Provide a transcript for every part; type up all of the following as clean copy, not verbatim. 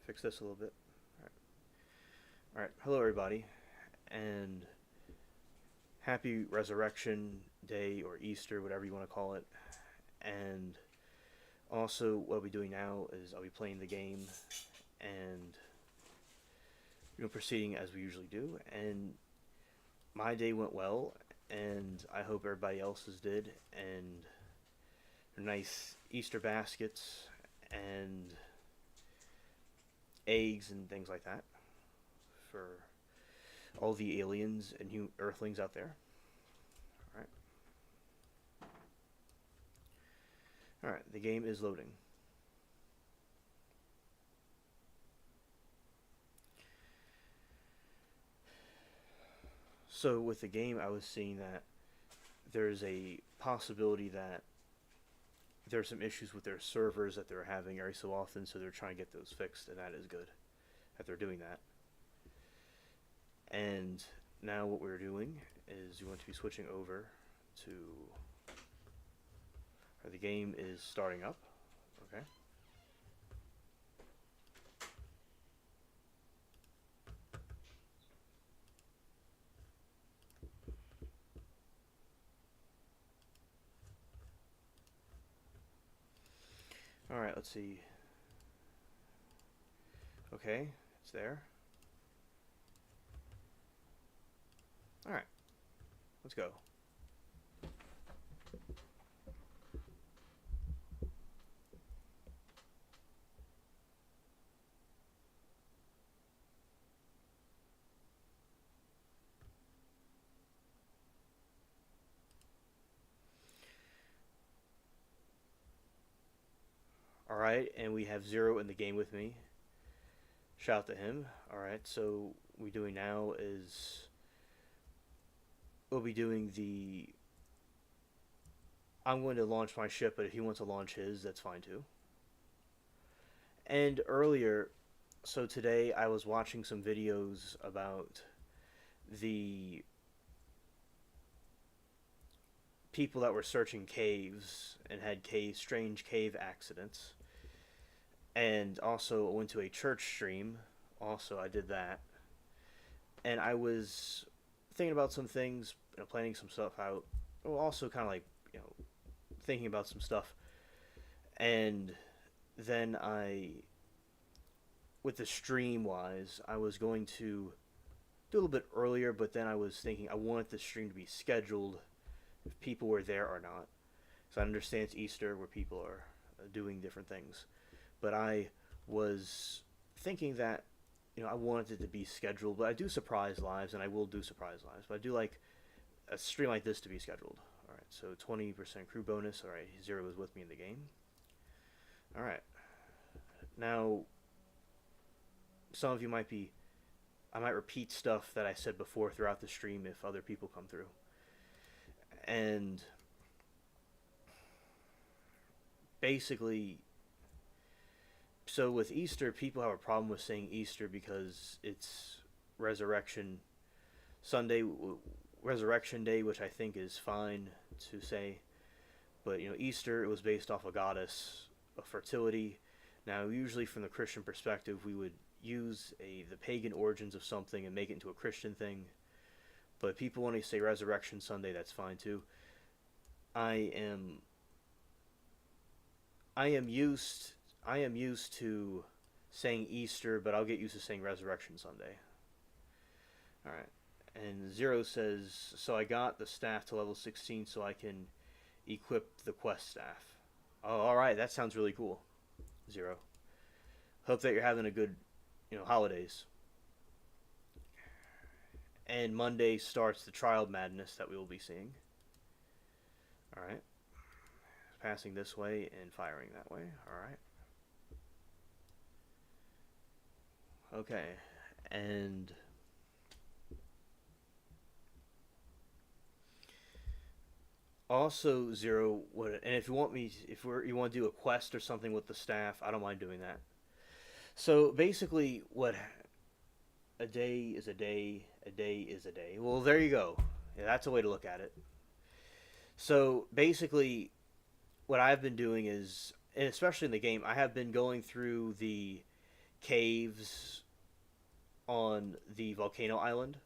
Fix this a little bit. All right. Hello, everybody, and happy Resurrection Day or Easter, whatever you want to call it. And also, what I'll be doing now is I'll be playing the game and proceeding as we usually do. And my day went well, and I hope everybody else's did. And nice Easter baskets and eggs and things like that for all the aliens and Earthlings out there. All right. All right. The game is loading. So with the game, I was seeing that there's a possibility that there's some issues with their servers that they're having every so often, so they're trying to get those fixed, and that is good that they're doing that. And now what we're doing is we want to be switching over to, or the game is starting up, okay? All right, let's see. Okay, it's there. All right, let's go. All right, and we have Zero in the game with me. Shout out to him. All right, so what we're doing now is we'll be doing the. I'm going to launch my ship, but if he wants to launch his, that's fine too. And earlier, so today I was watching some videos about the people that were searching caves and had strange cave accidents. And also went to a church stream. Also, I did that. And I was thinking about some things, planning some stuff out. Well, also kind of like, thinking about some stuff. And then with the stream wise, I was going to do a little bit earlier, but then I was thinking I wanted the stream to be scheduled if people were there or not. So I understand it's Easter where people are doing different things. But I was thinking that, I wanted it to be scheduled. But I do surprise lives, and I will do surprise lives. But I do like a stream like this to be scheduled. All right, so 20% crew bonus. All right, Zero is with me in the game. All right. Now, some of you I might repeat stuff that I said before throughout the stream if other people come through. And basically, so with Easter, people have a problem with saying Easter because it's Resurrection Sunday, Resurrection Day, which I think is fine to say. But Easter, it was based off a goddess of fertility. Now, usually from the Christian perspective, we would use the pagan origins of something and make it into a Christian thing. But people want to say Resurrection Sunday, that's fine too. I am used to saying Easter, but I'll get used to saying Resurrection Sunday. All right. And Zero says, so I got the staff to level 16 so I can equip the quest staff. Oh, all right. That sounds really cool, Zero. Hope that you're having a good, holidays. And Monday starts the trial madness that we will be seeing. All right. Passing this way and firing that way. All right. Okay. And also Zero, and if you want you want to do a quest or something with the staff, I don't mind doing that. So basically, what a day is a day, a day is a day. Well, there you go. Yeah, that's a way to look at it. So basically, what I've been doing is, and especially in the game, I have been going through the caves on the volcano island.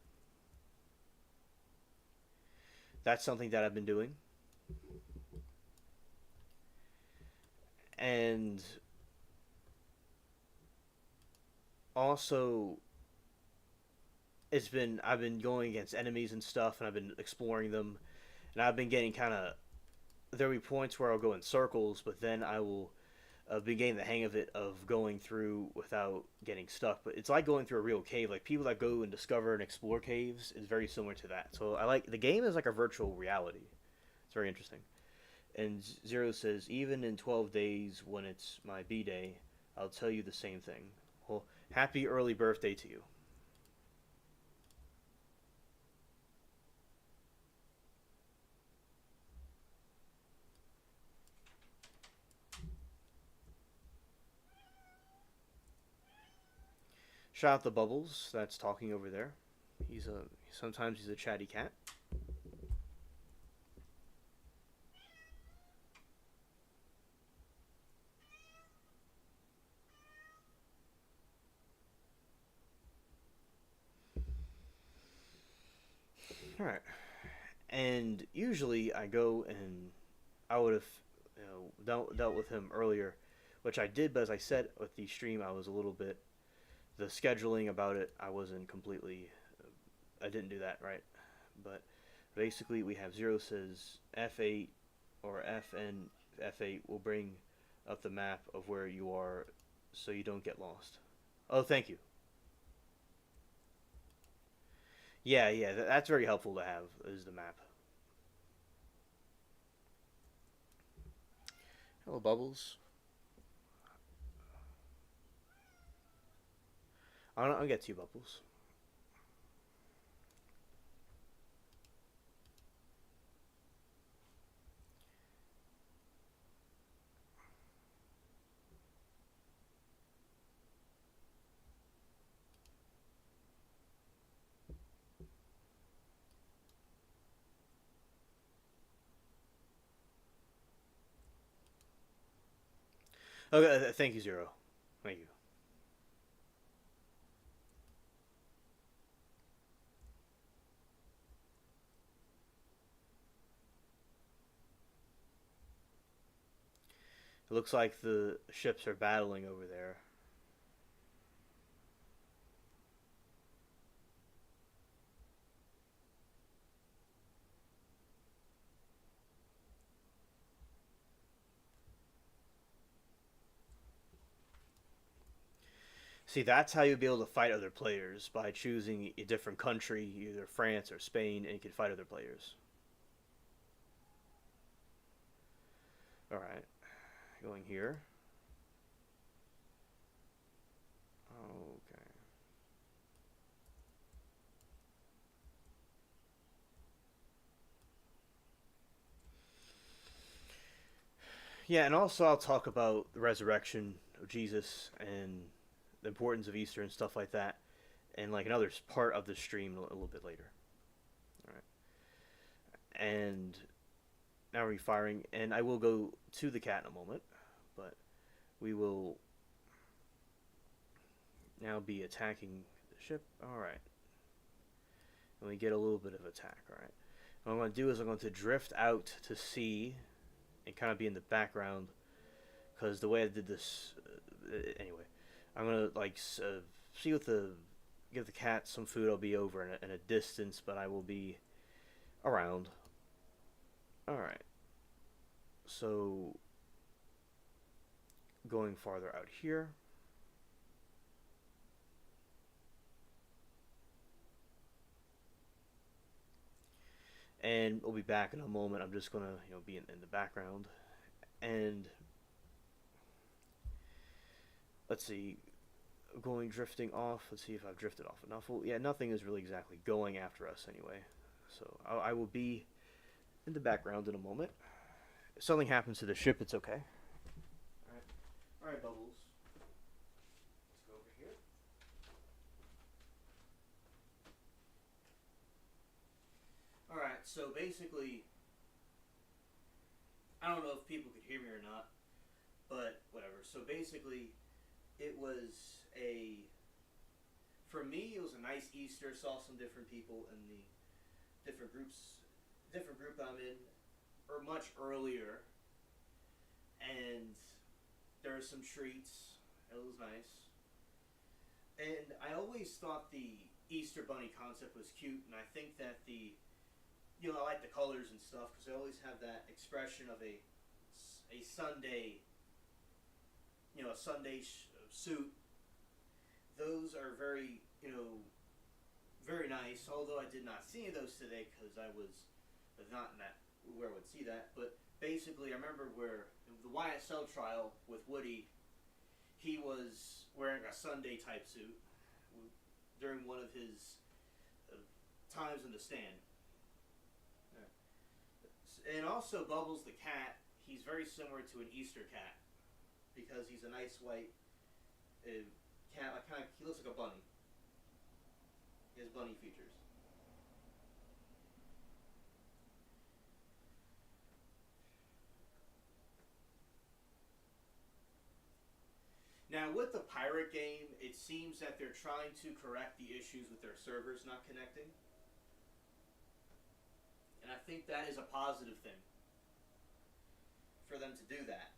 That's something that I've been doing. And also, I've been going against enemies and stuff, and I've been exploring them, and I've been getting kind of, there'll be points where I'll go in circles, but then I will be getting the hang of it of going through without getting stuck. But it's like going through a real cave. Like people that go and discover and explore caves is very similar to that. So I like the game is like a virtual reality. It's very interesting. And Zero says, even in 12 days when it's my B day, I'll tell you the same thing. Well, happy early birthday to you. Shout out the Bubbles that's talking over there. Sometimes he's a chatty cat. All right. And usually I go and I would have dealt with him earlier, which I did. But as I said with the stream, I was a little bit the scheduling about it. I wasn't completely. I didn't do that right. But basically, we have Zero says F8 or F8 will bring up the map of where you are, so you don't get lost. Oh, thank you. Yeah, yeah, that's very helpful to have is the map. Hello, Bubbles. I'll get to you, Bubbles. Okay, thank you, Zero. Thank you. It looks like the ships are battling over there. See, that's how you'll be able to fight other players by choosing a different country, either France or Spain, and you can fight other players. All right, going here. Okay. Yeah, and also I'll talk about the resurrection of Jesus and the importance of Easter and stuff like that, and like another part of the stream a little bit later. All right, and now refiring, and I will go to the cat in a moment, but we will now be attacking the ship. All right, and we get a little bit of attack. All right, what I'm going to do is I'm going to drift out to sea and kind of be in the background because the way I did this, anyway, I'm gonna like see what the give the cat some food. I'll be over in a distance, but I will be around. All right, so going farther out here. And we'll be back in a moment. I'm just gonna be in the background, and let's see, going drifting off. Let's see if I've drifted off enough. Well, yeah, nothing is really exactly going after us anyway. So I will be in the background in a moment. If something happens to the ship, it's okay. All right, Bubbles. Let's go over here. All right. So basically, I don't know if people could hear me or not, but whatever. So basically, it was a for me, it was a nice Easter. Saw some different people in the different groups, different group I'm in, or much earlier, and there were some treats. It was nice, and I always thought the Easter Bunny concept was cute, and I think that I like the colors and stuff because they always have that expression of a Sunday, a Sunday suit. Those are very nice. Although I did not see those today because I was not in that where I would see that. But basically, I remember where the YSL trial with Woody, he was wearing a Sunday type suit during one of his times in the stand. And also Bubbles the cat, he's very similar to an Easter cat because he's a nice white cat. He looks like a bunny. He has bunny features. Now with the pirate game, it seems that they're trying to correct the issues with their servers not connecting. And I think that is a positive thing for them to do that.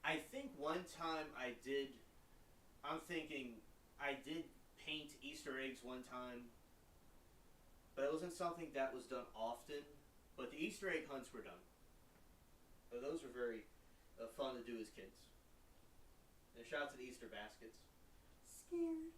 I think one time I'm thinking I did paint Easter eggs one time, but it wasn't something that was done often. But the Easter egg hunts were done. So those were very fun to do as kids. And shout out to the Easter baskets. Scared.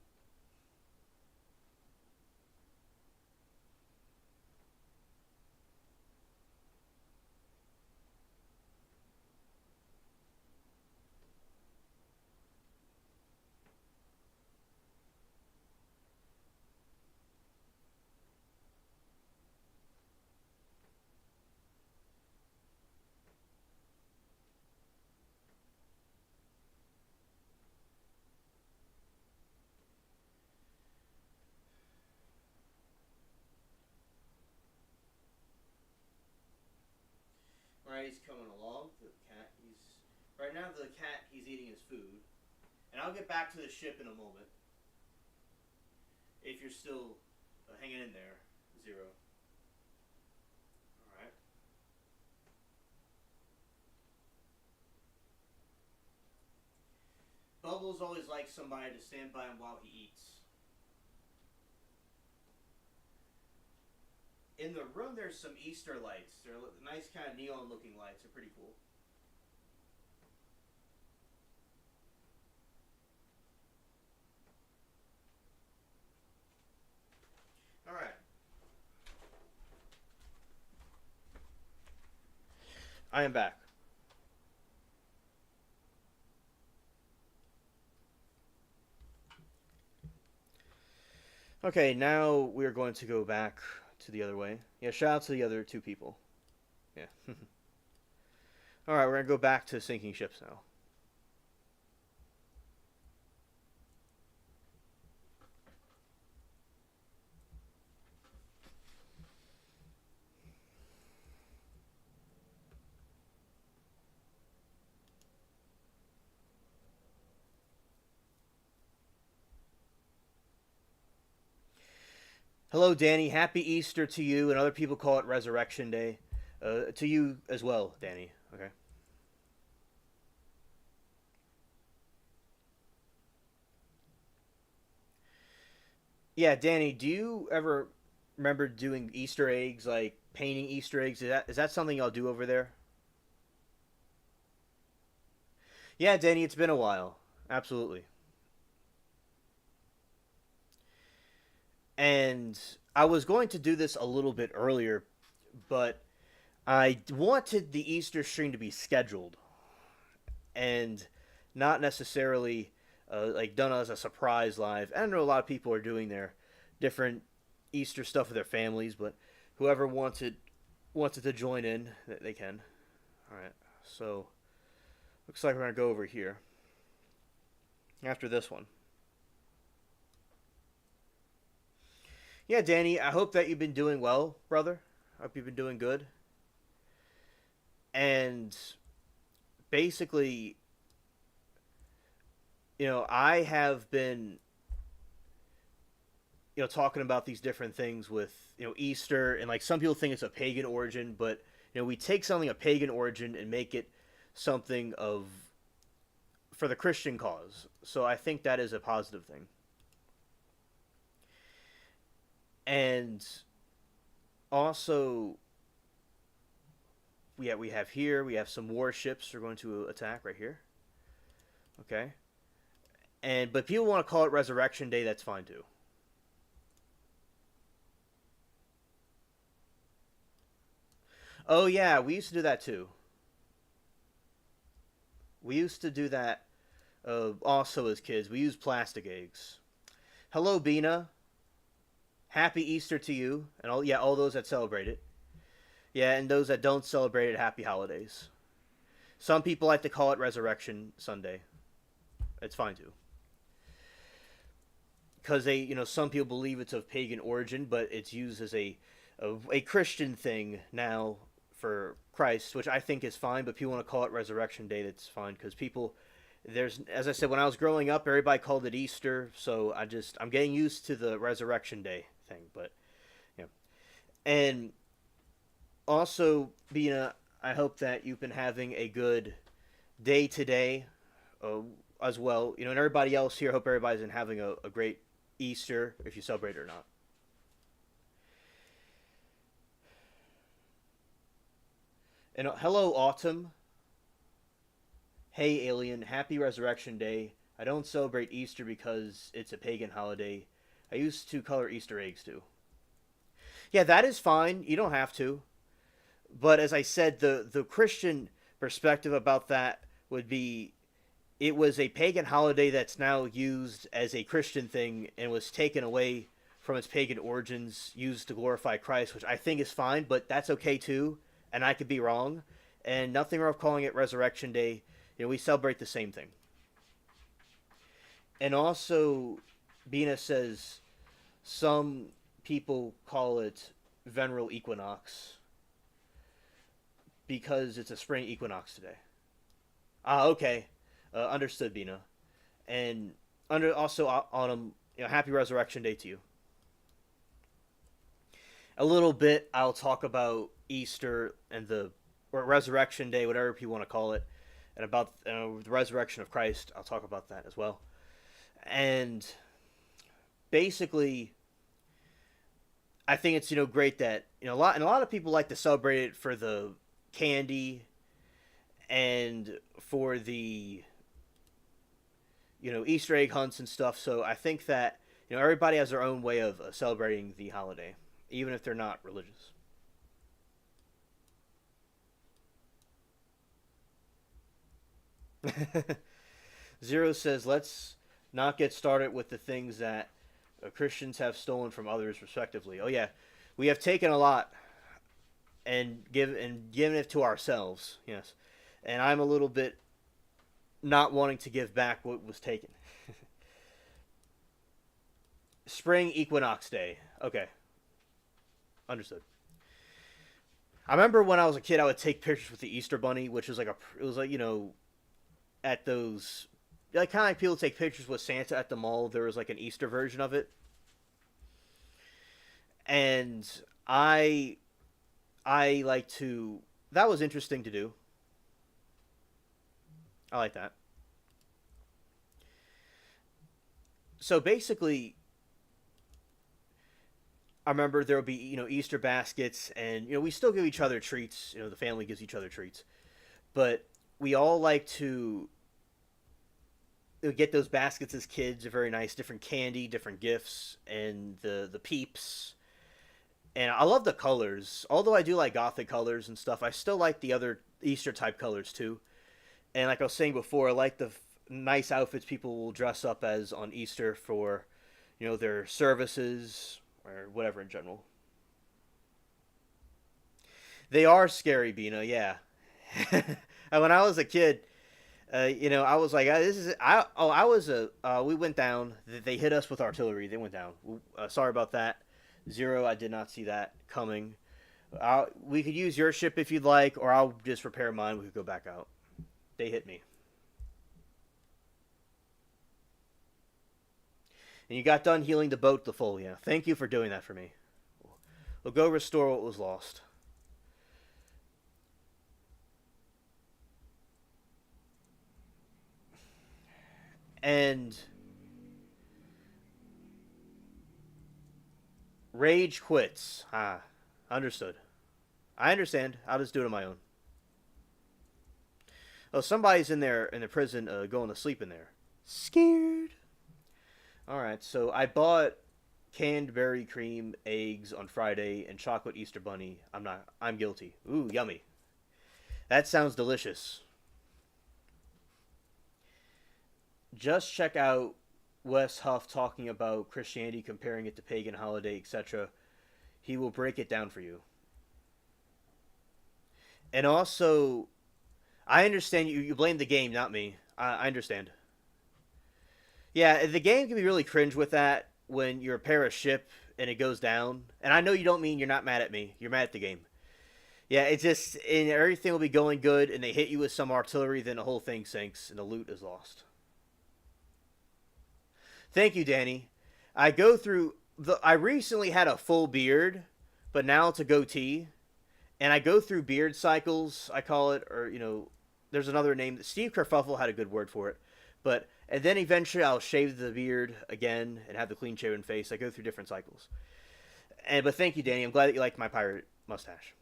Right, he's coming along. The cat, he's right now. The cat, he's eating his food, and I'll get back to the ship in a moment. If you're still hanging in there, Zero. All right. Bubbles always likes somebody to stand by him while he eats. In the room, there's some Easter lights. They're nice, kind of neon-looking lights. They're pretty cool. All right. I am back. Okay, now we're going to go back to the other way. Yeah, shout out to the other two people. Yeah. All right, we're gonna go back to sinking ships now. Hello, Danny. Happy Easter to you, and other people call it Resurrection Day. To you as well, Danny. Okay. Yeah, Danny. Do you ever remember doing Easter eggs, like painting Easter eggs? Is that something y'all do over there? Yeah, Danny. It's been a while. Absolutely. And I was going to do this a little bit earlier, but I wanted the Easter stream to be scheduled, and not necessarily like done as a surprise live. I know a lot of people are doing their different Easter stuff with their families, but whoever wanted to join in, they can. All right, so looks like we're gonna go over here after this one. Yeah, Danny, I hope that you've been doing well, brother. I hope you've been doing good. And basically, I have been, talking about these different things with, Easter, and like some people think it's a pagan origin, but, we take something of pagan origin and make it something of, for the Christian cause. So I think that is a positive thing. And also, we have here, we have some warships are going to attack right here. Okay. But people want to call it Resurrection Day, that's fine too. Oh yeah, we used to do that too. We used to do that also as kids. We used plastic eggs. Hello, Bina. Happy Easter to you, and all those that celebrate it. Yeah, and those that don't celebrate it, happy holidays. Some people like to call it Resurrection Sunday. It's fine too. Because some people believe it's of pagan origin, but it's used as a Christian thing now for Christ, which I think is fine. But people want to call it Resurrection Day, that's fine, because people, as I said, when I was growing up, everybody called it Easter, so I'm getting used to the Resurrection Day thing. But yeah, and also, Bina, I hope that you've been having a good day today, as well. And everybody else here, hope everybody's been having a great Easter, if you celebrate it or not. And hello, Autumn. Hey, Alien. Happy Resurrection Day. I don't celebrate Easter because it's a pagan holiday. I used to color Easter eggs too. Yeah, that is fine. You don't have to. But as I said, the Christian perspective about that would be it was a pagan holiday that's now used as a Christian thing and was taken away from its pagan origins, used to glorify Christ, which I think is fine, but that's okay too, and I could be wrong. And nothing wrong with calling it Resurrection Day. We celebrate the same thing. And also, Bina says some people call it Vernal Equinox because it's a spring equinox today. Ah, okay. Understood, Bina. And also autumn, happy Resurrection Day to you. A little bit, I'll talk about Easter and or Resurrection Day, whatever you want to call it, and about the resurrection of Christ. I'll talk about that as well. And basically, I think it's great that a lot of people like to celebrate it for the candy and for the Easter egg hunts and stuff. So I think that everybody has their own way of celebrating the holiday, even if they're not religious. Zero says, "Let's not get started with the things that Christians have stolen from others, respectively." Oh yeah, we have taken a lot and given it to ourselves. Yes, and I'm a little bit not wanting to give back what was taken. Spring Equinox Day. Okay, understood. I remember when I was a kid, I would take pictures with the Easter Bunny, which was it was like at those, like kind of like people take pictures with Santa at the mall. There was like an Easter version of it, and I like to. That was interesting to do. I like that. So basically, I remember there would be Easter baskets, and we still give each other treats. The family gives each other treats, but we all like to get those baskets as kids. Are very nice, different candy, different gifts, and the peeps. And I love the colors. Although I do like gothic colors and stuff, I still like the other Easter type colors too. And like I was saying before, I like nice outfits people will dress up as on Easter for, their services or whatever in general. They are scary, Bina. Yeah. When I was a kid, I was like, this is. I was a. We went down. They hit us with artillery. They went down. Sorry about that. Zero. I did not see that coming. We could use your ship if you'd like, or I'll just repair mine. We could go back out. They hit me. And you got done healing the boat the full. Yeah. Thank you for doing that for me. We'll go restore what was lost. And rage quits. Ah, understood. I understand. I'll just do it on my own. Oh, somebody's in there in the prison going to sleep in there. Scared. Alright, so I bought canned berry cream, eggs on Friday, and chocolate Easter bunny. I'm guilty. Ooh, yummy. That sounds delicious. Just check out Wes Huff talking about Christianity, comparing it to pagan holiday, etc. He will break it down for you. And also, I understand you blame the game, not me. I understand. Yeah, the game can be really cringe with that when you repair a ship and it goes down. And I know you don't mean you're not mad at me. You're mad at the game. Yeah, it's just, and everything will be going good, and they hit you with some artillery, then the whole thing sinks, and the loot is lost. Thank you, Danny. I recently had a full beard, but now it's a goatee. And I go through beard cycles, I call it, or, there's another name. Steve Kerfuffle had a good word for it. And then eventually I'll shave the beard again and have the clean shaven face. I go through different cycles. But thank you, Danny. I'm glad that you liked my pirate mustache.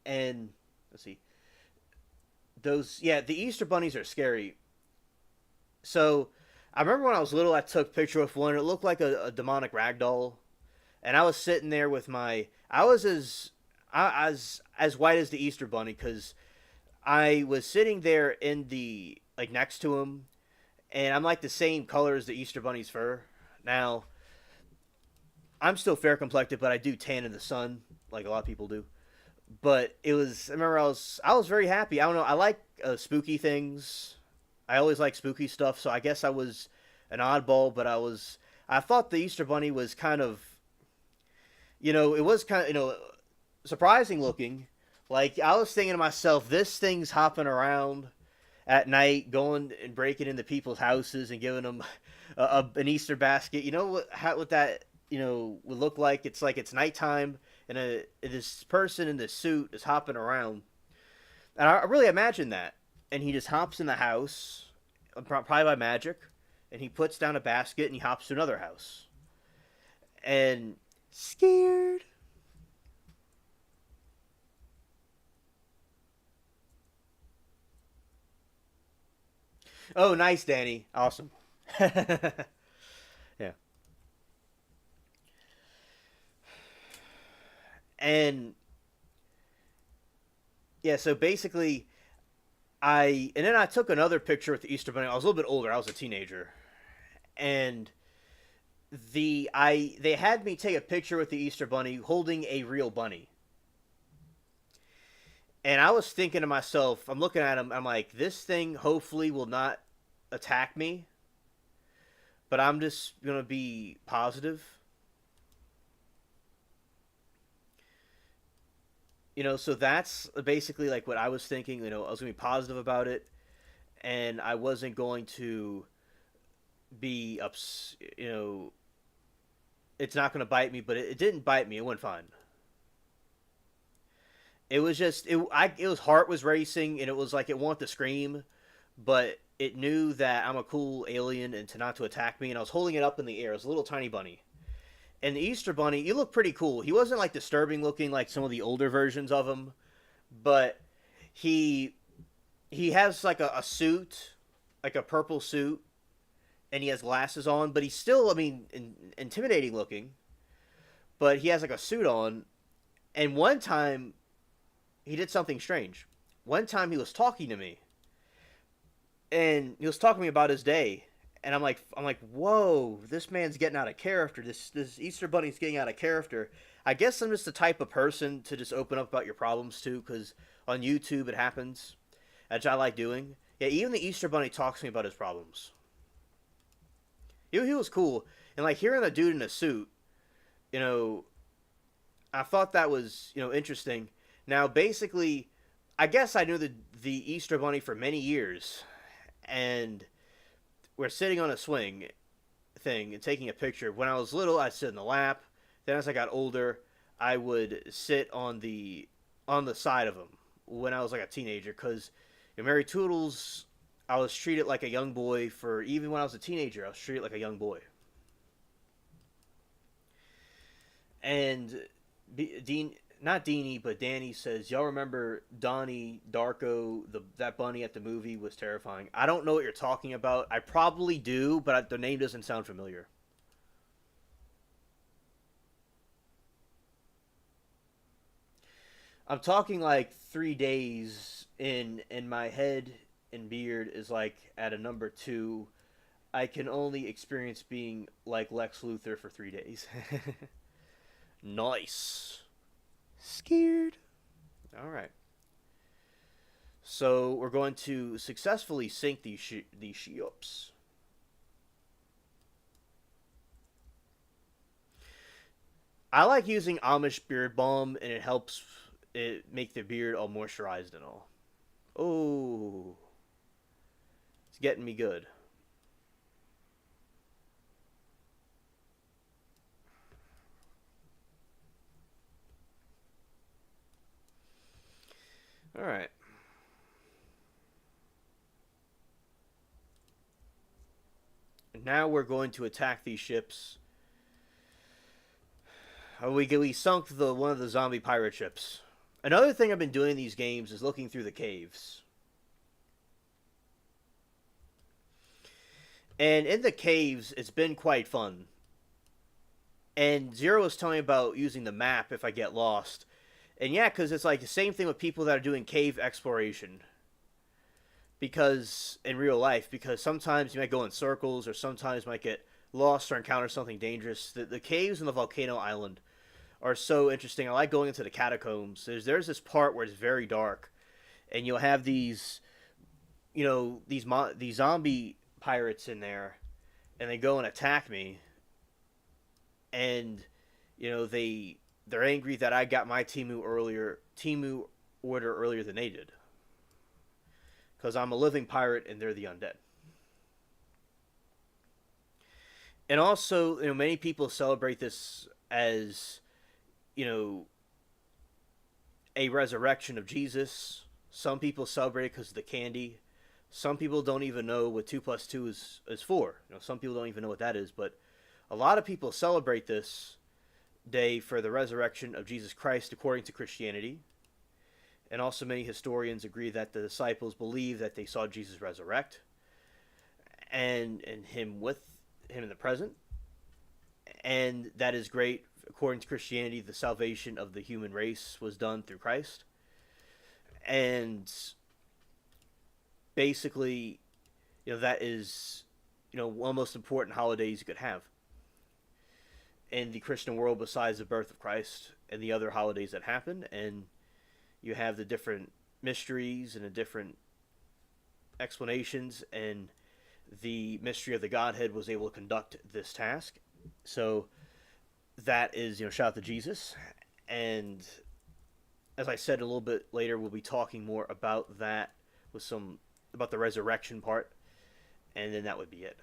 And let's see. The Easter bunnies are scary. So I remember when I was little, I took a picture with one. It looked like a demonic ragdoll. And I was sitting there with I was as white as the Easter bunny, because I was sitting there in the, next to him, and I'm like the same color as the Easter bunny's fur. Now, I'm still fair complected, but I do tan in the sun, like a lot of people do. But I remember I was very happy. I don't know, I like spooky things. I always like spooky stuff, so I guess I was an oddball, but I thought the Easter bunny was kind of, it was kind of, surprising looking. Like, I was thinking to myself, this thing's hopping around at night, going and breaking into people's houses and giving them an Easter basket. You know what that would look like? It's like it's nighttime, and this person in this suit is hopping around, and I really imagine that. And he just hops in the house, probably by magic, and he puts down a basket and he hops to another house, and scared. Oh, nice, Danny. Awesome. Yeah. And yeah, so basically and then I took another picture with the Easter bunny. I was a little bit older. I was a teenager. And they had me take a picture with the Easter bunny holding a real bunny. And I was thinking to myself, I'm looking at him, I'm like, this thing hopefully will not attack me, but I'm just going to be positive. So that's basically like what I was thinking. I was going to be positive about it, and I wasn't going to be it's not going to bite me, but it didn't bite me. It went fine. It was just it was heart was racing, and it was like it wanted to scream, but it knew that I'm a cool alien and to not to attack me. And I was holding it up in the air. It was a little tiny bunny, and the Easter bunny, he looked pretty cool. He wasn't like disturbing looking like some of the older versions of him, but he has like a suit, like a purple suit, and he has glasses on. But he's still, intimidating looking. But he has like a suit on, and one time, he did something strange. One time he was talking to me, and he was talking to me about his day, and I'm like, whoa, this man's getting out of character. This Easter Bunny's getting out of character. I guess I'm just the type of person to just open up about your problems too, because on YouTube it happens, which I like doing. Yeah, even the Easter Bunny talks to me about his problems. He was cool, and like hearing a dude in a suit, you know, I thought that was interesting. Now, basically, I guess I knew the Easter Bunny for many years, and we're sitting on a swing thing and taking a picture. When I was little, I'd sit in the lap. Then as I got older, I would sit on the side of him when I was like a teenager. Because in Mary Toodles, I was treated like a young boy. For even when I was a teenager, I was treated like a young boy. And Dean, not Deanie, but Danny says, "Y'all remember Donnie Darko? That bunny at the movie was terrifying." I don't know what you're talking about. I probably do, but the name doesn't sound familiar. I'm talking like 3 days in my head and beard is like at a number two. I can only experience being like Lex Luthor for 3 days. Nice. Scared. All right. So we're going to successfully sync these ships. I like using Amish beard balm, and it helps it make the beard all moisturized and all. Oh, it's getting me good. All right. Now we're going to attack these ships. We sunk the one of the zombie pirate ships. Another thing I've been doing in these games is looking through the caves. And in the caves, it's been quite fun. And Zero was telling me about using the map if I get lost. And yeah, because it's like the same thing with people that are doing cave exploration. Because in real life, because sometimes you might go in circles, or sometimes you might get lost or encounter something dangerous. The caves in the volcano island are so interesting. I like going into the catacombs. There's this part where it's very dark, and you'll have these zombie pirates in there, and they go and attack me, and they're angry that I got my Timu order earlier than they did, because I'm a living pirate and they're the undead. And also, many people celebrate this as you know a resurrection of Jesus. Some people celebrate it because of the candy. Some people don't even know what 2 plus 2 is for. Some people don't even know what that is. But a lot of people celebrate this day for the resurrection of Jesus Christ according to Christianity. And also, many historians agree that the disciples believe that they saw Jesus resurrect, and him with him in the present. And that is great. According to Christianity, the salvation of the human race was done through Christ. And basically, that is, one of the most important holidays you could have in the Christian world besides the birth of Christ and the other holidays that happen. And you have the different mysteries and the different explanations, and the mystery of the Godhead was able to conduct this task. So that is, shout out to Jesus. And as I said, a little bit later, we'll be talking more about that about the resurrection part, and then that would be it.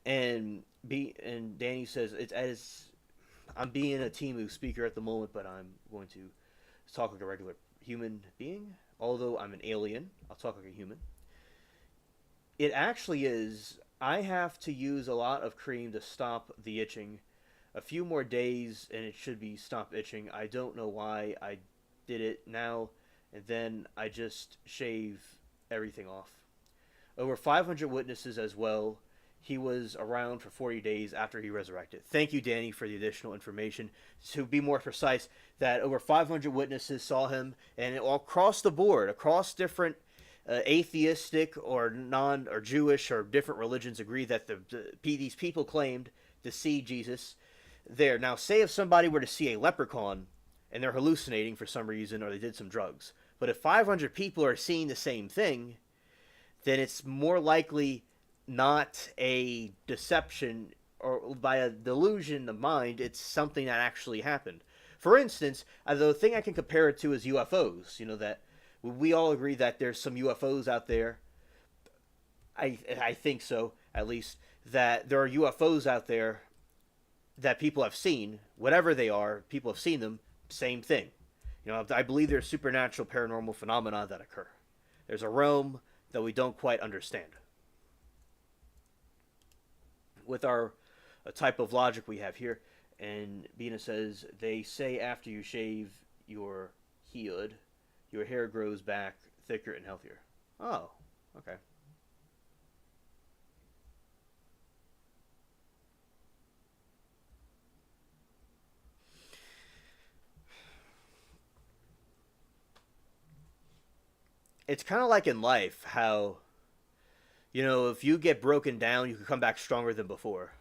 And Danny says it's as I'm being a Timu speaker at the moment, but I'm going to talk like a regular human being. Although I'm an alien, I'll talk like a human. It actually is. I have to use a lot of cream to stop the itching. A few more days and it should be stop itching. I don't know why I did it now, and then I just shave everything off. Over 500 witnesses as well. he was around for 40 days after he resurrected. Thank you, Danny, for the additional information. To be more precise, that over 500 witnesses saw him, and all across the board, across different atheistic or non or Jewish or different religions, agree that these people claimed to see Jesus there. Now, say if somebody were to see a leprechaun and they're hallucinating for some reason, or they did some drugs, but if 500 people are seeing the same thing, then it's more likely not a deception or by a delusion of mind. It's something that actually happened. For instance, the thing I can compare it to is UFOs. That we all agree that there's some UFOs out there. I think so, at least, that there are UFOs out there that people have seen. Whatever they are, people have seen them. Same thing. I believe there's supernatural paranormal phenomena that occur. There's a realm that we don't quite understand. With our type of logic we have here, and Bina says, they say after you shave your head, your hair grows back thicker and healthier. Oh, okay. It's kind of like in life how, if you get broken down, you can come back stronger than before.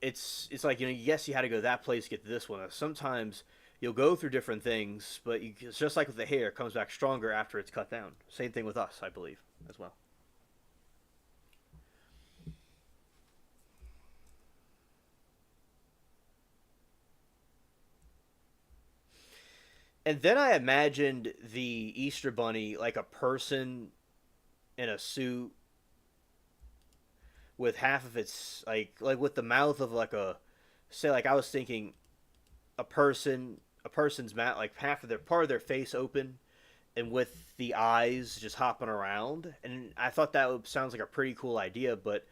It's like, yes, you had to go to that place to get to this one. Sometimes you'll go through different things, but it's just like with the hair, it comes back stronger after it's cut down. Same thing with us, I believe, as well. And then I imagined the Easter Bunny like a person in a suit with half of its like with the mouth of like a, say, like I was thinking a person's mouth, like half of their part of their face open, and with the eyes just hopping around. And I thought sounds like a pretty cool idea, but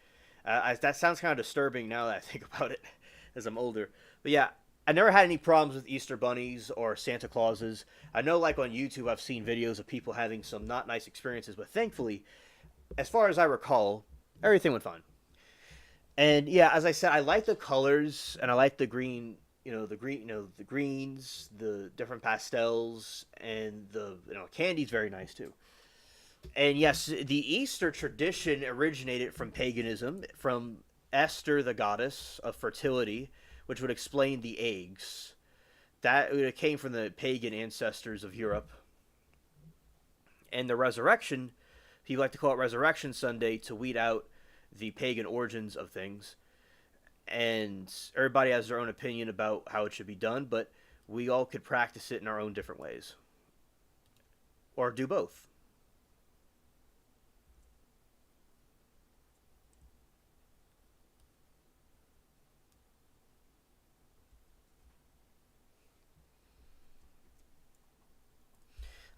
that sounds kind of disturbing now that I think about it as I'm older. But yeah, I never had any problems with Easter bunnies or Santa Clauses. I know, like on YouTube, I've seen videos of people having some not nice experiences, but thankfully, as far as I recall, everything went fine. And yeah, as I said, I like the colors and I like the green. The greens, the different pastels, and the candy's very nice too. And yes, the Easter tradition originated from paganism, from Esther, the goddess of fertility, which would explain the eggs. That it came from the pagan ancestors of Europe. And the resurrection, people like to call it Resurrection Sunday to weed out the pagan origins of things. And everybody has their own opinion about how it should be done, but we all could practice it in our own different ways. Or do both.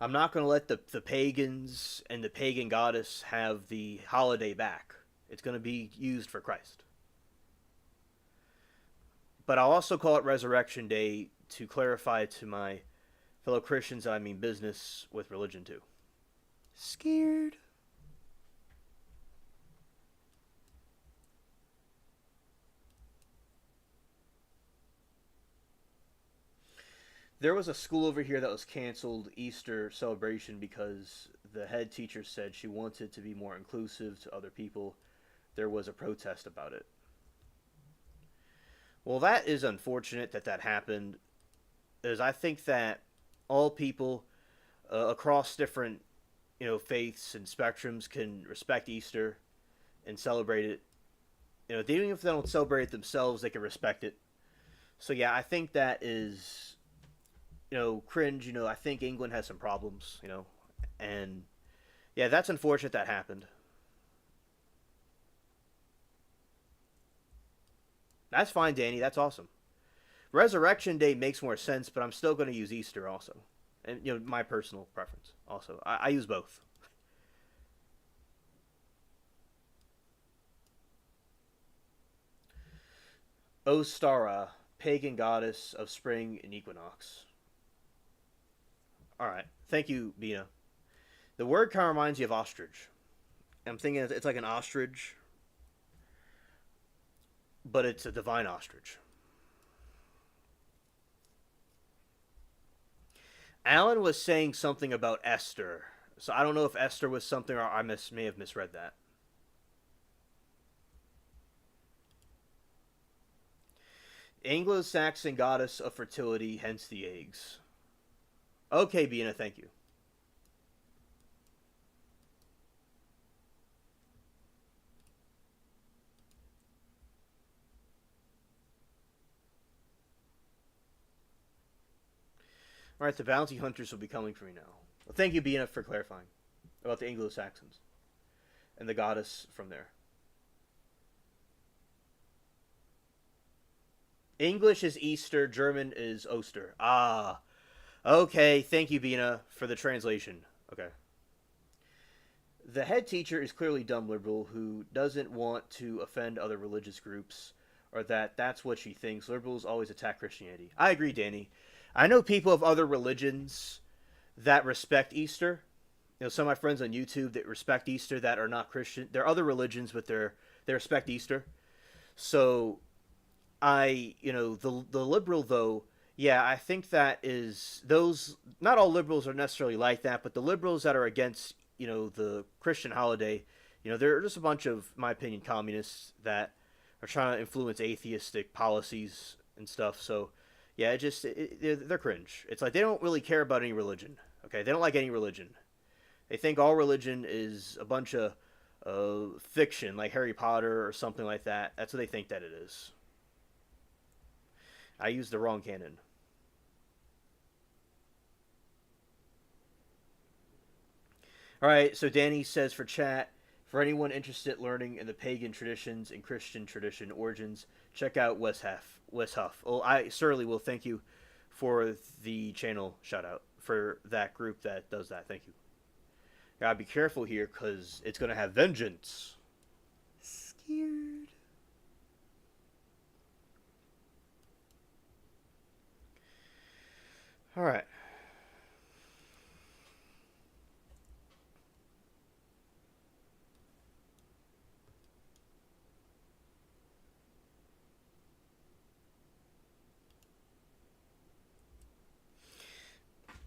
I'm not going to let the pagans and the pagan goddess have the holiday back. It's going to be used for Christ. But I'll also call it Resurrection Day to clarify to my fellow Christians that I mean business with religion too. Scared. There was a school over here that was canceled Easter celebration because the head teacher said she wanted to be more inclusive to other people. There was a protest about it. Well, that is unfortunate that that happened, as I think that all people across different faiths and spectrums can respect Easter and celebrate it. Even if they don't celebrate it themselves, they can respect it. So yeah, I think that is cringe. I think England has some problems. And yeah, that's unfortunate that happened. That's fine, Danny. That's awesome. Resurrection Day makes more sense, but I'm still going to use Easter also, and my personal preference. Also, I use both. Ostara, pagan goddess of spring and equinox. All right. Thank you, Bina. The word kind of reminds you of ostrich. I'm thinking it's like an ostrich, but it's a divine ostrich. Alan was saying something about Esther. So I don't know if Esther was something or may have misread that. Anglo-Saxon goddess of fertility, hence the eggs. Okay, Bina, thank you. All right, the bounty hunters will be coming for me now. Well, thank you, Bina, for clarifying about the Anglo-Saxons and the goddess from there. English is Easter, German is Oster. Ah, okay. Thank you, Bina, for the translation. Okay. The head teacher is clearly dumb liberal who doesn't want to offend other religious groups, or that's what she thinks. Liberals always attack Christianity. I agree, Danny. I know people of other religions that respect Easter. You know, some of my friends on YouTube that respect Easter that are not Christian. They're other religions, but they respect Easter. So the liberal though, yeah, I think that is those. Not all liberals are necessarily like that, but the liberals that are against the Christian holiday, they're just a bunch of, in my opinion, communists that are trying to influence atheistic policies and stuff. So yeah, they're cringe. It's like they don't really care about any religion. Okay, they don't like any religion. They think all religion is a bunch of fiction, like Harry Potter or something like that. That's what they think that it is. I used the wrong canon. All right, so Danny says for chat, for anyone interested in learning in the pagan traditions and Christian tradition origins, check out Wes Huff. Wes Huff. Well, I certainly will. Thank you for the channel shout out for that group that does that. Thank you. Gotta be careful here because it's gonna have vengeance. Scared. All right.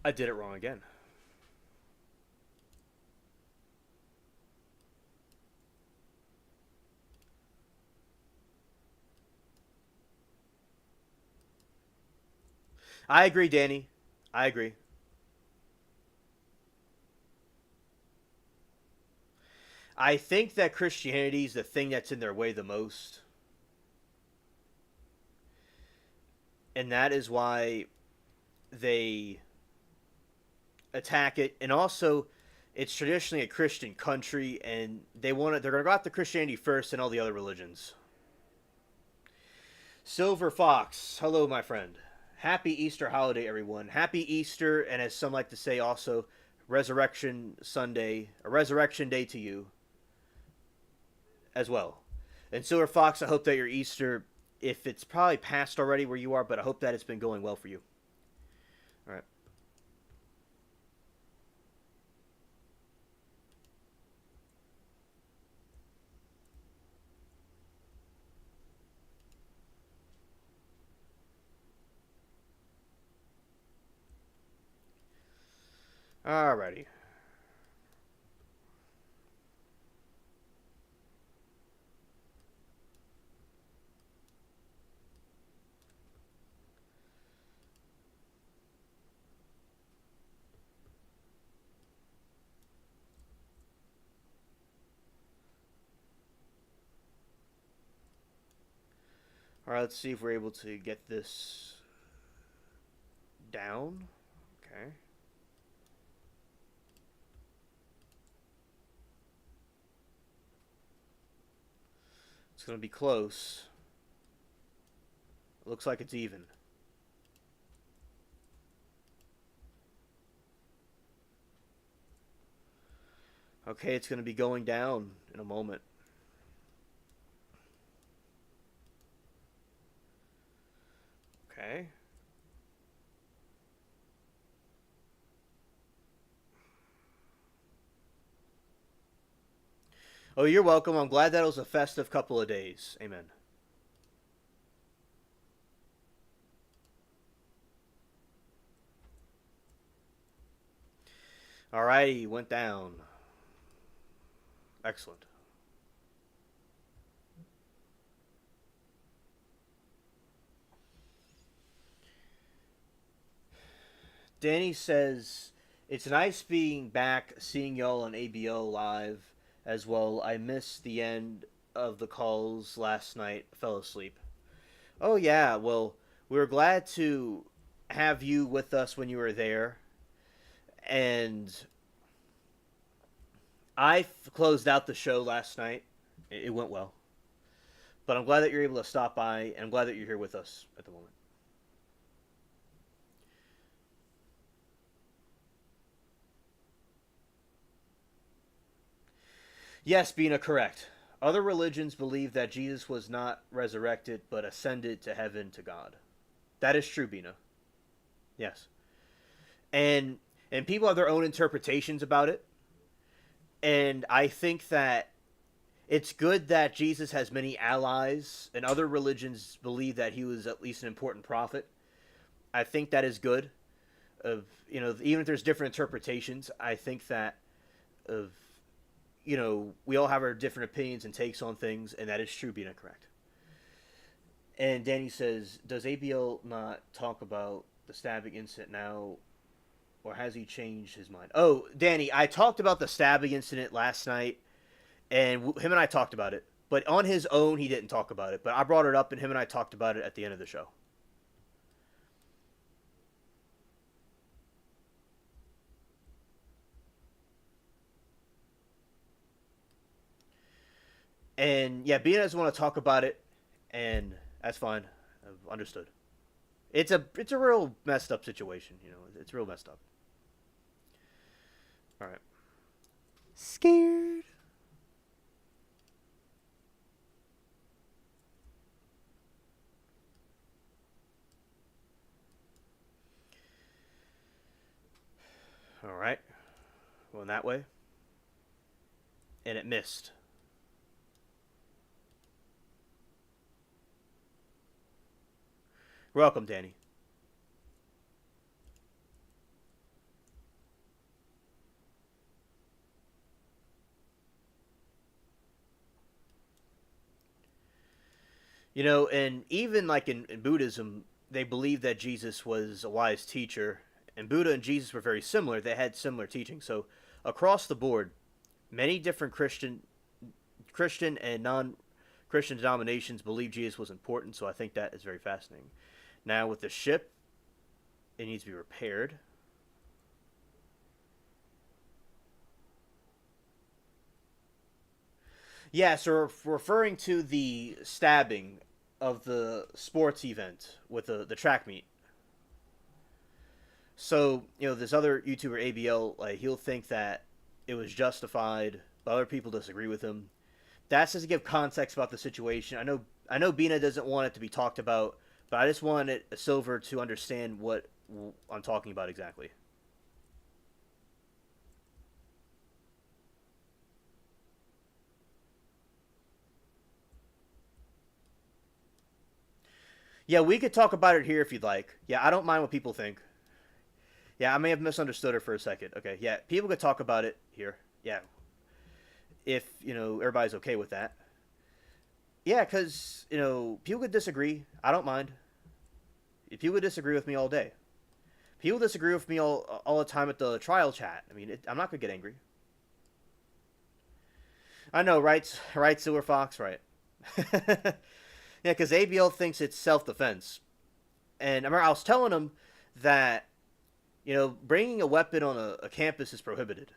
I did it wrong again. I agree, Danny. I agree. I think that Christianity is the thing that's in their way the most. And that is why they attack it. And also, it's traditionally a Christian country, and they're going to go after Christianity first and all the other religions. Silver Fox, hello, my friend. Happy Easter holiday, everyone. Happy Easter, and as some like to say also, Resurrection Sunday, a Resurrection Day to you as well. And Silver Fox, I hope that your Easter, if it's probably past already where you are, but I hope that it's been going well for you. All right. Alrighty. Alright, let's see if we're able to get this down. Okay. It's going to be close. It looks like it's even. Okay, it's going to be going down in a moment. Okay. Oh, you're welcome. I'm glad that it was a festive couple of days. Amen. Alrighty, went down. Excellent. Danny says, it's nice being back, seeing y'all on ABO live as well. I missed the end of the calls last night. Fell asleep. Oh, yeah. Well, we were glad to have you with us when you were there. And closed out the show last night. It went well. But I'm glad that you're able to stop by, and I'm glad that you're here with us at the moment. Yes, Bina, correct. Other religions believe that Jesus was not resurrected, but ascended to heaven to God. That is true, Bina. Yes. And people have their own interpretations about it. And I think that it's good that Jesus has many allies, and other religions believe that he was at least an important prophet. I think that is good. Of even if there's different interpretations, I think that of we all have our different opinions and takes on things, and that is true, being correct. And Danny says, does ABL not talk about the stabbing incident now, or has he changed his mind? Oh, Danny, I talked about the stabbing incident last night, and him and I talked about it. But on his own, he didn't talk about it. But I brought it up, and him and I talked about it at the end of the show. And yeah, Bina doesn't want to talk about it, and that's fine. I've understood. It's a real messed up situation. It's real messed up. All right. Scared. All right. Going that way, and it missed. Welcome, Danny. And even like in Buddhism, they believe that Jesus was a wise teacher, and Buddha and Jesus were very similar. They had similar teaching. So across the board, many different Christian and non-Christian denominations believe Jesus was important. So I think that is very fascinating. Now with the ship, it needs to be repaired. Yeah, so we're referring to the stabbing of the sports event with the track meet. So this other YouTuber ABL, like he'll think that it was justified, but other people disagree with him. That's just to give context about the situation. I know Bina doesn't want it to be talked about, but I just wanted Silver to understand what I'm talking about exactly. Yeah, we could talk about it here if you'd like. Yeah, I don't mind what people think. Yeah, I may have misunderstood her for a second. Okay, yeah, people could talk about it here. Yeah, if everybody's okay with that. Yeah, because people could disagree. I don't mind. People would disagree with me all day. People disagree with me all the time at the trial chat. I mean, I'm not gonna get angry. I know, right? Right, Silver Fox, right? Yeah, because ABL thinks it's self defense, and I remember I was telling him that bringing a weapon on a campus is prohibited.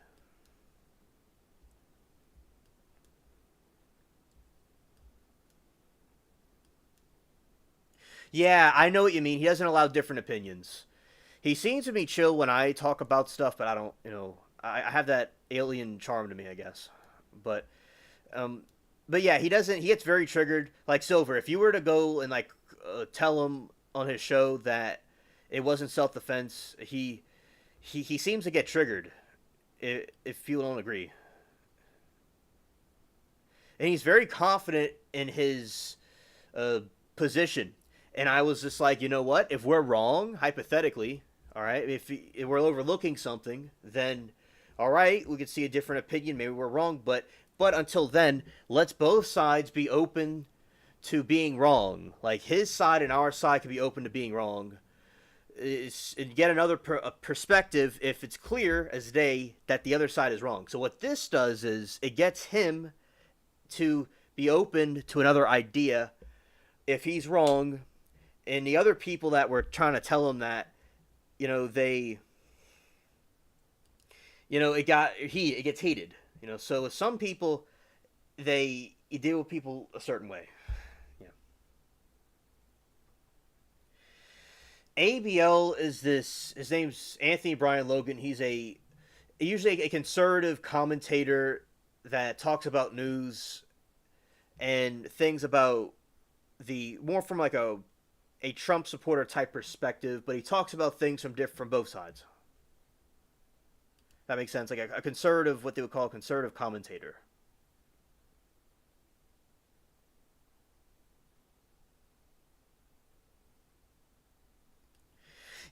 Yeah, I know what you mean. He doesn't allow different opinions. He seems to be chill when I talk about stuff, but I don't. I have that alien charm to me, I guess. But um, but yeah, he doesn't. He gets very triggered. Like Silver, if you were to go and like tell him on his show that it wasn't self defense, he seems to get triggered. If you don't agree. and he's very confident in his uh, position. And I was just like, you know what? If we're wrong, hypothetically, all right, if we're overlooking something, then all right, we could see a different opinion. Maybe we're wrong, but until then, let's both sides be open to being wrong. Like his side and our side can be open to being wrong. And get another perspective if it's clear as day that the other side is wrong. So what this does is it gets him to be open to another idea if he's wrong, and the other people that were trying to tell him that, they, it gets heated. So with some people, they you deal with people a certain way. Yeah. ABL is this. His name's Anthony Brian Logan. He's usually a conservative commentator that talks about news and things about the more from like a Trump supporter type perspective, but he talks about things from both sides. That makes sense. Like a conservative, what they would call a conservative commentator.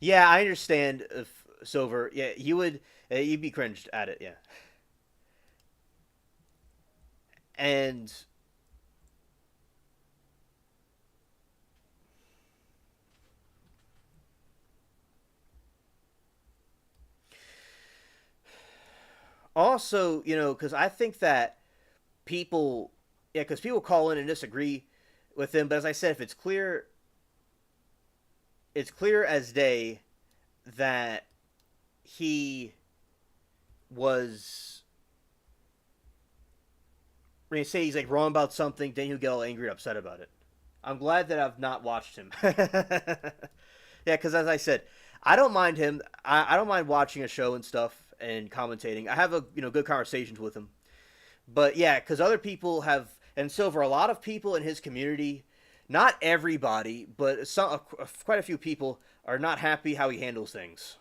Yeah, I understand. If Silver, yeah, you'd be cringed at it. Yeah, and also, because I think that people, yeah, because people call in and disagree with him. But as I said, if it's clear as day that he was. When you say he's like wrong about something, then he'll get all angry and upset about it. I'm glad that I've not watched him. Yeah, because as I said, I don't mind him. I don't mind watching a show and stuff and commentating. I have good conversations with him. But yeah, because other people have, and so for a lot of people in his community, not everybody, but quite a few people are not happy how he handles things.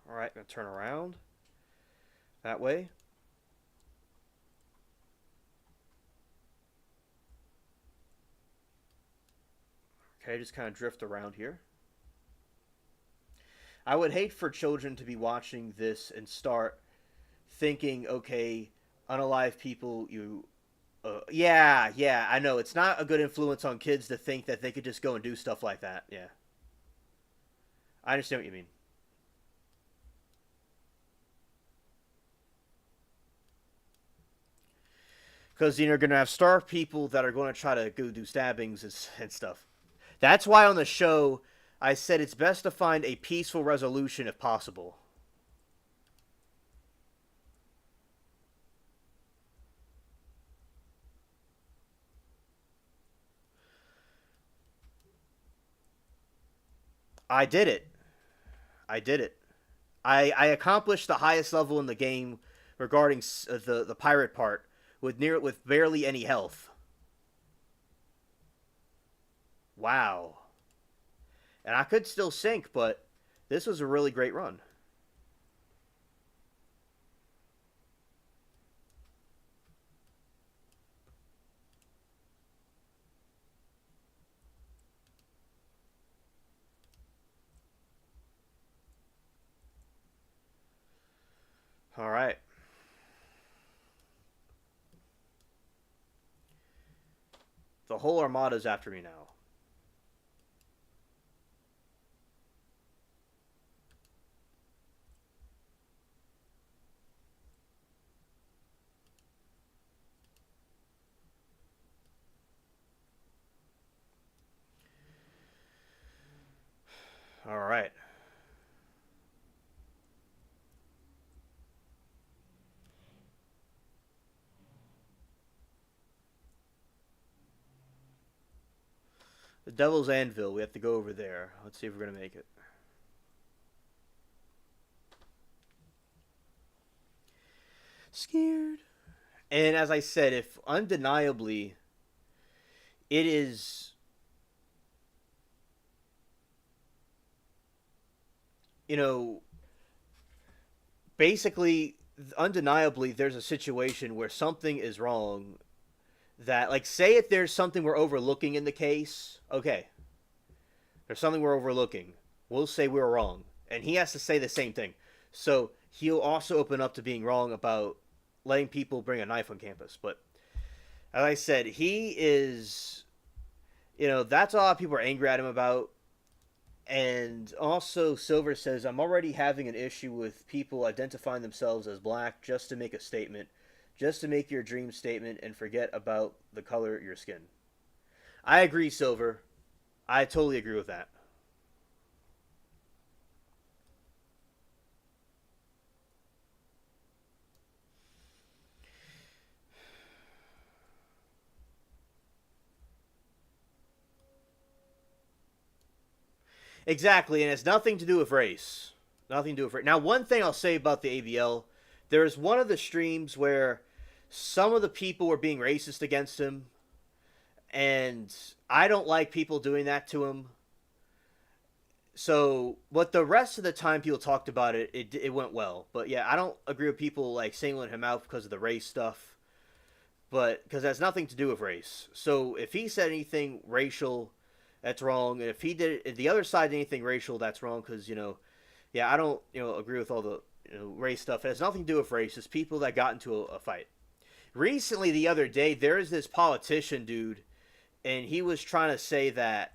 All right, gonna turn around that way. Okay, just kind of drift around here. I would hate for children to be watching this and start thinking, okay, unalive people, yeah, I know. It's not a good influence on kids to think that they could just go and do stuff like that. Yeah. I understand what you mean. Because you're going to have starved people that are going to try to go do stabbings and stuff. That's why on the show, I said it's best to find a peaceful resolution if possible. I did it. I did it. I accomplished the highest level in the game regarding the pirate part with barely any health. Wow. And I could still sink, but this was a really great run. All right. The whole armada's after me now. All right. The Devil's Anvil. We have to go over there. Let's see if we're gonna make it. Scared. And as I said, if undeniably it is, you know, basically, undeniably, there's a situation where something is wrong. That, like, say if there's something we're overlooking in the case, okay, there's something we're overlooking. We'll say we were wrong, and he has to say the same thing. So he'll also open up to being wrong about letting people bring a knife on campus. But as I said, he is, that's all people are angry at him about. And also, Silver says, I'm already having an issue with people identifying themselves as black just to make a statement, just to make your dream statement and forget about the color of your skin. I agree, Silver. I totally agree with that. Exactly, and it's nothing to do with race. Nothing to do with race. Now, one thing I'll say about the ABL, there's one of the streams where some of the people were being racist against him, and I don't like people doing that to him. So, but the rest of the time people talked about it, it went well. But yeah, I don't agree with people like singling him out because of the race stuff. But because it has nothing to do with race. So if he said anything racial, that's wrong. And if he did, if the other side did anything racial, that's wrong. Because yeah, I don't agree with all the race stuff. It has nothing to do with race. It's people that got into a fight. Recently, the other day, there is this politician dude, and he was trying to say that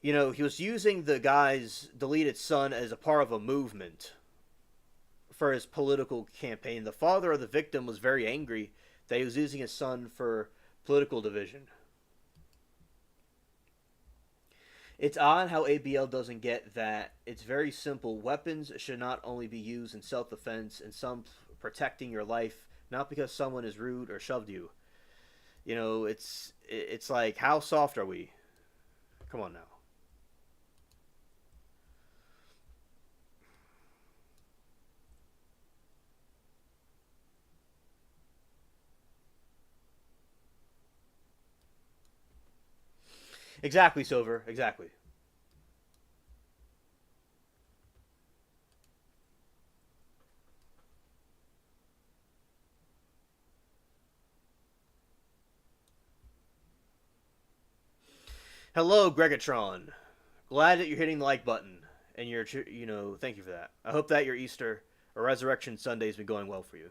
he was using the guy's deleted son as a part of a movement for his political campaign. The father of the victim was very angry that he was using his son for political division. It's odd how ABL doesn't get that. It's very simple. Weapons should not only be used in self-defense and some protecting your life, not because someone is rude or shoved you. It's like, how soft are we? Come on now. Exactly, Silver. Exactly. Hello, Gregatron. Glad that you're hitting the like button, and thank you for that. I hope that your Easter or Resurrection Sunday has been going well for you.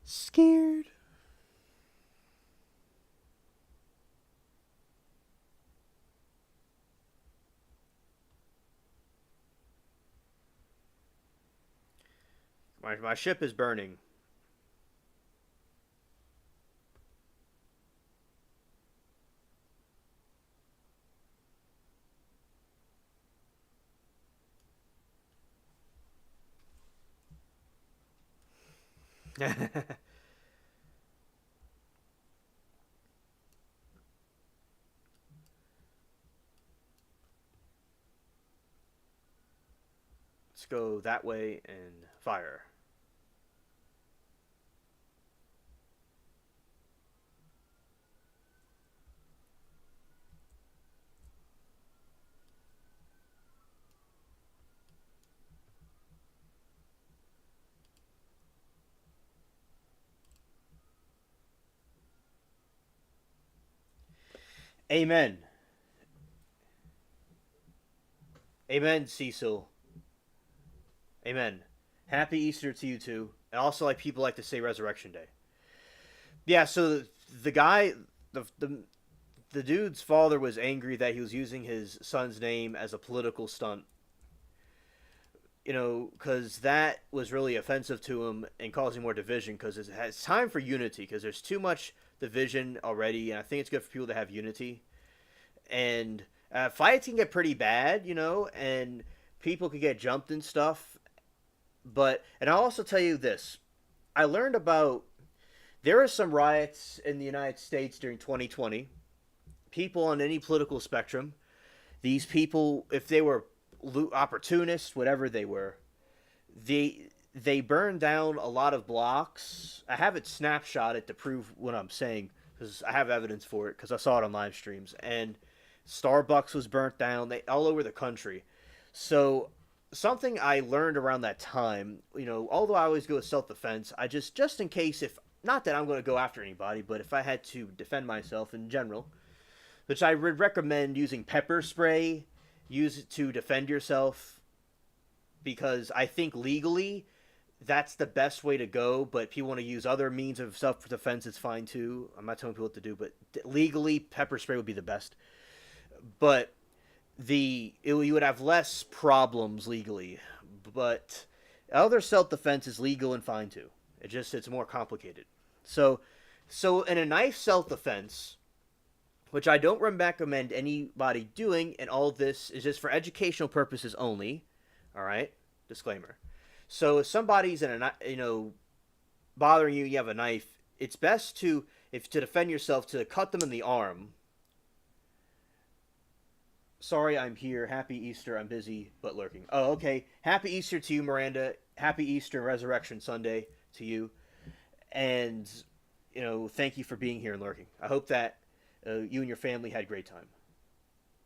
Scared. My ship is burning. Let's go that way and fire. Amen. Amen, Cecil. Amen. Happy Easter to you too. And also, like people like to say, Resurrection Day. Yeah. So the guy, the dude's father was angry that he was using his son's name as a political stunt. Because that was really offensive to him and causing more division. Because it's time for unity. Because there's too much division already, and I think it's good for people to have unity. And fights can get pretty bad, and people can get jumped and stuff. And I'll also tell you this: I learned about there were some riots in the United States during 2020. people on any political spectrum, these people, if they were opportunists, whatever they were, they burned down a lot of blocks. I have it snapshotted to prove what I'm saying because I have evidence for it because I saw it on live streams. And Starbucks was burnt down. They all over the country. So something I learned around that time, although I always go with self-defense, I just in case, if not that I'm going to go after anybody, but if I had to defend myself in general, which I would recommend using pepper spray, use it to defend yourself, because I think legally that's the best way to go, but people want to use other means of self-defense, it's fine too. I'm not telling people what to do, but legally pepper spray would be the best. But you would have less problems legally, but other self-defense is legal and fine too. It's more complicated. So in a knife self-defense, which I don't recommend anybody doing, and all this is just for educational purposes only. All right, disclaimer. So if somebody's bothering you, you have a knife. It's best to defend yourself, to cut them in the arm. Sorry, I'm here. Happy Easter. I'm busy but lurking. Oh, okay. Happy Easter to you, Miranda. Happy Easter and Resurrection Sunday to you. And thank you for being here and lurking. I hope that you and your family had a great time.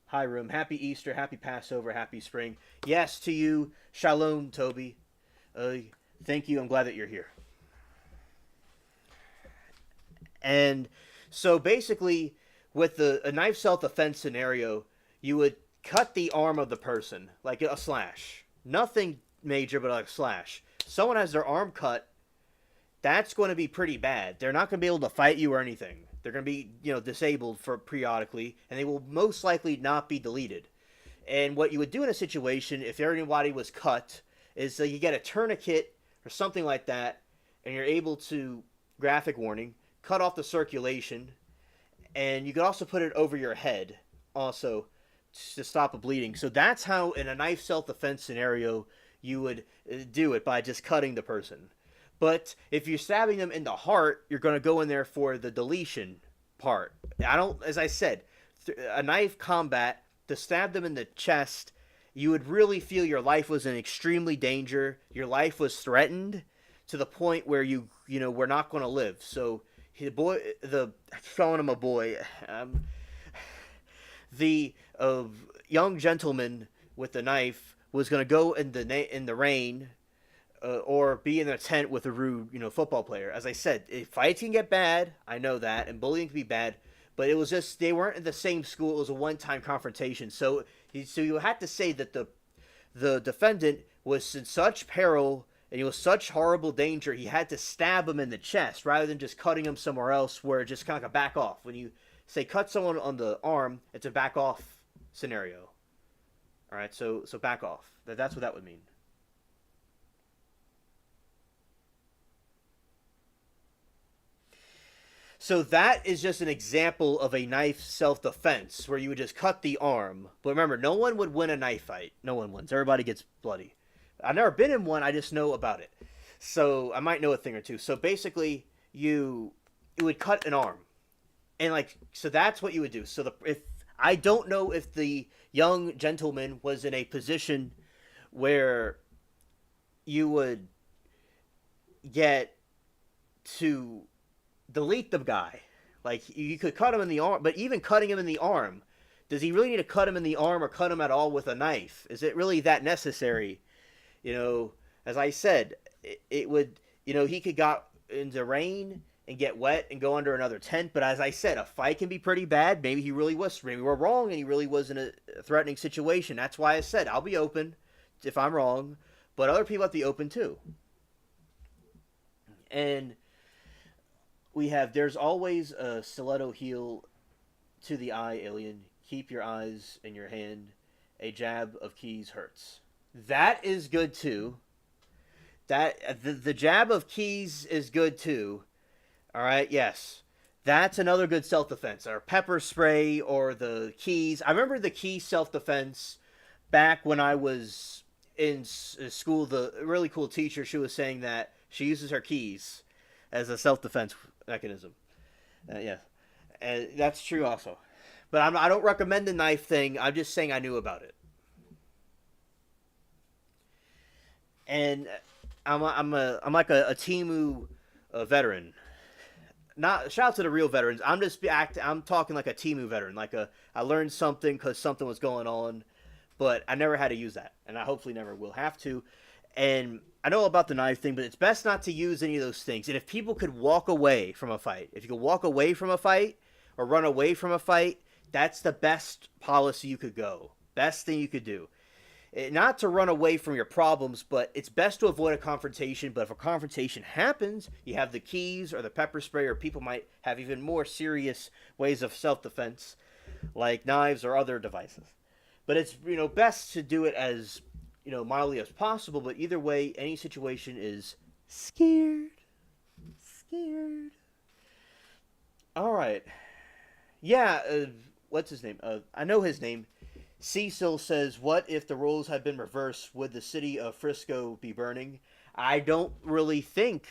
Hi, room. Happy Easter, happy Passover, happy spring. Yes, to you. Shalom, Toby. Thank you. I'm glad that you're here. And so basically, with a knife self-defense scenario, you would cut the arm of the person, like a slash. Nothing major, but like a slash. Someone has their arm cut, that's going to be pretty bad. They're not going to be able to fight you or anything. They're going to be, disabled for periodically, and they will most likely not be deleted. And what you would do in a situation, if anybody was cut, is you get a tourniquet or something like that, and you're able to, graphic warning, cut off the circulation, and you could also put it over your head, also, to stop the bleeding. So that's how, in a knife self-defense scenario, you would do it, by just cutting the person. But if you're stabbing them in the heart, you're going to go in there for the deletion part. As I said, a knife combat, to stab them in the chest, you would really feel your life was in extremely danger. Your life was threatened to the point where you were not going to live. So calling him a boy, the young gentleman with the knife was going to go in the rain, or be in a tent with a rude, football player. As I said, fights can get bad. I know that, and bullying can be bad. But it was just they weren't in the same school. It was a one-time confrontation. So you had to say that the defendant was in such peril and he was such horrible danger. He had to stab him in the chest rather than just cutting him somewhere else, where it's just kind of like a back off. When you say cut someone on the arm, it's a back off scenario. All right, so back off. That's what that would mean. So that is just an example of a knife self-defense, where you would just cut the arm. But remember, no one would win a knife fight. No one wins. Everybody gets bloody. I've never been in one. I just know about it. So I might know a thing or two. So basically, you would cut an arm. And so that's what you would do. So if I don't know if the young gentleman was in a position where you would get to delete the guy. You could cut him in the arm, but even cutting him in the arm, does he really need to cut him in the arm or cut him at all with a knife? Is it really that necessary? As I said, it would, he could go into rain and get wet and go under another tent. But as I said, a fight can be pretty bad. Maybe he really was. Maybe we're wrong and he really was in a threatening situation. That's why I said I'll be open if I'm wrong, but other people have to be open too. And there's always a stiletto heel to the eye, alien. Keep your eyes in your hand. A jab of keys hurts. That is good too. The jab of keys is good too. All right, yes. That's another good self-defense. Or pepper spray or the keys. I remember the key self-defense back when I was in school. The really cool teacher, she was saying that she uses her keys as a self-defense mechanism. Yeah. And that's true also. But I don't recommend the knife thing. I'm just saying I knew about it. And I'm like a Timu veteran. Not shout out to the real veterans. I'm talking like a Timu veteran. Like I learned something because something was going on, but I never had to use that, and I hopefully never will have to. And I know about the knife thing, but it's best not to use any of those things. And if people could walk away from a fight, if you could walk away from a fight or run away from a fight, that's the best policy you could go. Best thing you could do. Not to run away from your problems, but it's best to avoid a confrontation. But if a confrontation happens, you have the keys or the pepper spray, or people might have even more serious ways of self-defense, like knives or other devices. But it's best to do it as mildly as possible. But either way, any situation is scared. Scared. All right. Yeah. What's his name? I know his name. Cecil says, what if the roles had been reversed? Would the city of Frisco be burning? I don't really think.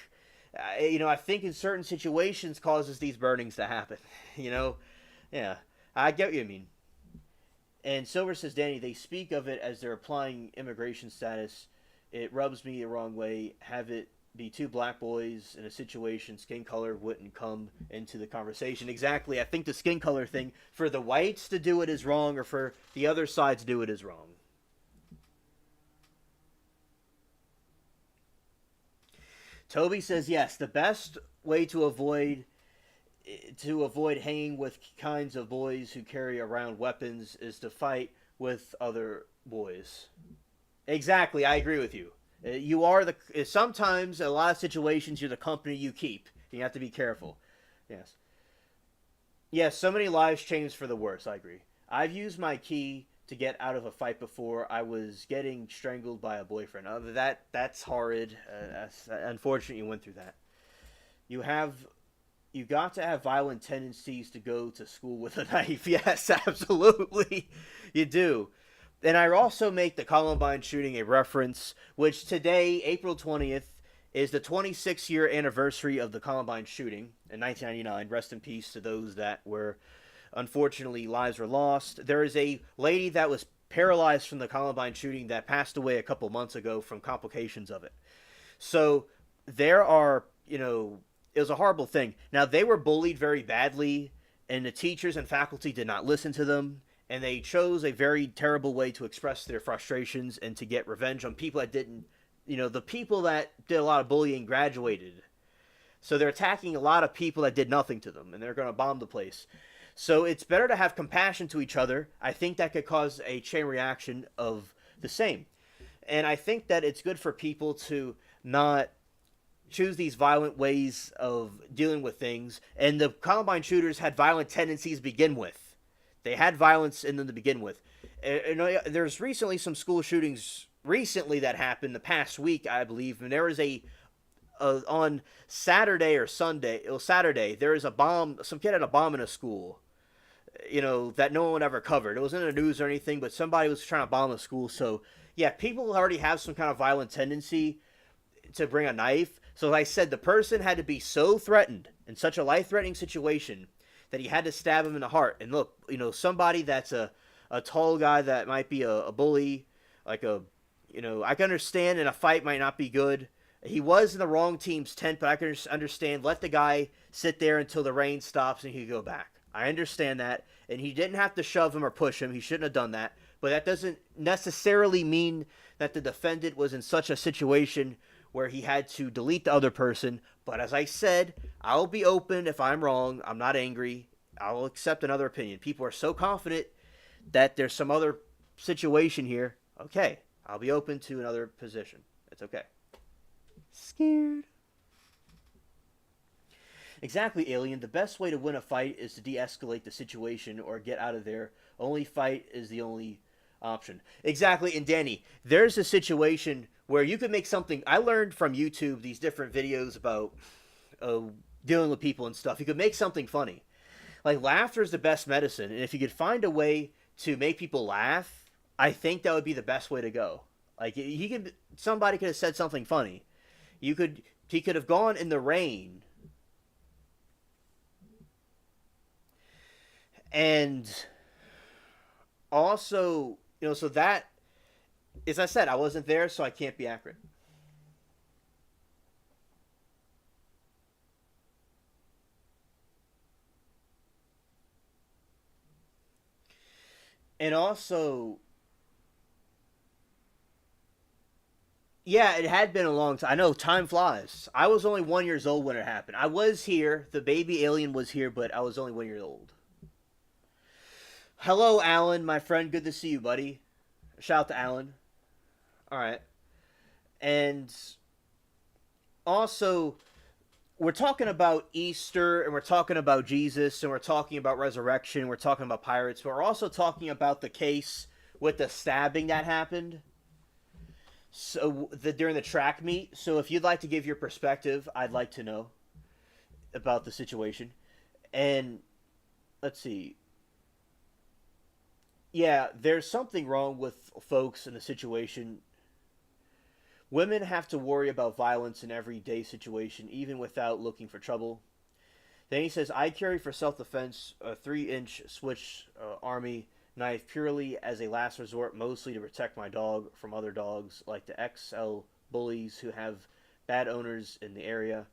I think in certain situations causes these burnings to happen. Yeah. I get what you mean. And Silver says, Danny, they speak of it as they're applying immigration status. It rubs me the wrong way. Have it be two black boys in a situation, skin color wouldn't come into the conversation. Exactly. I think the skin color thing, for the whites to do it is wrong, or for the other side to do it is wrong. Toby says, yes, the best way to avoid hanging with kinds of boys who carry around weapons is to fight with other boys. Exactly. I agree with you. You are sometimes, in a lot of situations, you're the company you keep. You have to be careful. Yes. Yes, so many lives changed for the worse. I agree. I've used my key to get out of a fight before. I was getting strangled by a boyfriend. That's horrid. Unfortunately, you went through that. You got to have violent tendencies to go to school with a knife. Yes, absolutely. You do. And I also make the Columbine shooting a reference, which today, April 20th, is the 26th-year anniversary of the Columbine shooting in 1999. Rest in peace to those that unfortunately, lives were lost. There is a lady that was paralyzed from the Columbine shooting that passed away a couple months ago from complications of it. So there are, it was a horrible thing. Now, they were bullied very badly, and the teachers and faculty did not listen to them. And they chose a very terrible way to express their frustrations and to get revenge on people that didn't, the people that did a lot of bullying graduated. So they're attacking a lot of people that did nothing to them, and they're going to bomb the place. So it's better to have compassion to each other. I think that could cause a chain reaction of the same. And I think that it's good for people to not choose these violent ways of dealing with things. And the Columbine shooters had violent tendencies to begin with. They had violence in them to begin with. There's recently some school shootings that happened the past week, I believe. And there was on Saturday or Sunday, it was Saturday, there was a bomb. Some kid had a bomb in a school, that no one ever covered. It wasn't in the news or anything, but somebody was trying to bomb a school. So, yeah, people already have some kind of violent tendency to bring a knife. So, like I said, the person had to be so threatened in such a life-threatening situation that he had to stab him in the heart. And look, somebody that's a tall guy that might be a bully, I can understand in a fight might not be good. He was in the wrong team's tent, but I can understand. Let the guy sit there until the rain stops and he can go back. I understand that. And he didn't have to shove him or push him. He shouldn't have done that. But that doesn't necessarily mean that the defendant was in such a situation where he had to delete the other person. But as I said, I'll be open if I'm wrong. I'm not angry. I'll accept another opinion. People are so confident that there's some other situation here. Okay, I'll be open to another position. It's okay. Scared. Exactly, Alien. The best way to win a fight is to de-escalate the situation or get out of there. Only fight is the only option. Exactly, and Danny, there's a situation where you could make something. I learned from YouTube these different videos about dealing with people and stuff. You could make something funny. Like, laughter is the best medicine, and if you could find a way to make people laugh, I think that would be the best way to go. Like, somebody could have said something funny. He could have gone in the rain And also, so that, as I said, I wasn't there, so I can't be accurate. And also, yeah, it had been a long time. I know time flies. I was only 1 year old when it happened. I was here. The baby alien was here, but I was only 1 year old. Hello, Alan, my friend. Good to see you, buddy. Shout out to Alan. All right. And also, we're talking about Easter, and we're talking about Jesus, and we're talking about resurrection, we're talking about pirates, but we're also talking about the case with the stabbing that happened. So during the track meet. So if you'd like to give your perspective, I'd like to know about the situation. And let's see. Yeah, there's something wrong with folks in the situation. Women have to worry about violence in everyday situation, even without looking for trouble. Then he says, I carry for self defense a 3-inch switch army knife purely as a last resort, mostly to protect my dog from other dogs like the XL bullies who have bad owners in the area.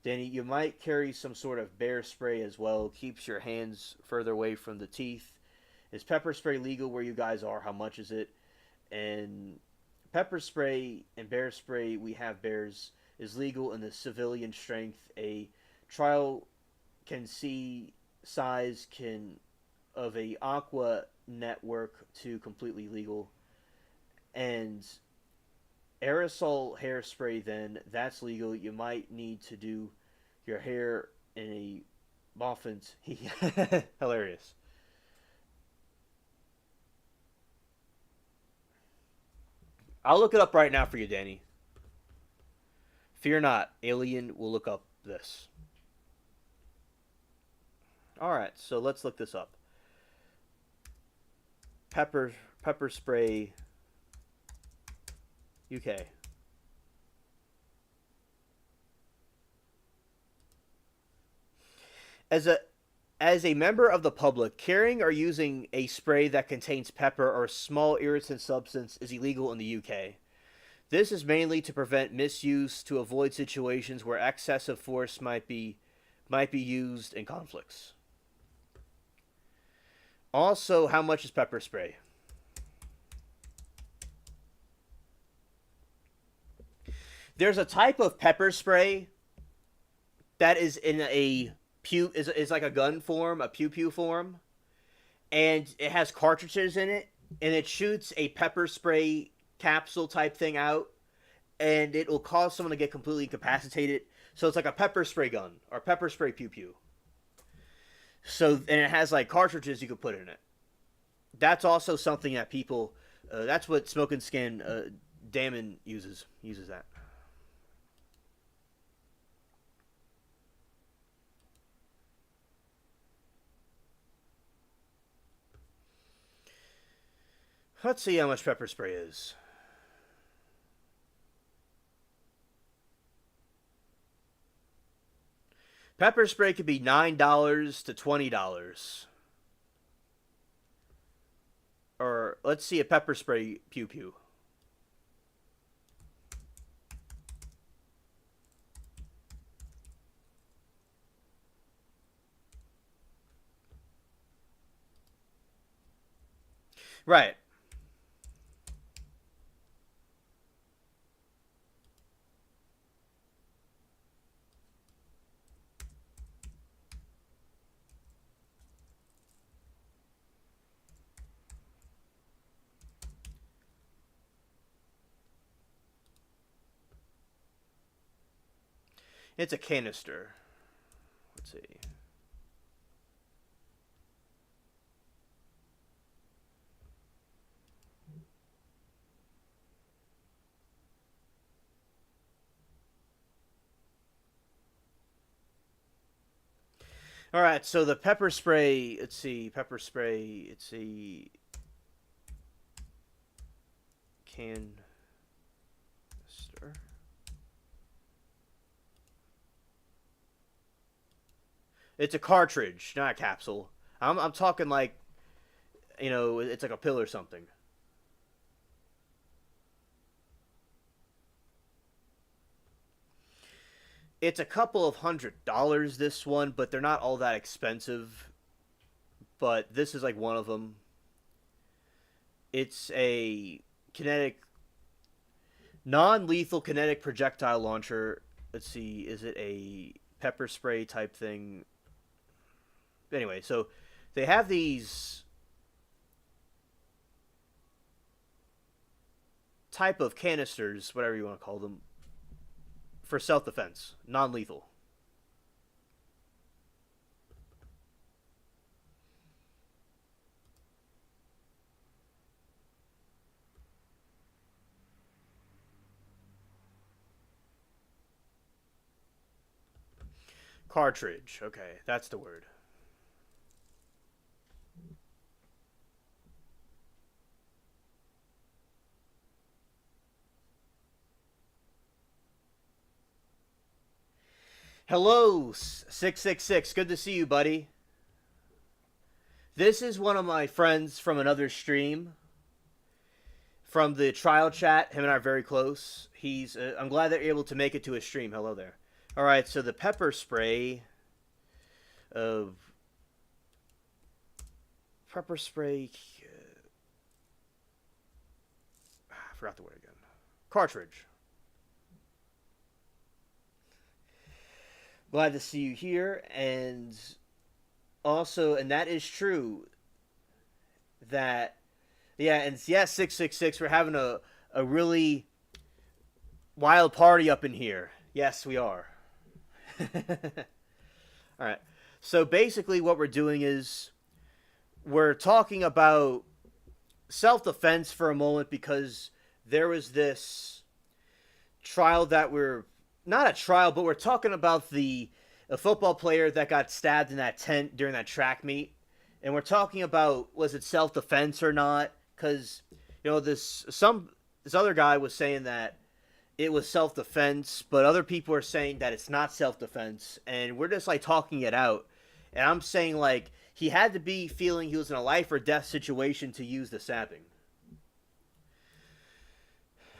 Danny, you might carry some sort of bear spray as well. Keeps your hands further away from the teeth. Is pepper spray legal where you guys are? How much is it? And pepper spray and bear spray, we have bears, is legal in the civilian strength. A trial can see size can of a aqua network to completely legal. And aerosol hairspray, then that's legal. You might need to do your hair in a muffins. Hilarious. I'll look it up right now for you, Danny. Fear not, Alien will look up this. All right, so let's look this up. Pepper spray UK. As a member of the public, carrying or using a spray that contains pepper or a small irritant substance is illegal in the UK. This is mainly to prevent misuse to avoid situations where excessive force might be used in conflicts. Also, how much is pepper spray? There's a type of pepper spray that is in a pew is like a gun form, a pew pew form, and it has cartridges in it, and it shoots a pepper spray capsule type thing out, and it will cause someone to get completely incapacitated. So it's like a pepper spray gun or pepper spray pew pew. So and it has like cartridges you could put in it. That's also something that people. That's what Smoking Skin Damon uses that. Let's see how much pepper spray is. Pepper spray could be $9 to $20. Or let's see a pepper spray pew pew. Right. It's a canister. Let's see. All right, so the pepper spray. Let's see, pepper spray. It's a canister. It's a cartridge, not a capsule. I'm talking like, it's like a pill or something. It's a couple of $100 this one, but they're not all that expensive. But this is like one of them. It's a kinetic, non-lethal kinetic projectile launcher. Let's see, is it a pepper spray type thing? Anyway, so they have these type of canisters, whatever you want to call them, for self-defense, non-lethal. Cartridge. Okay, that's the word. Hello, 666. Good to see you, buddy. This is one of my friends from another stream. From the trial chat, him and I are very close. I'm glad that you're able to make it to his stream. Hello there. All right, so the pepper spray of pepper spray. I forgot the word again. Cartridge. Glad to see you here, and also, and that is true. That, yeah, and yes, 666. We're having a really wild party up in here. Yes, we are. All right. So basically, what we're doing is we're talking about self-defense for a moment because there was this trial that we're not a trial, but we're talking about a football player that got stabbed in that tent during that track meet, and we're talking about was it self-defense or not? Because this other guy was saying that it was self-defense, but other people are saying that it's not self-defense, and we're just like talking it out. And I'm saying like he had to be feeling he was in a life or death situation to use the stabbing.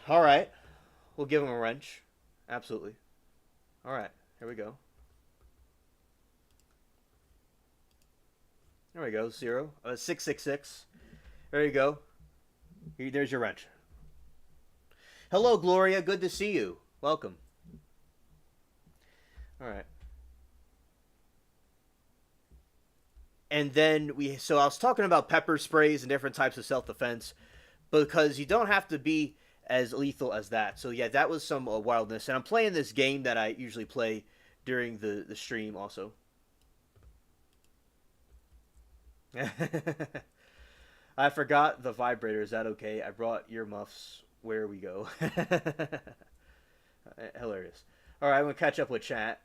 All right, we'll give him a wrench. Absolutely. All right, here we go. There we go. 666. There you go. There's your wrench. Hello, Gloria. Good to see you. Welcome. All right. And then so I was talking about pepper sprays and different types of self-defense because you don't have to be as lethal as that. So yeah, that was some wildness. And I'm playing this game that I usually play during the stream also. I forgot the vibrator. Is that okay? I brought earmuffs. Where we go. Hilarious. All right, I'm going to catch up with chat.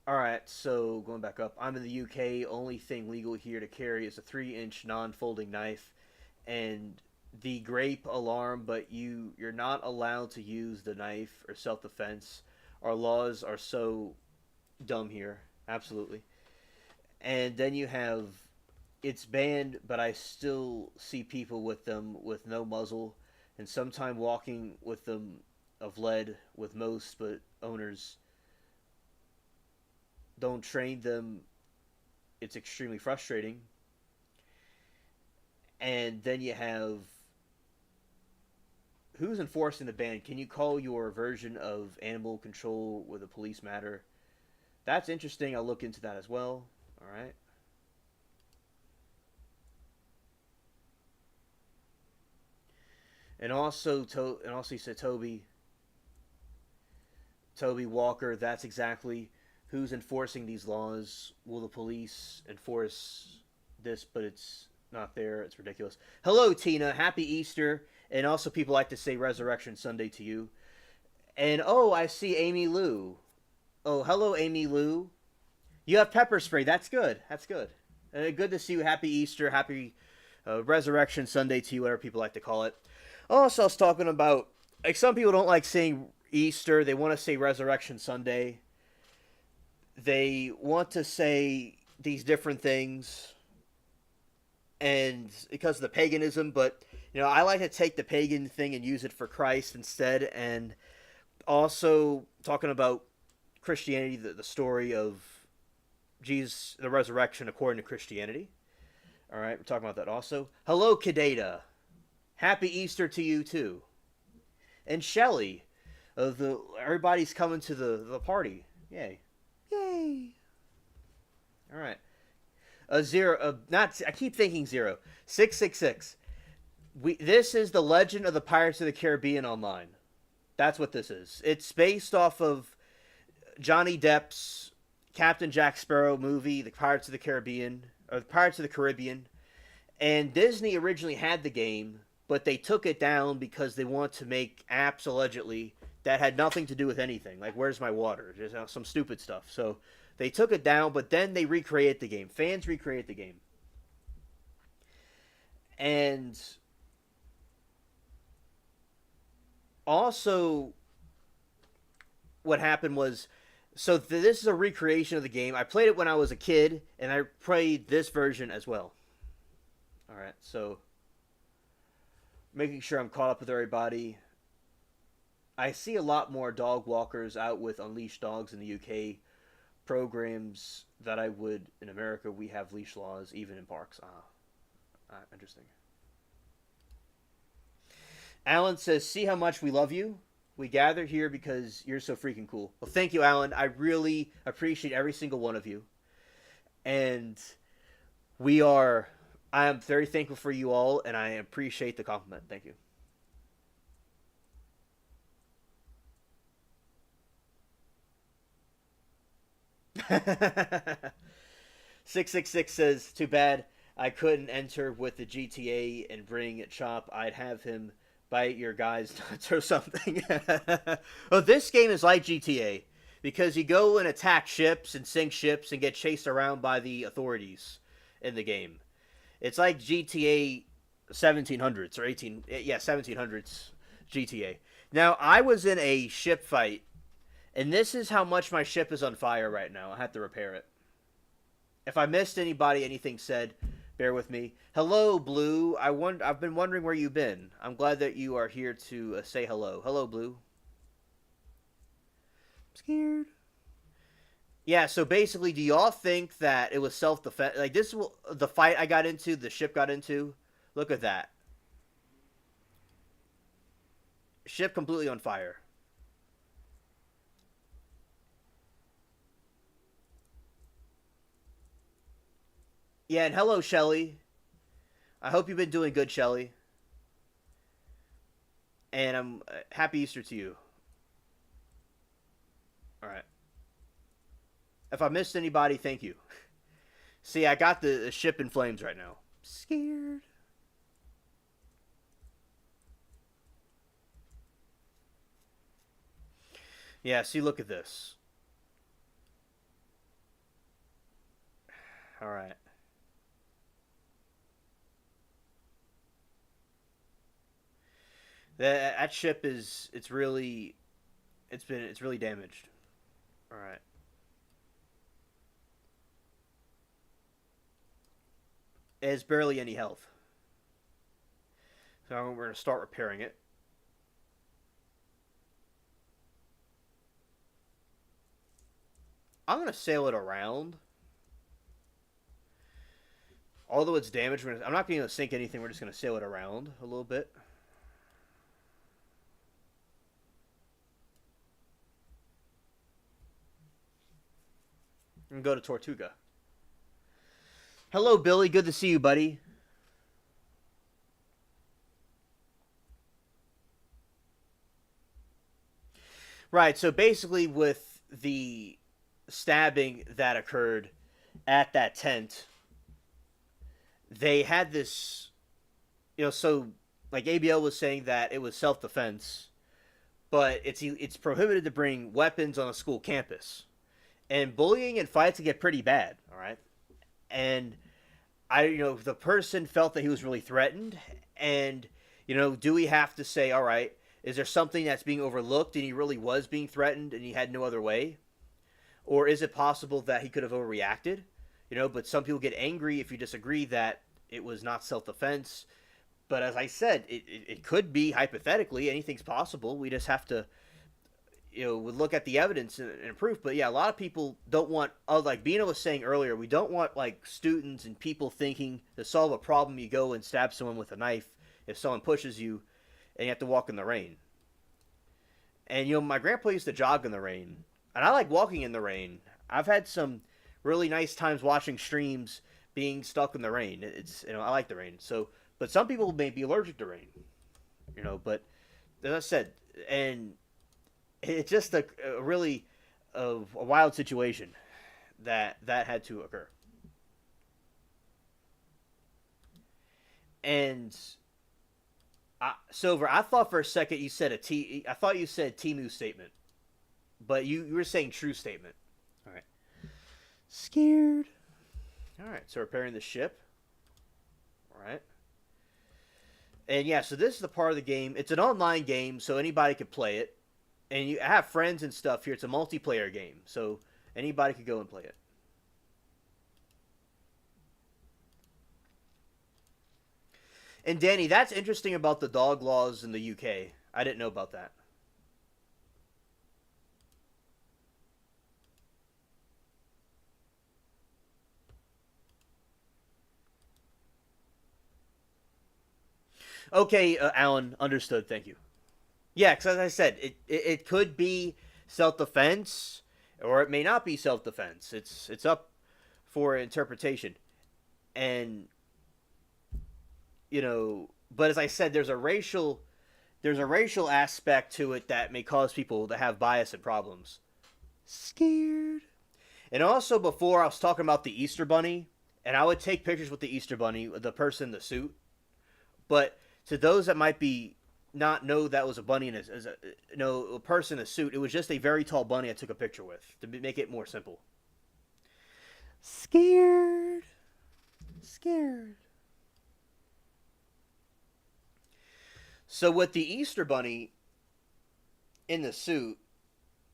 All right, so going back up. I'm in the UK. Only thing legal here to carry is a 3-inch non-folding knife and the grape alarm, but you're not allowed to use the knife or self-defense. Our laws are so dumb here. Absolutely. And then you have it's banned, but I still see people with them with no muzzle, and sometime walking with them of lead with most, but owners don't train them. It's extremely frustrating. And then you have who's enforcing the ban? Can you call your version of animal control with a police matter? That's interesting. I'll look into that as well. All right. And also he said Toby Walker. That's exactly who's enforcing these laws. Will the police enforce this? But it's not there. It's ridiculous. Hello, Tina. Happy Easter. And also, people like to say Resurrection Sunday to you. And oh, I see Amy Lou. Oh, hello, Amy Lou. You have pepper spray. That's good. That's good. Good to see you. Happy Easter. Happy Resurrection Sunday to you, whatever people like to call it. Also, I was talking about, like, some people don't like saying Easter. They want to say Resurrection Sunday. they want to say these different things, and because of the paganism, but I like to take the pagan thing and use it for Christ instead, and also talking about Christianity, the story of Jesus, the resurrection according to Christianity. All right, we're talking about that also. Hello, Kadata. Happy Easter to you too. And Shelly, everybody's coming to the party. Yay! Yay! All right. I keep thinking 666. This is the Legend of the Pirates of the Caribbean online. That's what this is. It's based off of Johnny Depp's Captain Jack Sparrow movie, The Pirates of the Caribbean, or The Pirates of the Caribbean. And Disney originally had the game, but they took it down because they want to make apps, allegedly, that had nothing to do with anything. Like, Where's My Water? Just some stupid stuff. So they took it down, but then they recreated the game. Fans recreate the game. And also, what happened was, so this is a recreation of the game. I played it when I was a kid, and I played this version as well. All right, so making sure I'm caught up with everybody. I see a lot more dog walkers out with unleashed dogs in the UK programs that I would in America. We have leash laws even in parks. Interesting. Alan says, see how much we love you. We gather here because you're so freaking cool. Well, thank you, Alan. I really appreciate every single one of you. And I am very thankful for you all, and I appreciate the compliment. Thank you. "666 says, too bad I couldn't enter with the GTA and bring Chop. I'd have him bite your guys' nuts or something." Well, this game is like GTA because you go and attack ships and sink ships and get chased around by the authorities in the game. It's like GTA 1700s or 1700s GTA. Now, I was in a ship fight, and this is how much my ship is on fire right now. I have to repair it. If I missed anything said, bear with me. Hello, Blue. I've been wondering where you've been. I'm glad that you are here to say hello. Hello, Blue. I'm scared. Yeah, so basically, do y'all think that it was self-defense? Like, the fight I got into, the ship got into? Look at that. Ship completely on fire. Yeah, and hello, Shelly. I hope you've been doing good, Shelly. And I'm happy Easter to you. All right. If I missed anybody, thank you. See, I got the ship in flames right now. Scared. Yeah, see, look at this. All right. That ship it's really damaged. All right. It has barely any health. So we're going to start repairing it. I'm going to sail it around. Although it's damaged, I'm not going to sink anything. We're just going to sail it around a little bit. And go to Tortuga. Hello, Billy. Good to see you, buddy. Right, so basically with the stabbing that occurred at that tent, they had this, so like ABL was saying that it was self-defense, but it's prohibited to bring weapons on a school campus. And bullying and fights can get pretty bad, all right? And the person felt that he was really threatened, and do we have to say, all right, is there something that's being overlooked and he really was being threatened and he had no other way? Or is it possible that he could have overreacted? But some people get angry if you disagree that it was not self-defense. But as I said, it could be, hypothetically, anything's possible. We just have to, would look at the evidence and proof. But yeah, a lot of people don't want, like Bino was saying earlier, we don't want like students and people thinking to solve a problem, you go and stab someone with a knife if someone pushes you and you have to walk in the rain. And my grandpa used to jog in the rain, and I like walking in the rain. I've had some really nice times watching streams being stuck in the rain. It's I like the rain. So, but some people may be allergic to rain. But as I said, and it's just a really a wild situation that had to occur. And Silver, I thought for a second you said I thought you said Timu statement, but you were saying true statement. All right. Scared. All right. So repairing the ship. All right. And yeah, so this is the part of the game. It's an online game, so anybody could play it. And you have friends and stuff here. It's a multiplayer game, so anybody could go and play it. And Danny, that's interesting about the dog laws in the UK. I didn't know about that. Okay, Alan, understood. Thank you. Yeah, because as I said, it could be self-defense, or it may not be self-defense. It's up for interpretation. And but as I said, there's a racial aspect to it that may cause people to have bias and problems. Scared. And also, before I was talking about the Easter Bunny, and I would take pictures with the Easter Bunny, the person in the suit. But to those that might be not know that was a bunny in a person in a suit, it was just a very tall bunny I took a picture with to make it more simple. Scared. Scared. So with the Easter Bunny in the suit,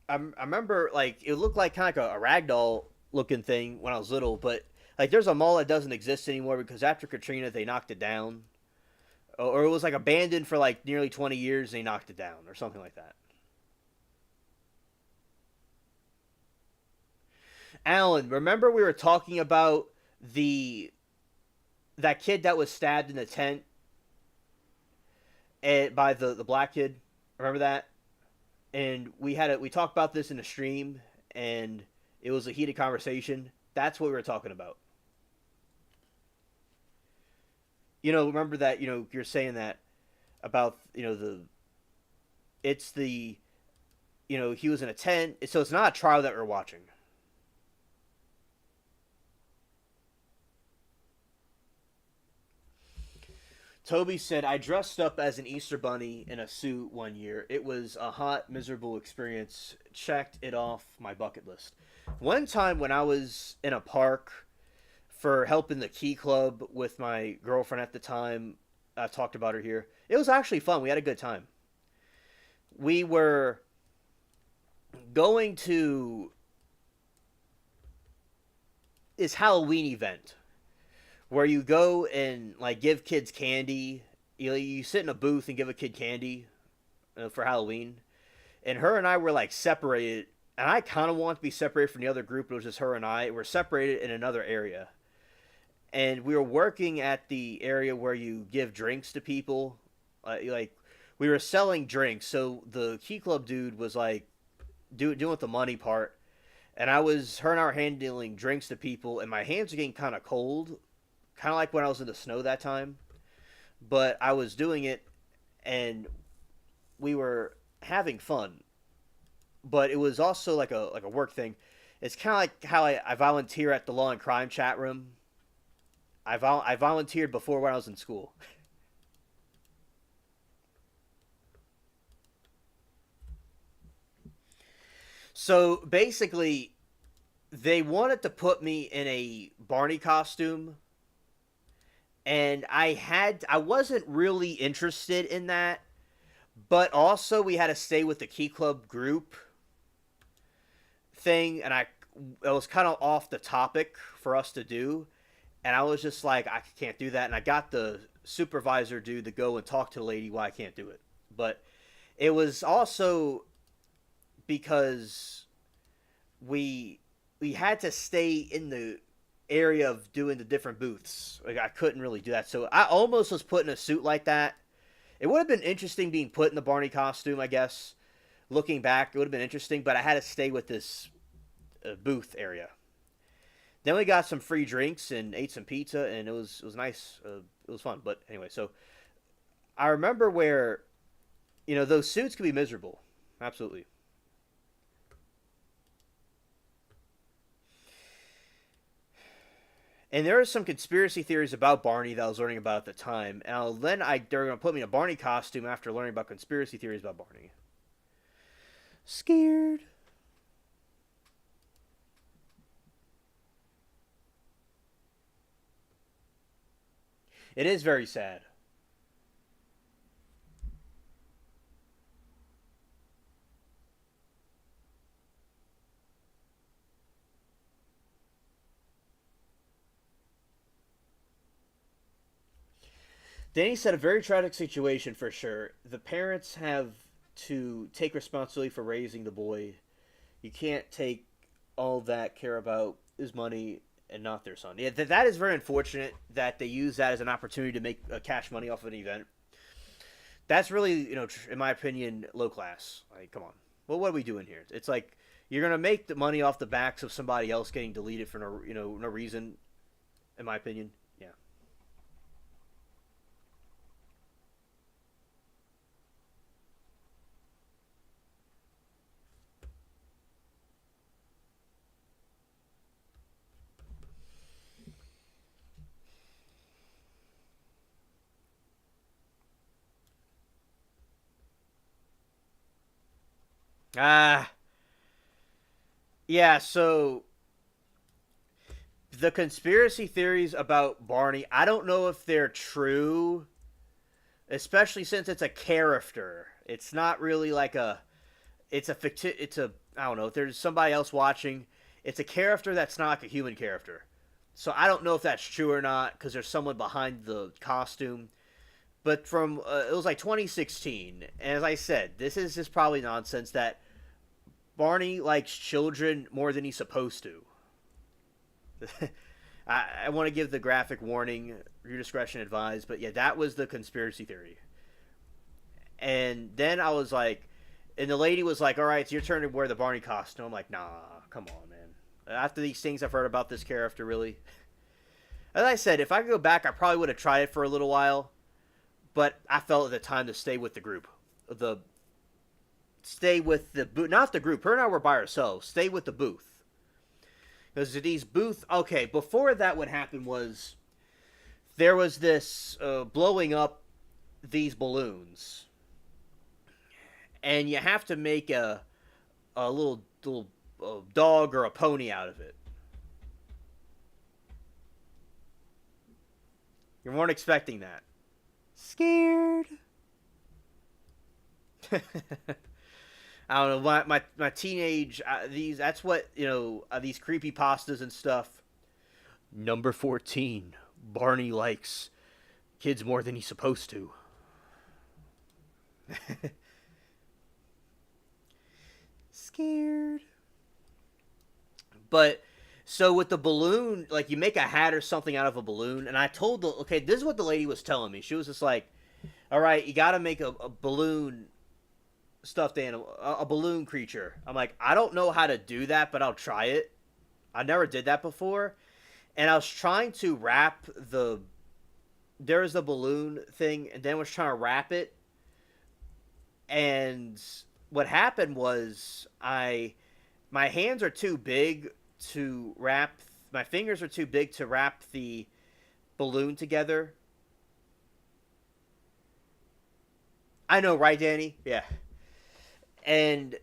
I remember like it looked like kind of like a ragdoll looking thing when I was little, but like there's a mall that doesn't exist anymore because after Katrina they knocked it down, or it was like abandoned for like nearly 20 years and they knocked it down or something like that. Alan, remember we were talking about the that kid that was stabbed in the tent by the black kid? Remember that? And we talked about this in a stream, and it was a heated conversation. That's what we were talking about. Remember that, you're saying that about, it's the, he was in a tent. So it's not a trial that we're watching. Toby said, I dressed up as an Easter bunny in a suit one year. It was a hot, miserable experience. Checked it off my bucket list. One time when I was in a park for helping the Key Club with my girlfriend at the time, I talked about her here. It was actually fun. We had a good time. We were going to this Halloween event where you go and like give kids candy. You sit in a booth and give a kid candy for Halloween. And her and I were like separated, and I kind of want to be separated from the other group. It was just her and I. We're separated in another area, and we were working at the area where you give drinks to people. Like we were selling drinks, so the Key Club dude was like doing the money part, and her and I were handling drinks to people, and my hands were getting kind of cold. Kind of like when I was in the snow that time. But I was doing it, and we were having fun. But it was also like a work thing. It's kind of like how I volunteer at the Law and Crime chat room. I volunteered before when I was in school. So basically, they wanted to put me in a Barney costume, and I wasn't really interested in that, but also we had to stay with the Key Club group thing, and it was kind of off the topic for us to do, and I was just like, I can't do that. And I got the supervisor dude to go and talk to the lady why I can't do it. But it was also because we we had to stay in the area of doing the different booths. Like I couldn't really do that. So I almost was put in a suit like that. It would have been interesting being put in the Barney costume, I guess. Looking back, it would have been interesting, but I had to stay with this booth area. Then we got some free drinks and ate some pizza, and it was nice. It was fun. But anyway, so I remember where those suits could be miserable. Absolutely. And there are some conspiracy theories about Barney that I was learning about at the time. And then they're going to put me in a Barney costume after learning about conspiracy theories about Barney. Scared. It is very sad. Danny said a very tragic situation for sure. The parents have to take responsibility for raising the boy. You can't take all that care about his money and not their son. Yeah, that is very unfortunate that they use that as an opportunity to make cash money off of an event. That's really, in my opinion, low class. Like, come on. Well, what are we doing here? It's like you're gonna make the money off the backs of somebody else getting deleted for no reason. In my opinion, yeah. Ah, yeah. So the conspiracy theories about Barney, I don't know if they're true, especially since it's a character. It's not really like it's a I don't know, if there's somebody else watching, it's a character that's not like a human character. So I don't know if that's true or not because there's someone behind the costume. But from it was like 2016, and as I said, this is just probably nonsense that Barney likes children more than he's supposed to. I want to give the graphic warning, your discretion advised, but yeah, that was the conspiracy theory. And then I was like, and the lady was like, "All right, it's your turn to wear the Barney costume." I'm like, "Nah, come on, man." After these things I've heard about this character, really. As I said, if I could go back, I probably would have tried it for a little while, but I felt at the time to stay with the group, the stay with the booth, not the group. Her and I were by ourselves. Stay with the booth. Because these booth, okay, before that, what happened was there was this blowing up these balloons, and you have to make a little dog or a pony out of it. You weren't expecting that. Scared. I don't know. My teenage these that's what these creepy pastas and stuff. Number 14. Barney likes kids more than he's supposed to. Scared. But so with the balloon, like you make a hat or something out of a balloon, and I told okay, this is what the lady was telling me. She was just like, "All right, you got to make a balloon stuffed animal, a balloon creature." I'm like, I don't know how to do that, but I'll try it. I never did that before, and I was trying to wrap there's the balloon thing, and then I was trying to wrap it, and what happened was my hands are too big to wrap. My fingers are too big to wrap the balloon together. I know, right, Danny? Yeah. And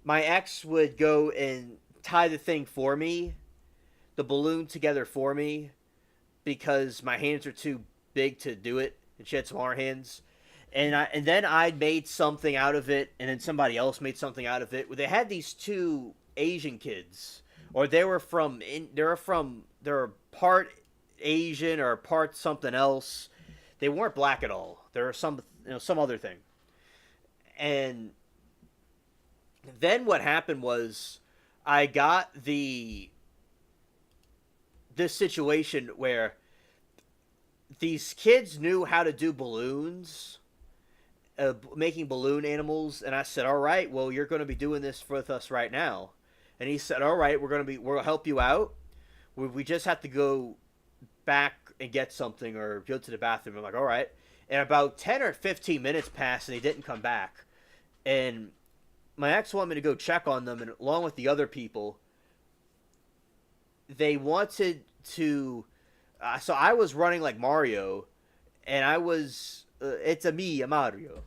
my ex would go and tie the thing for me, the balloon together for me, because my hands are too big to do it, and she had smaller hands. And then I made something out of it, and then somebody else made something out of it. They had these two Asian kids, or they're part Asian or part something else. They weren't black at all. There were some other thing. And then what happened was I got this situation where these kids knew how to do balloons, making balloon animals, and I said, "All right, well, you're going to be doing this with us right now." And he said, "All right, we'll help you out. We just have to go back and get something or go to the bathroom." I'm like, "All right." And about 10 or 15 minutes passed and they didn't come back. And my ex wanted me to go check on them, and along with the other people, they wanted to. So I was running like Mario, and I was. It's a Mario.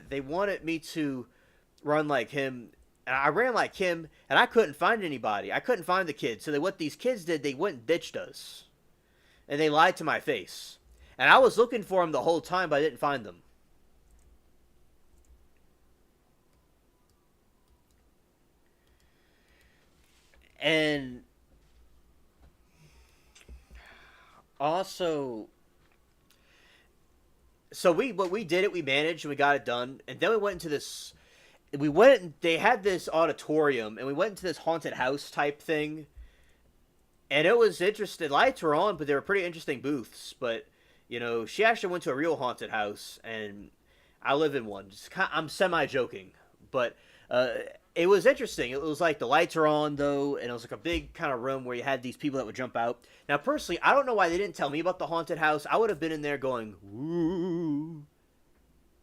They wanted me to run like him, and I ran like him, and I couldn't find anybody. I couldn't find the kids. So what these kids did, they went and ditched us, and they lied to my face. And I was looking for them the whole time, but I didn't find them. And also, so we did it. We managed and we got it done. And then we went into this. We went. They had this auditorium, and we went into this haunted house type thing. And it was interesting. Lights were on, but they were pretty interesting booths. But she actually went to a real haunted house, and I live in one. I'm semi joking, but it was interesting. It was like the lights are on though, and it was like a big kind of room where you had these people that would jump out. Now, personally, I don't know why they didn't tell me about the haunted house. I would have been in there going, "Ooh,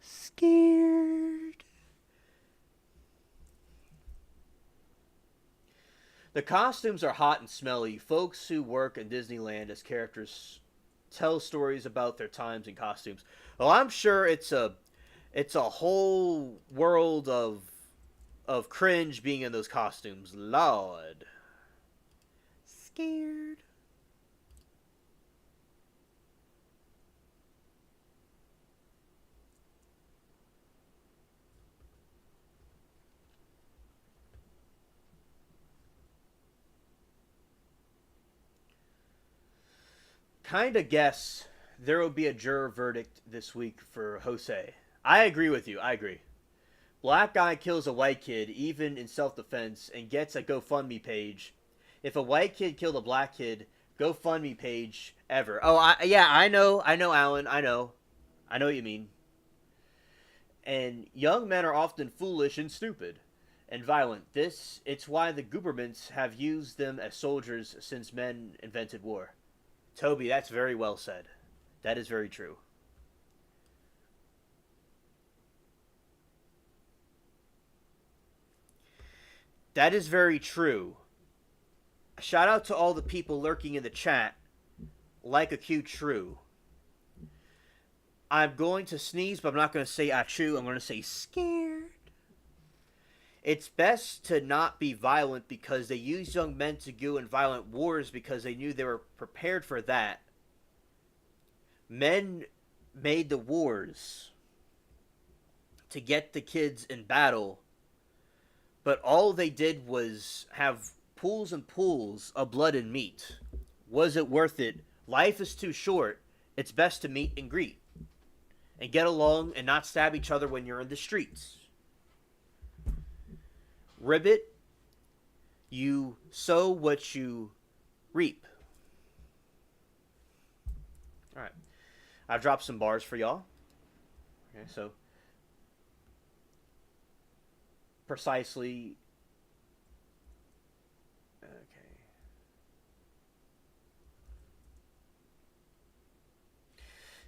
scared." The costumes are hot and smelly. Folks who work in Disneyland as characters tell stories about their times in costumes. Well, I'm sure it's a whole world of cringe being in those costumes. Lord. Scared. Kinda guess there will be a juror verdict this week for Jose. I agree with you. I agree. Black guy kills a white kid, even in self-defense, and gets a GoFundMe page. If a white kid killed a black kid, GoFundMe page ever. Oh, yeah, I know, Alan, I know what you mean. And young men are often foolish and stupid, and violent. It's why the governments have used them as soldiers since men invented war. Toby, that's very well said. That is very true. That is very true. Shout out to all the people lurking in the chat, like a cute shrew. I'm going to sneeze, but I'm not going to say achoo. I'm going to say scared. It's best to not be violent because they used young men to go in violent wars because they knew they were prepared for that. Men made the wars to get the kids in battle, but all they did was have pools and pools of blood and meat. Was it worth it? Life is too short. It's best to meet and greet and get along and not stab each other when you're in the streets. Ribbit, you sow what you reap. All right. I've dropped some bars for y'all. Okay, so precisely. Okay.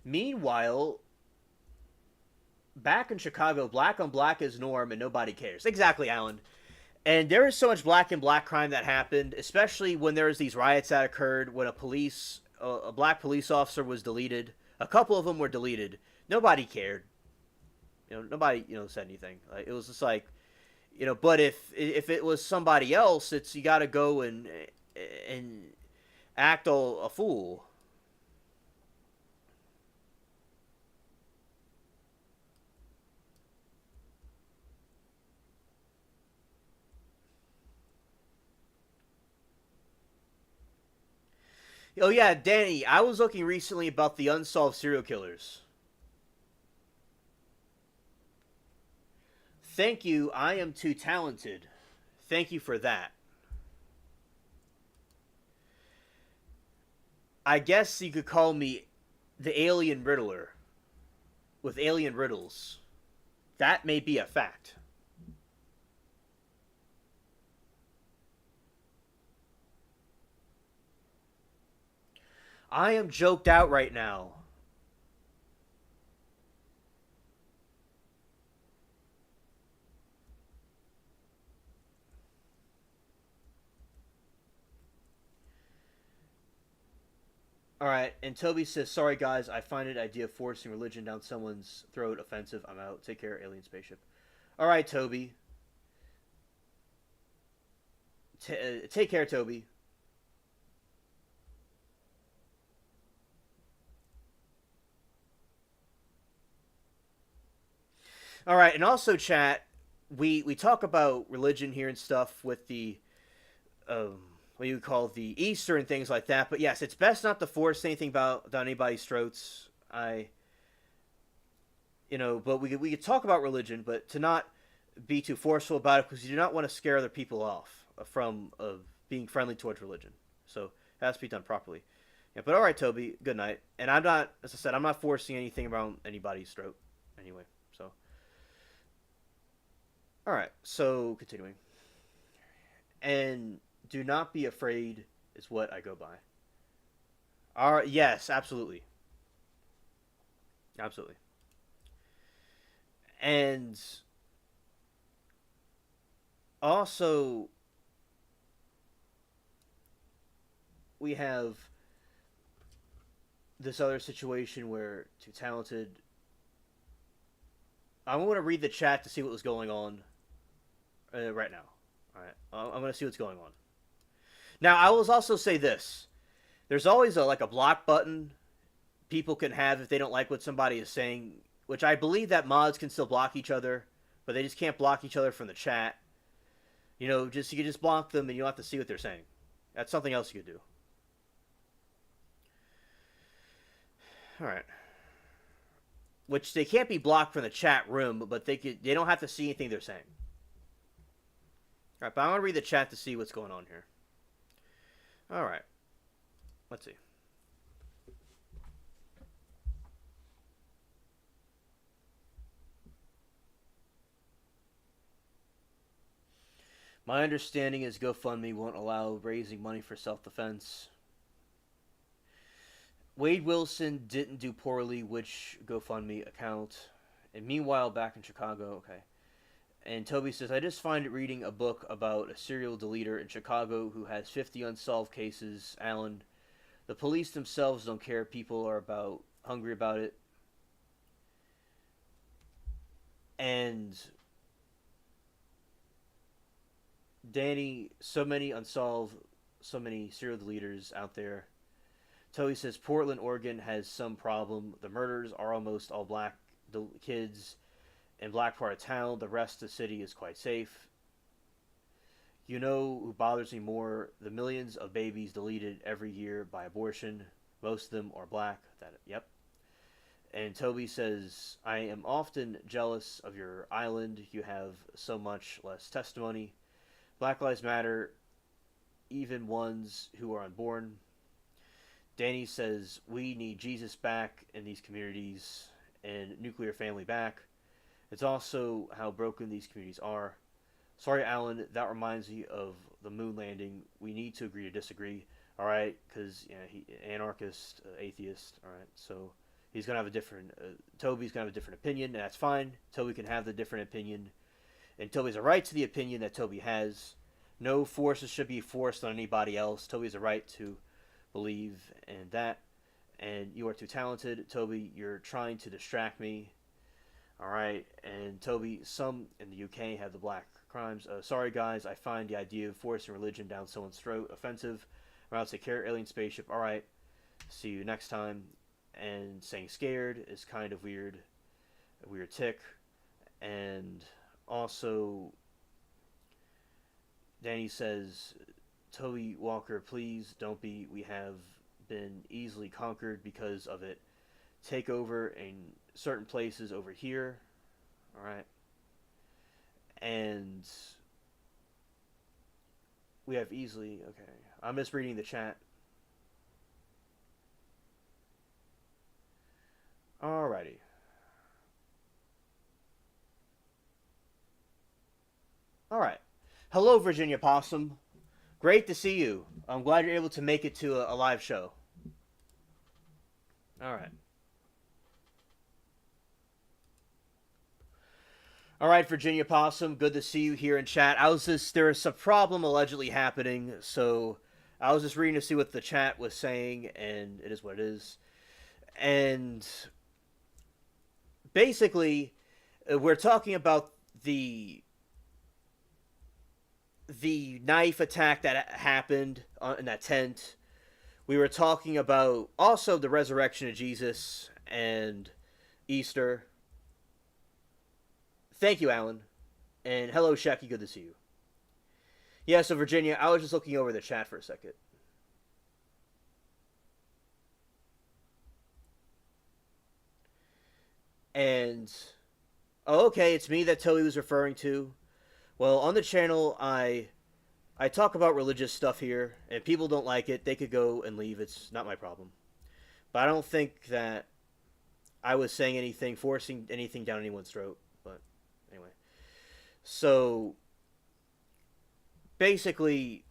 Meanwhile, back in Chicago, black on black is norm and nobody cares. Exactly, Alan. And there is so much black and black crime that happened, especially when there was these riots that occurred when a black police officer was deleted. A couple of them were deleted. Nobody cared. Nobody said anything. Like, it was just like, But if it was somebody else, you got to go and act a fool. Oh yeah, Danny, I was looking recently about the unsolved serial killers. Thank you. I am too talented. Thank you for that. I guess you could call me the alien riddler with alien riddles. That may be a fact. I am joked out right now. All right, and Toby says, "Sorry guys, I find it idea of forcing religion down someone's throat offensive. I'm out. Take care, alien spaceship." All right, Toby. Take care, Toby. All right, and also chat. We talk about religion here and stuff with the um, what you would call the Easter and things like that. But yes, it's best not to force anything about down anybody's throats. But we could talk about religion, but to not be too forceful about it because you do not want to scare other people off from being friendly towards religion. So it has to be done properly. Yeah, but all right, Toby. Good night. And I'm not, as I said, I'm not forcing anything around anybody's throat. Anyway, so all right. So continuing, and do not be afraid is what I go by. All right. Yes, absolutely, absolutely. And also we have this other situation where too talented. I want to read the chat to see what was going on right now. All right, I'm going to see what's going on. Now, I will also say this: there's always a block button people can have if they don't like what somebody is saying, which I believe that mods can still block each other, but they just can't block each other from the chat. Just you can just block them and you don't have to see what they're saying. That's something else you could do. All right. Which they can't be blocked from the chat room, but they don't have to see anything they're saying. All right, but I'm gonna read the chat to see what's going on here. All right, let's see. My understanding is GoFundMe won't allow raising money for self-defense. Wade Wilson didn't do poorly, which GoFundMe account? And meanwhile, back in Chicago, okay. And Toby says, I just find it reading a book about a serial deleter in Chicago who has 50 unsolved cases. Alan, the police themselves don't care. People are hungry about it. And Danny, so many unsolved, so many serial deleters out there. Toby says Portland, Oregon has some problem. The murders are almost all black kids in black part of town. The rest of the city is quite safe. You know who bothers me more? The millions of babies deleted every year by abortion. Most of them are black. Yep. And Toby says, I am often jealous of your island. You have so much less testimony. Black Lives Matter, even ones who are unborn. Danny says, we need Jesus back in these communities and nuclear family back. It's also how broken these communities are. Sorry, Alan, that reminds me of the moon landing. We need to agree to disagree, all right? Because he anarchist, atheist, all right? So he's gonna have a different. Toby's gonna have a different opinion, and that's fine. Toby can have the different opinion, and Toby's a right to the opinion that Toby has. No forces should be forced on anybody else. Toby has a right to believe in that. And you are too talented, Toby. You're trying to distract me. All right, and Toby, some in the UK have the black crimes. Sorry, guys, I find the idea of forcing religion down someone's throat offensive. I'm out to take care, alien spaceship. All right, see you next time. And saying scared is kind of weird, a weird tick. And also, Danny says, Toby Walker, please don't be. We have been easily conquered because of it. Take over in certain places over here. All right. And we have easily. Okay. I'm just reading the chat. Alrighty. Alright. Hello, Virginia Possum. Great to see you. I'm glad you're able to make it to a live show. Alright. Alright, Virginia Possum. Good to see you here in chat. There's a problem allegedly happening, so I was just reading to see what the chat was saying, and it is what it is. And basically, we're talking about the knife attack that happened in that tent. We were talking about also the resurrection of Jesus and Easter. Thank you, Alan. And hello, Shecky. Good to see you. Yeah, so Virginia, I was just looking over the chat for a second. And, oh, okay, it's me that Toby was referring to. Well, on the channel, I talk about religious stuff here, and if people don't like it, they could go and leave. It's not my problem. But I don't think that I was saying anything, forcing anything down anyone's throat. But anyway. So, basically,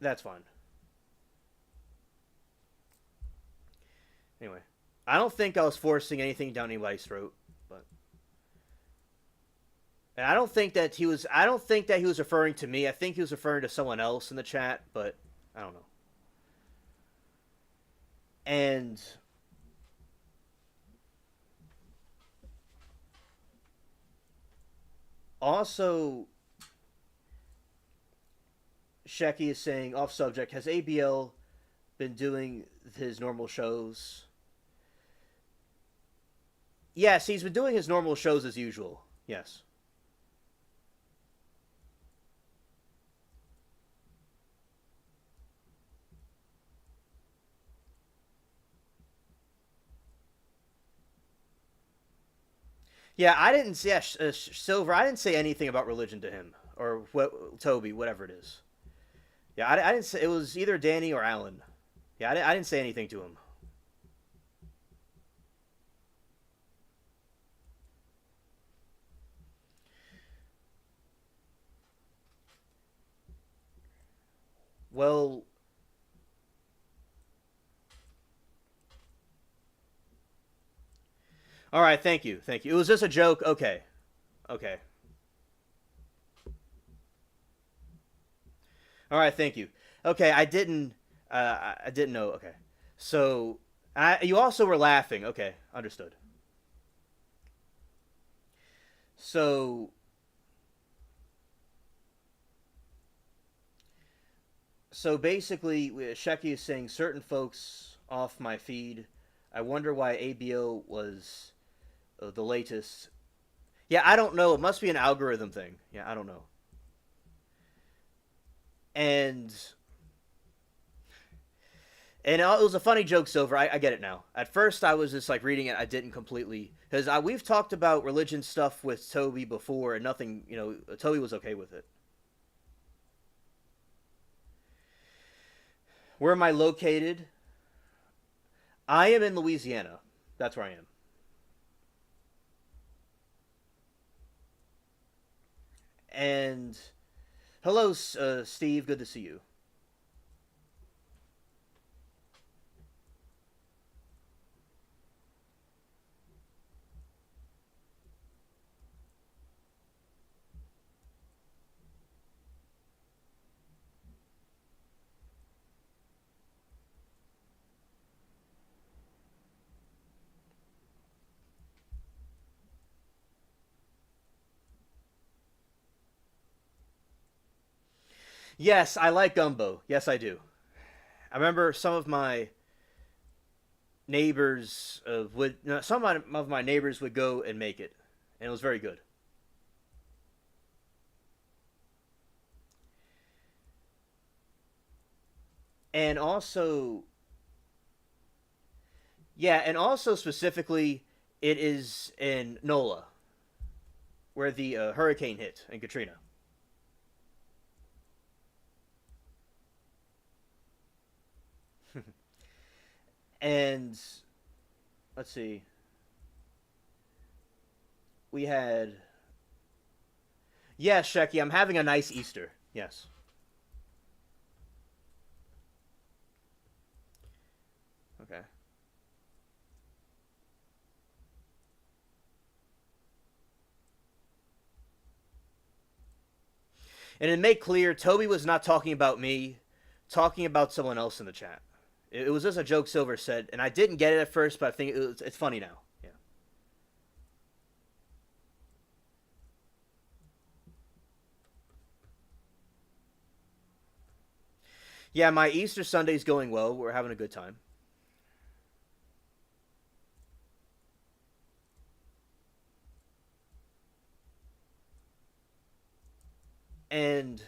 that's fine. Anyway. I don't think I was forcing anything down anybody's throat, but... And I don't think that he was referring to me. I think he was referring to someone else in the chat, but I don't know. And also, Shecky is saying, off subject, has ABL been doing his normal shows? Yes, he's been doing his normal shows as usual. Yes. Yeah, I didn't say Silver. I didn't say anything about religion to him or Toby, whatever it is. Yeah, I didn't say it was either Danny or Alan. Yeah, I didn't say anything to him. Well, all right. Thank you. Thank you. It was just a joke. Okay. Okay. All right. Thank you. Okay. I didn't. I didn't know. Okay. So, you also were laughing. Okay. Understood. So, basically, Shecky is saying certain folks off my feed. I wonder why ABO was the latest. Yeah, I don't know. It must be an algorithm thing. Yeah, I don't know. And it was a funny joke, Silver. I get it now. At first, I was just like reading it. I didn't completely because we've talked about religion stuff with Toby before, and nothing. Toby was okay with it. Where am I located? I am in Louisiana. That's where I am. And hello, Steve. Good to see you. Yes, I like gumbo. Yes, I do. I remember some of my neighbors some of my neighbors would go and make it, and it was very good. And also, Yeah, and also specifically, it is in NOLA, where the hurricane hit in Katrina. And let's see, we had, yes, Shecky, I'm having a nice Easter. Yes. Okay. And to make clear, Toby was not talking about me, talking about someone else in the chat. It was just a joke Silver said, and I didn't get it at first, but I think it's funny now. Yeah. Yeah, my Easter Sunday's going well. We're having a good time. And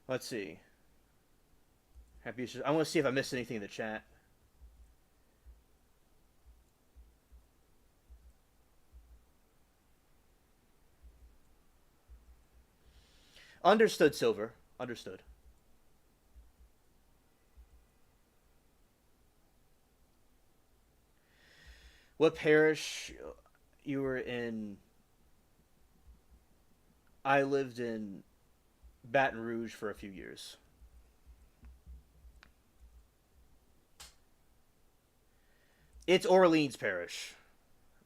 let's see. Happy Easter. I want to see if I missed anything in the chat. Understood, Silver. Understood. What parish you were in? I lived in Baton Rouge for a few years. It's Orleans Parish.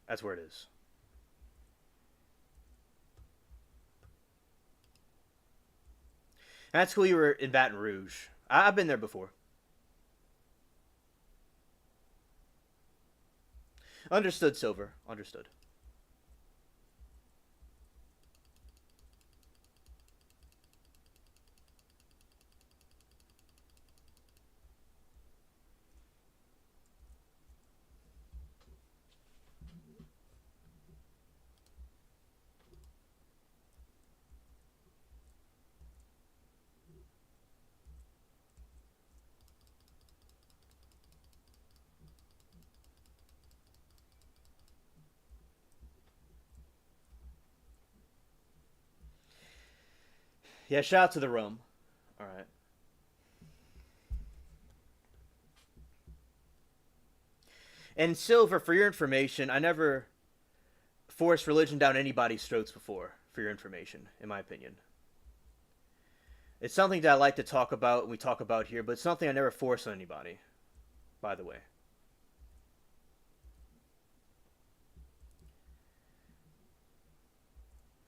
That's where it is. That's cool. You were in Baton Rouge. I've been there before. Understood, Silver. Understood. Yeah, shout out to the Rome. All right. And Silver, for your information, I never forced religion down anybody's throats before, for your information, in my opinion. It's something that I like to talk about and we talk about here, but it's something I never force on anybody, by the way.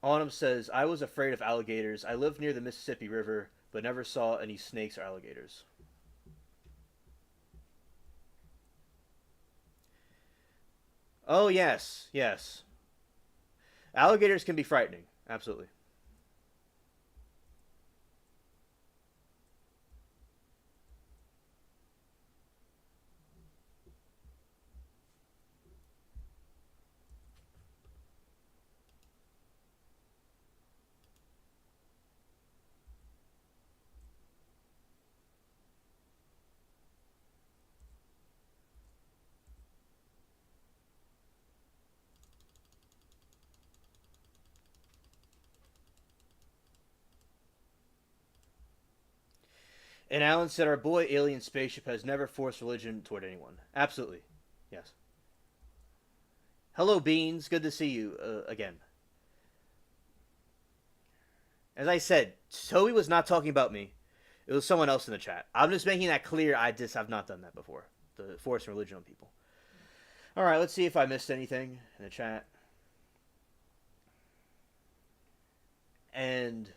Autumn says, I was afraid of alligators. I lived near the Mississippi River, but never saw any snakes or alligators. Oh, yes, yes. Alligators can be frightening. Absolutely. And Alan said, our boy Alien Spaceship has never forced religion toward anyone. Absolutely. Yes. Hello, Beans. Good to see you again. As I said, Toby was not talking about me. It was someone else in the chat. I'm just making that clear. I just have not done that before. The forcing religion on people. All right, let's see if I missed anything in the chat. And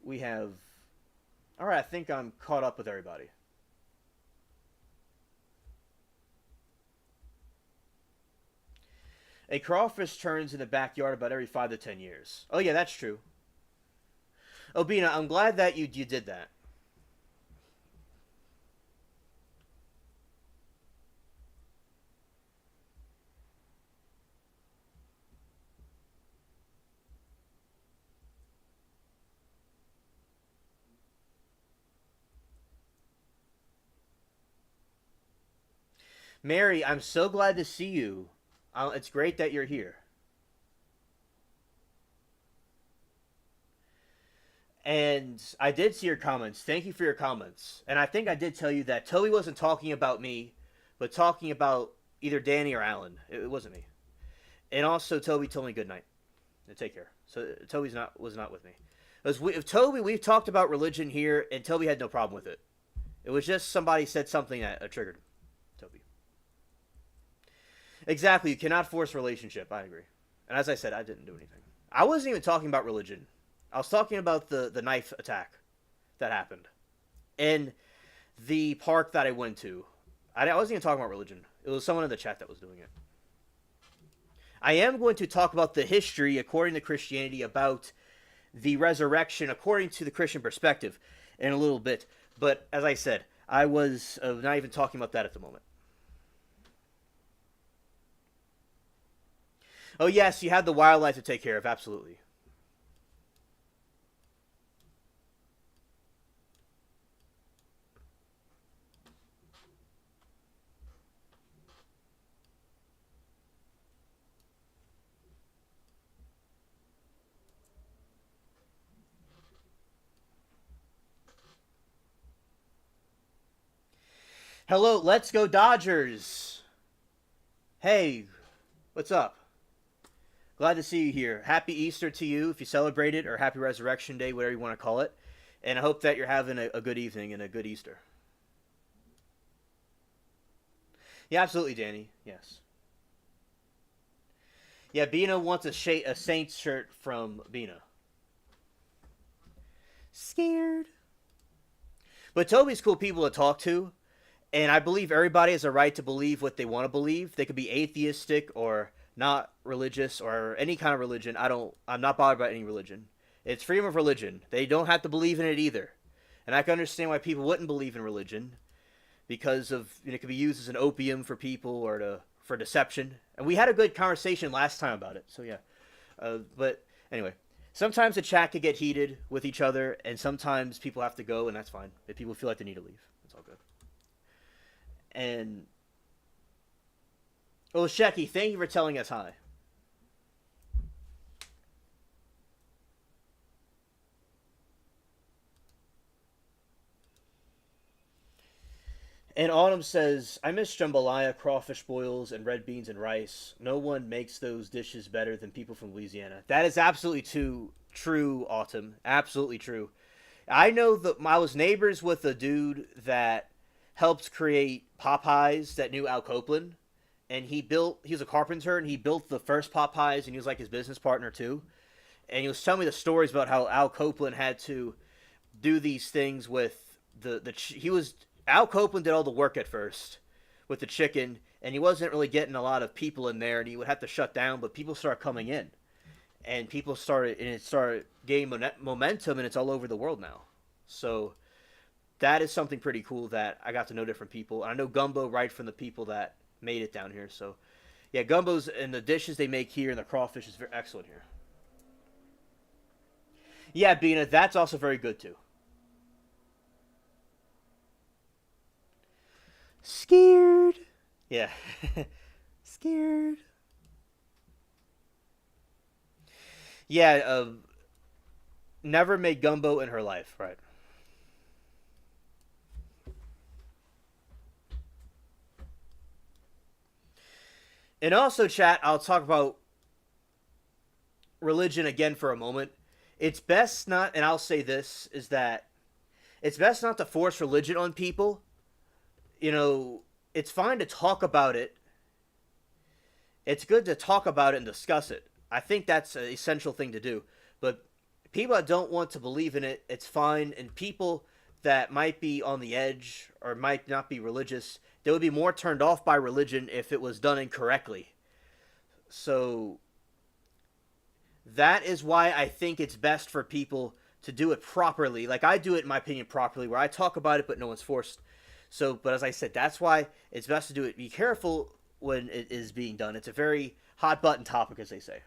we have... All right, I think I'm caught up with everybody. A crawfish turns in the backyard about every 5 to 10 years. Oh, yeah, that's true. Oh, Bina, I'm glad that you did that. Mary, I'm so glad to see you. It's great that you're here. And I did see your comments. Thank you for your comments. And I think I did tell you that Toby wasn't talking about me, but talking about either Danny or Alan. It wasn't me. And also, Toby told me good night. And take care. So Toby's not was not with me. If Toby, we've talked about religion here, and Toby had no problem with it. It was just somebody said something that triggered Toby. Exactly. You cannot force a relationship. I agree. And as I said, I didn't do anything. I wasn't even talking about religion. I was talking about the knife attack that happened in the park that I went to. I wasn't even talking about religion. It was someone in the chat that was doing it. I am going to talk about the history, according to Christianity, about the resurrection, according to the Christian perspective, in a little bit. But as I said, I was not even talking about that at the moment. Oh, yes, you had the wildlife to take care of, absolutely. Hello, let's go Dodgers. Hey, what's up? Glad to see you here. Happy Easter to you if you celebrate it, or Happy Resurrection Day, whatever you want to call it. And I hope that you're having a good evening and a good Easter. Yeah, absolutely, Danny. Yes. Yeah, Bina wants a Saints shirt from Bina. Scared. But Toby's cool people to talk to, and I believe everybody has a right to believe what they want to believe. They could be atheistic or not religious or any kind of religion. I'm not bothered by any religion. It's freedom of religion. They don't have to believe in it either. And I can understand why people wouldn't believe in religion because of it could be used as an opium for people or for deception. And we had a good conversation last time about it. So yeah. But anyway, sometimes the chat could get heated with each other, and sometimes people have to go, and that's fine. If people feel like they need to leave, it's all good. And oh, Shecky, thank you for telling us hi. And Autumn says, I miss jambalaya, crawfish boils, and red beans and rice. No one makes those dishes better than people from Louisiana. That is absolutely true, Autumn. Absolutely true. I know that I was neighbors with a dude that helped create Popeyes that knew Al Copeland. And he was a carpenter, and he built the first Popeyes, and he was like his business partner too. And he was telling me the stories about how Al Copeland had to do these things with he was Al Copeland did all the work at first with the chicken, and he wasn't really getting a lot of people in there, and he would have to shut down. But people started coming in, and it started gaining momentum, and it's all over the world now. So that is something pretty cool that I got to know different people. I know gumbo right from the people that made it down here. So yeah, gumbo's and the dishes they make here and the crawfish is very excellent here. Yeah, Bina, that's also very good too. Scared. Yeah. Scared. Yeah, never made gumbo in her life, right? And also, chat, I'll talk about religion again for a moment. It's best not, and I'll say this, is that it's best not to force religion on people. It's fine to talk about it. It's good to talk about it and discuss it. I think that's an essential thing to do. But people that don't want to believe in it, it's fine. And people that might be on the edge or might not be religious, they would be more turned off by religion if it was done incorrectly. So that is why I think it's best for people to do it properly. Like I do it, in my opinion, properly, where I talk about it, but no one's forced. So, but as I said, that's why it's best to do it. Be careful when it is being done. It's a very hot button topic, as they say.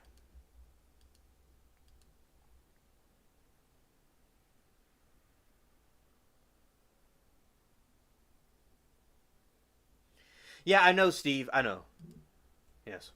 Yeah, I know, Steve. I know. Yes.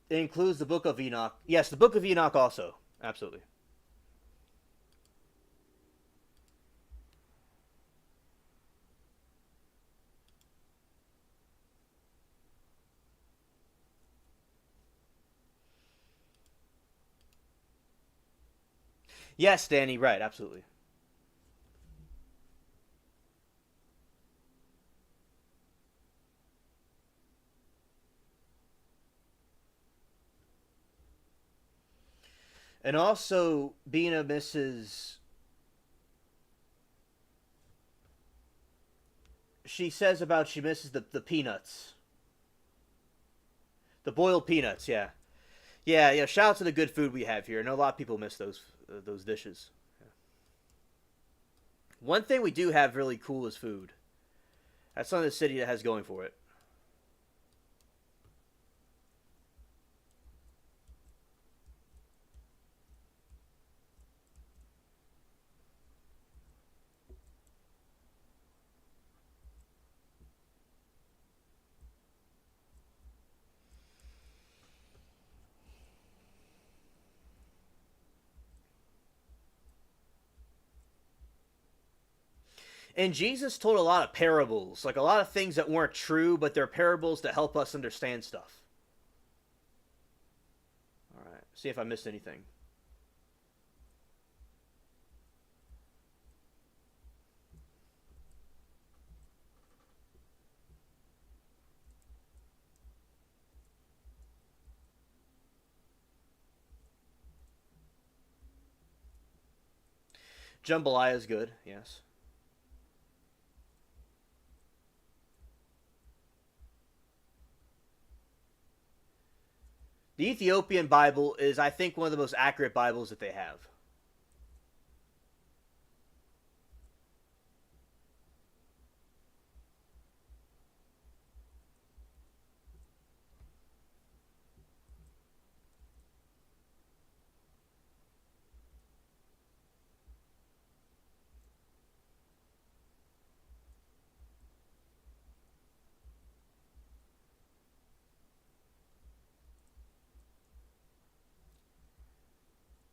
It includes the Book of Enoch. Yes, the Book of Enoch also. Absolutely. Yes, Danny. Right. Absolutely. And also, being a Mrs. She says about she misses the peanuts, the boiled peanuts. Yeah, yeah, yeah. Shout out to the good food we have here. I know a lot of people miss those dishes. One thing we do have really cool is food. That's something the city that has going for it. And Jesus told a lot of parables, like a lot of things that weren't true, but they're parables to help us understand stuff. All right, see if I missed anything. Jambalaya is good. Yes. The Ethiopian Bible is, I think, one of the most accurate Bibles that they have.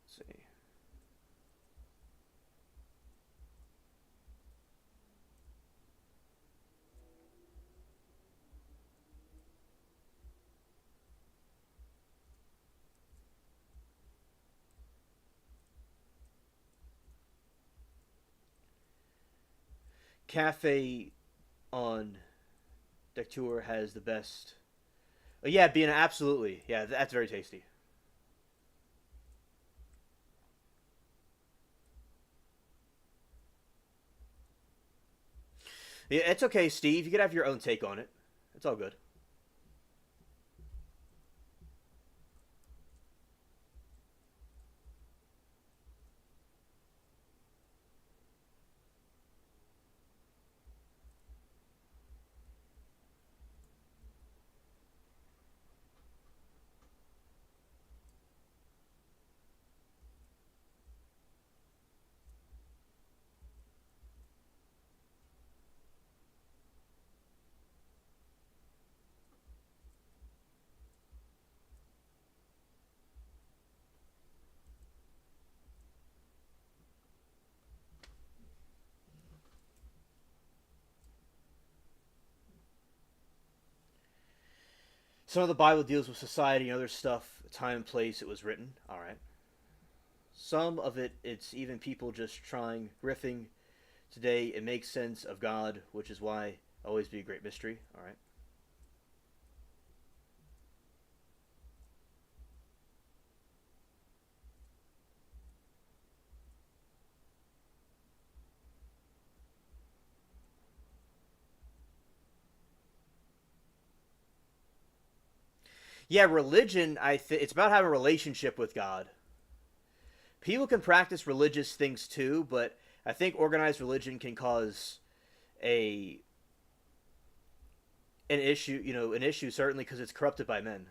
Let's see. Cafe on Dectour has the best. Oh, yeah, being absolutely. Yeah, that's very tasty. Yeah, it's okay, Steve. You could have your own take on it. It's all good. Some of the Bible deals with society and other stuff, time and place it was written. All right. Some of it, it's even people just trying, riffing Today, it makes sense of God, which is why always be a great mystery. All right. Yeah, religion. It's about having a relationship with God. People can practice religious things too, but I think organized religion can cause a an issue. An issue certainly because it's corrupted by men.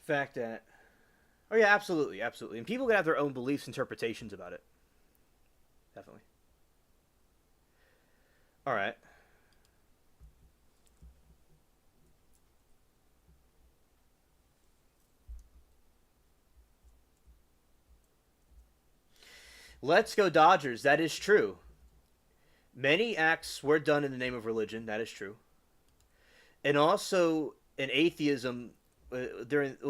Fact that. Oh yeah, absolutely, absolutely, and people can have their own beliefs, interpretations about it. Definitely. All right. Let's go Dodgers. That is true. Many acts were done in the name of religion. That is true. And also in atheism,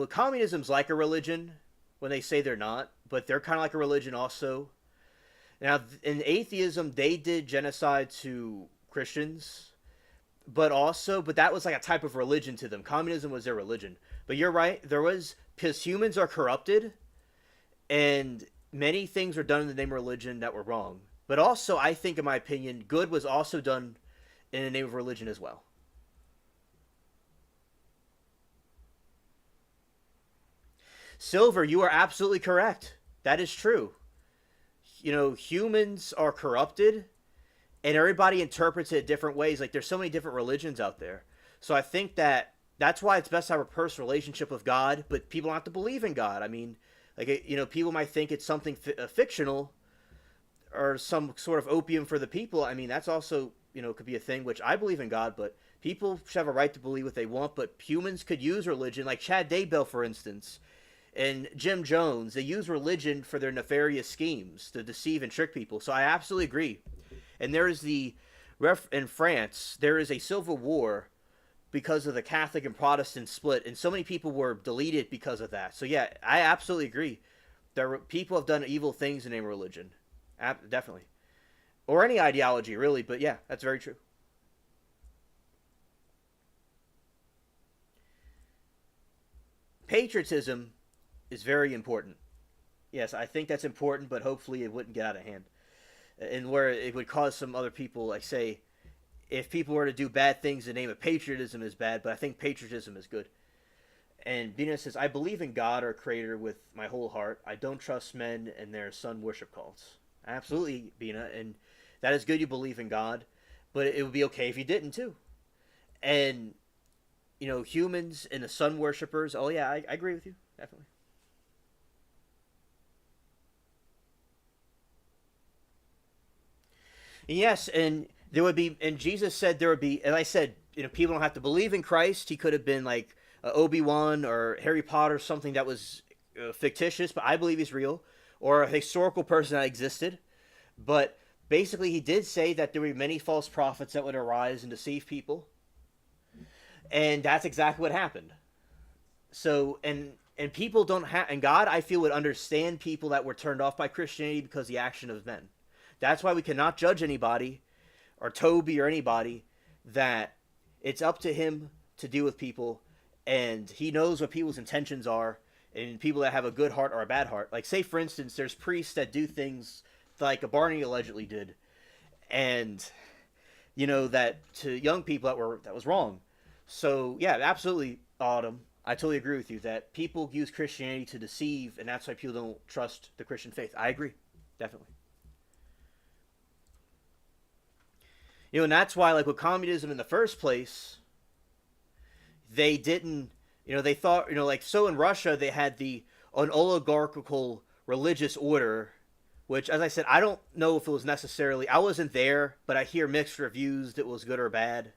communism's like a religion when they say they're not, but they're kind of like a religion also. Now, in atheism, they did genocide to Christians, but that was like a type of religion to them. Communism was their religion. But you're right, there was, because humans are corrupted, and many things were done in the name of religion that were wrong. But also, I think, in my opinion, good was also done in the name of religion as well. Silver, you are absolutely correct. That is true. Humans are corrupted, and everybody interprets it different ways. Like, there's so many different religions out there. So I think that's why it's best to have a personal relationship with God, but people don't have to believe in God. I mean, like, people might think it's something fictional or some sort of opium for the people. I mean, that's also, could be a thing, which I believe in God, but people should have a right to believe what they want, but humans could use religion, like Chad Daybell, for instance, and Jim Jones. They use religion for their nefarious schemes to deceive and trick people. So I absolutely agree. And there is in France, there is a civil war because of the Catholic and Protestant split, and so many people were deleted because of that. So yeah, I absolutely agree. People have done evil things in the name of religion, definitely, or any ideology really. But yeah, that's very true. Patriotism is very important. Yes, I think that's important, but hopefully it wouldn't get out of hand, and where it would cause some other people, like say, if people were to do bad things, the name of patriotism is bad, but I think patriotism is good. And Bina says, I believe in God, our creator, with my whole heart. I don't trust men and their sun worship cults. Absolutely, Bina. And that is good you believe in God, but it would be okay if you didn't, too. And, humans and the sun worshippers, oh, yeah, I agree with you. Definitely. Yes, and there would be, and Jesus said there would be, and I said, people don't have to believe in Christ. He could have been like Obi-Wan or Harry Potter, something that was fictitious, but I believe he's real, or a historical person that existed. But basically, he did say that there would be many false prophets that would arise and deceive people, and that's exactly what happened. So, and people don't have, and God, I feel, would understand people that were turned off by Christianity because of the action of men. That's why we cannot judge anybody, or Toby or anybody, that it's up to him to deal with people, and he knows what people's intentions are, and people that have a good heart or a bad heart. Like, say, for instance, there's priests that do things like a Barney allegedly did, and that to young people that was wrong. So yeah, absolutely, Autumn. I totally agree with you that people use Christianity to deceive, and that's why people don't trust the Christian faith. I agree, definitely. And that's why, like with communism in the first place, they didn't. They thought, like so in Russia they had an oligarchical religious order, which, as I said, I don't know if it was necessarily. I wasn't there, but I hear mixed reviews that it was good or bad.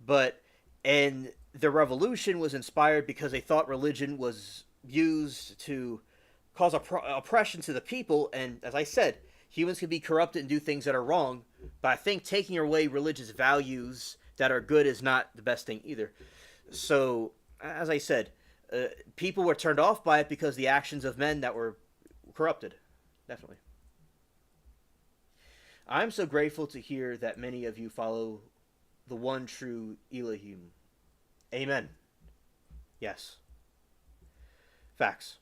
But and the revolution was inspired because they thought religion was used to cause oppression to the people, and as I said, humans can be corrupted and do things that are wrong. But I think taking away religious values that are good is not the best thing either. So, as I said, people were turned off by it because the actions of men that were corrupted. Definitely. I'm so grateful to hear that many of you follow the one true Elohim. Amen. Yes. Facts.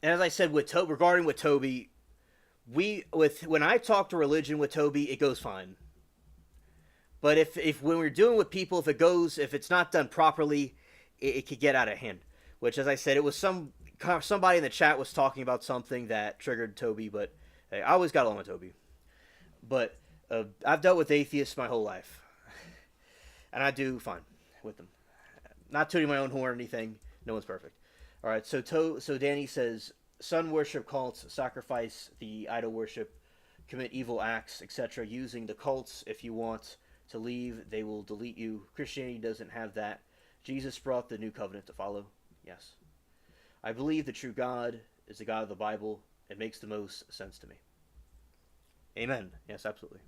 And as I said regarding with Toby, when I talk to religion with Toby, it goes fine. But if when we're doing with people, if it's not done properly, it could get out of hand. Which, as I said, it was somebody in the chat was talking about something that triggered Toby. But hey, I always got along with Toby. But I've dealt with atheists my whole life, and I do fine with them. Not tooting my own horn or anything. No one's perfect. All right. So Danny says sun worship cults sacrifice the idol worship, commit evil acts, etc. Using the cults. If you want to leave, they will delete you. Christianity doesn't have that. Jesus brought the new covenant to follow. Yes. I believe the true God is the God of the Bible. It makes the most sense to me. Amen. Yes, absolutely.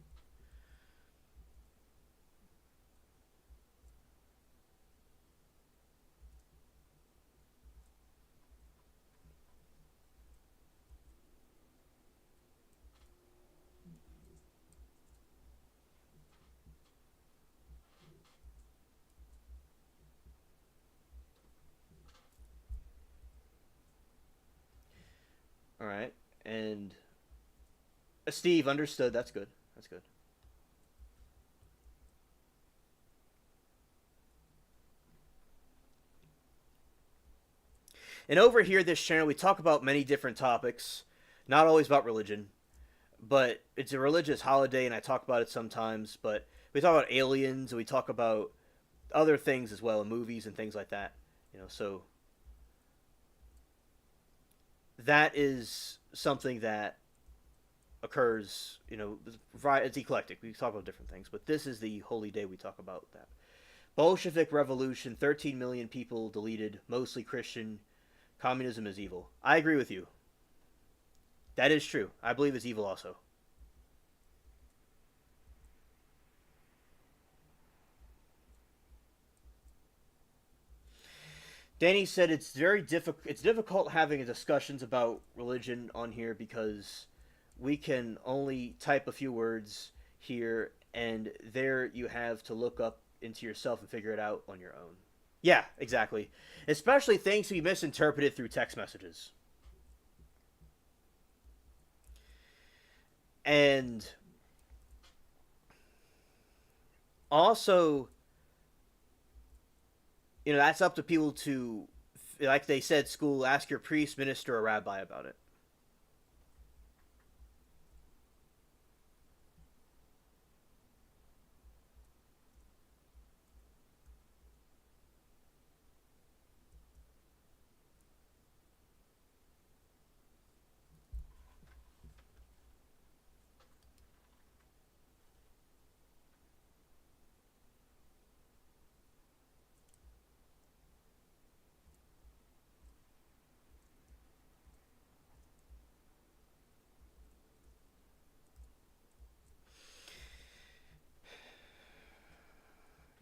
All right. And Steve understood. That's good. That's good. And over here, this channel, we talk about many different topics, not always about religion, but it's a religious holiday, and I talk about it sometimes. But we talk about aliens, and we talk about other things as well, movies and things like that. So that is something that occurs. It's eclectic. We talk about different things, but this is the holy day we talk about that. Bolshevik Revolution, 13 million people deleted, mostly Christian. Communism is evil. I agree with you. That is true. I believe it's evil also. Danny said it's very difficult. It's difficult having discussions about religion on here because we can only type a few words here, and there you have to look up into yourself and figure it out on your own. Yeah, exactly. Especially things to be misinterpreted through text messages. And also, that's up to people to, like they said, school, ask your priest, minister, or rabbi about it.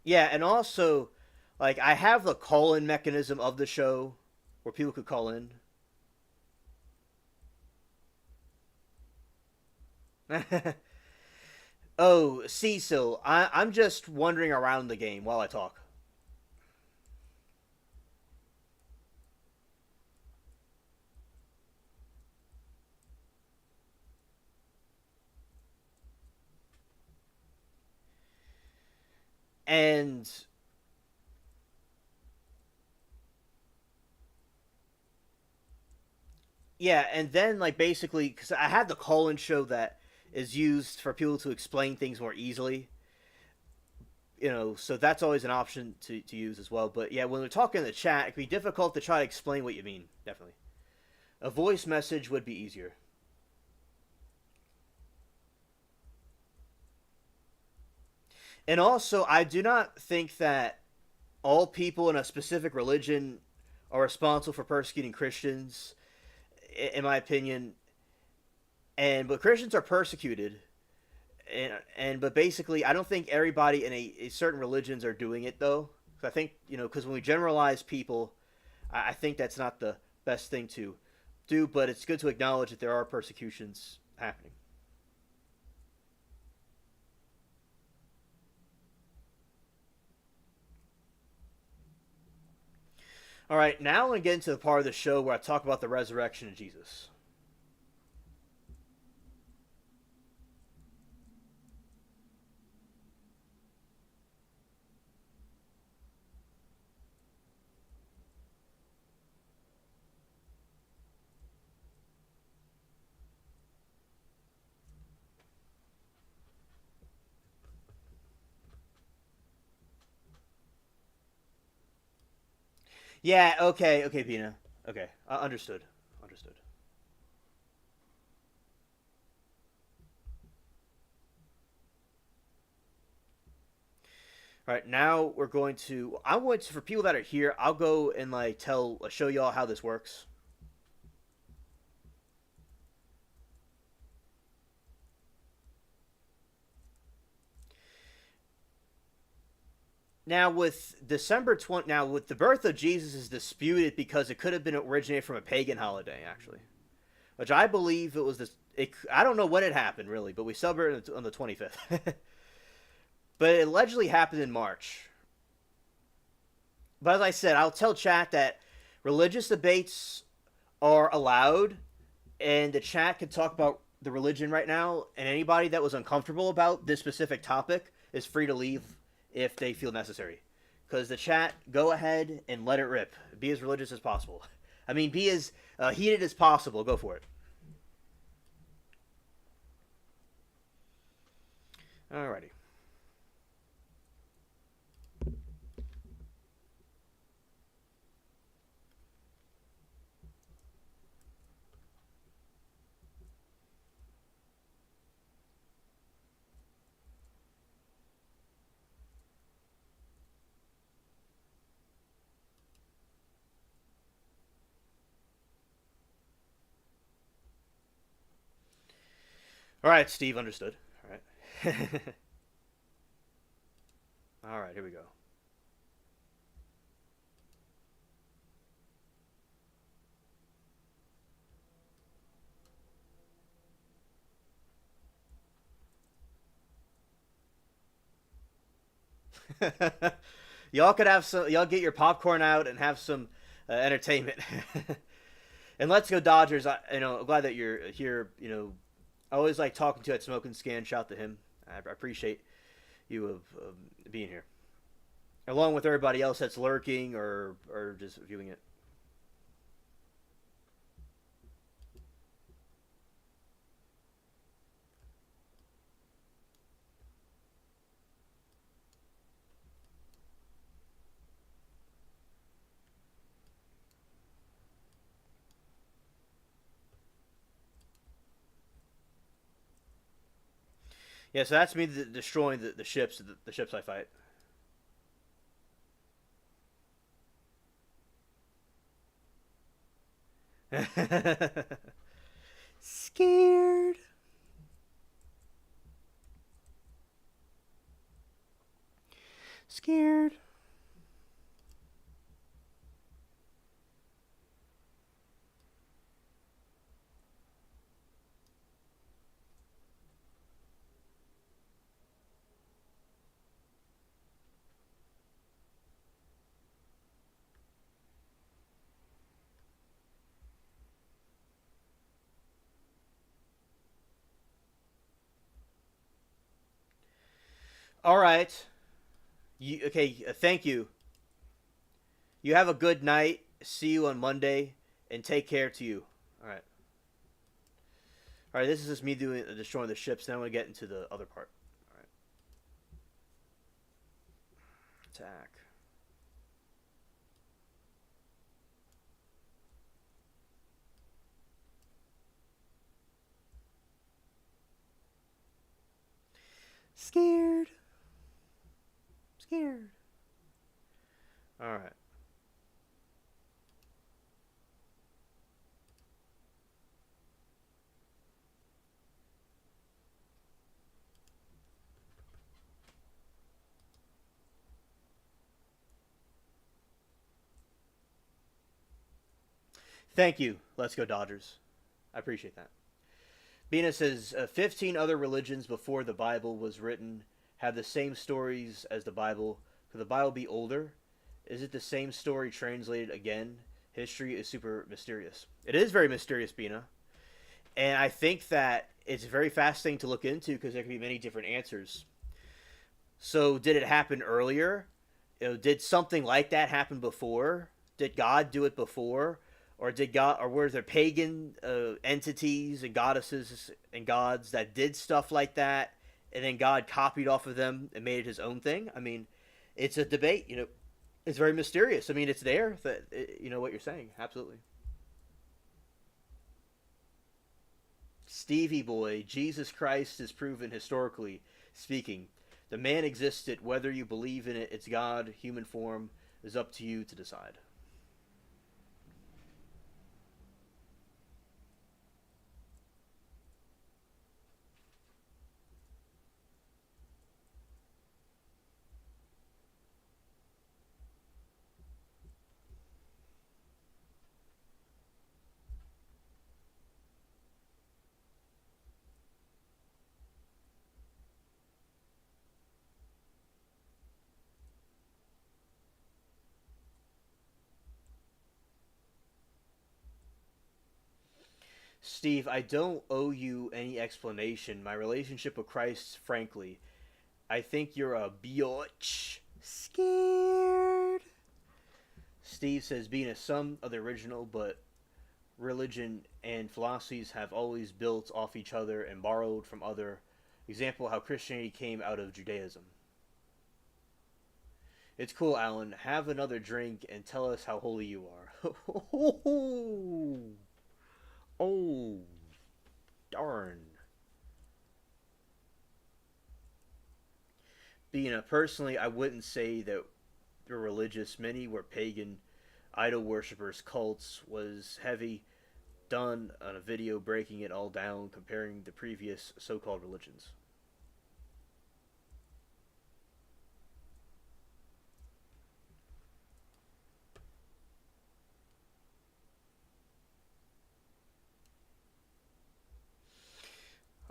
Yeah, and also, like, I have the call-in mechanism of the show where people could call in. Oh, Cecil, I'm just wandering around the game while I talk. And yeah, and then like basically because I have the call-in show that is used for people to explain things more easily. So that's always an option to use as well. But yeah, when we're talking in the chat, it can be difficult to try to explain what you mean. Definitely, a voice message would be easier. And also, I do not think that all people in a specific religion are responsible for persecuting Christians. In my opinion, but Christians are persecuted, and but basically, I don't think everybody in a certain religions are doing it though. I think because when we generalize people, I think that's not the best thing to do. But it's good to acknowledge that there are persecutions happening. All right, now I'm going to get into the part of the show where I talk about the resurrection of Jesus. Yeah, okay, Pina. Okay, understood. Understood. All right, now we're going to. I'm going to, for people that are here, I'll go and like show y'all how this works. Now with now with the birth of Jesus is disputed because it could have been originated from a pagan holiday actually, which I believe it was this. I don't know when it happened really, but we celebrate it on the 25th. But it allegedly happened in March. But as I said, I'll tell chat that religious debates are allowed, and the chat can talk about the religion right now, and anybody that was uncomfortable about this specific topic is free to leave if they feel necessary. Because the chat, go ahead and let it rip. Be as religious as possible. I mean, be as heated as possible. Go for it. Alrighty. Alright, Steve, understood. Alright. Alright, here we go. Y'all could have some. Y'all get your popcorn out and have some entertainment. And let's go Dodgers. I'm glad that you're here. I always like talking to you at Smoke and Scan. Shout to him. I appreciate you of being here, along with everybody else that's lurking or just viewing it. Yeah, so that's me destroying the ships. The ships I fight. Scared. Scared. All right. You okay? Thank you. You have a good night. See you on Monday, and take care to you. All right. All right. This is just me doing destroying the ships. Now I'm gonna get into the other part. All right. Attack. Scared. Scared. All right. Thank you. Let's go Dodgers. I appreciate that. Bina says 15 other religions before the Bible was written have the same stories as the Bible. Could the Bible be older? Is it the same story translated again? History is super mysterious. It is very mysterious, Bina. And I think that it's very fascinating to look into because there can be many different answers. So, did it happen earlier? Did something like that happen before? Did God do it before? Or did God, or were there pagan entities and goddesses and gods that did stuff like that, and then God copied off of them and made it his own thing? I mean, it's a debate. It's very mysterious. I mean, it's there. That what you're saying. Absolutely. Stevie boy, Jesus Christ is proven historically speaking. The man existed. Whether you believe in it, it's God, human form, is up to you to decide. Steve, I don't owe you any explanation. My relationship with Christ, frankly, I think you're a biatch. Scared. Steve says being a some of the original, but religion and philosophies have always built off each other and borrowed from other. Example how Christianity came out of Judaism. It's cool, Alan. Have another drink and tell us how holy you are. Oh, darn. Being a personally, I wouldn't say that were religious. Many were pagan, idol worshippers, cults. Was heavy. Done on a video breaking it all down, comparing the previous so-called religions.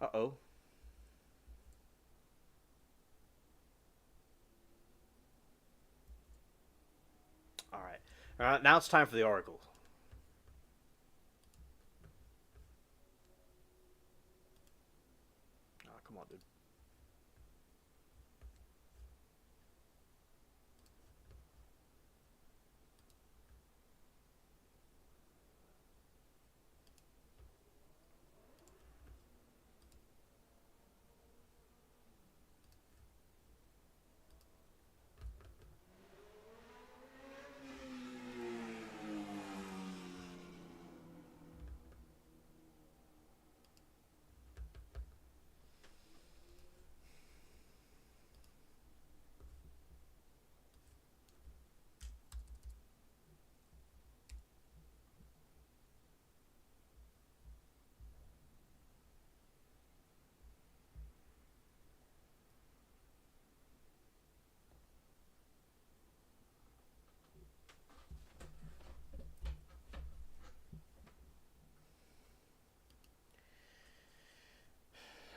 Uh oh. All right. All right. Now it's time for the oracle. Oh, come on, dude.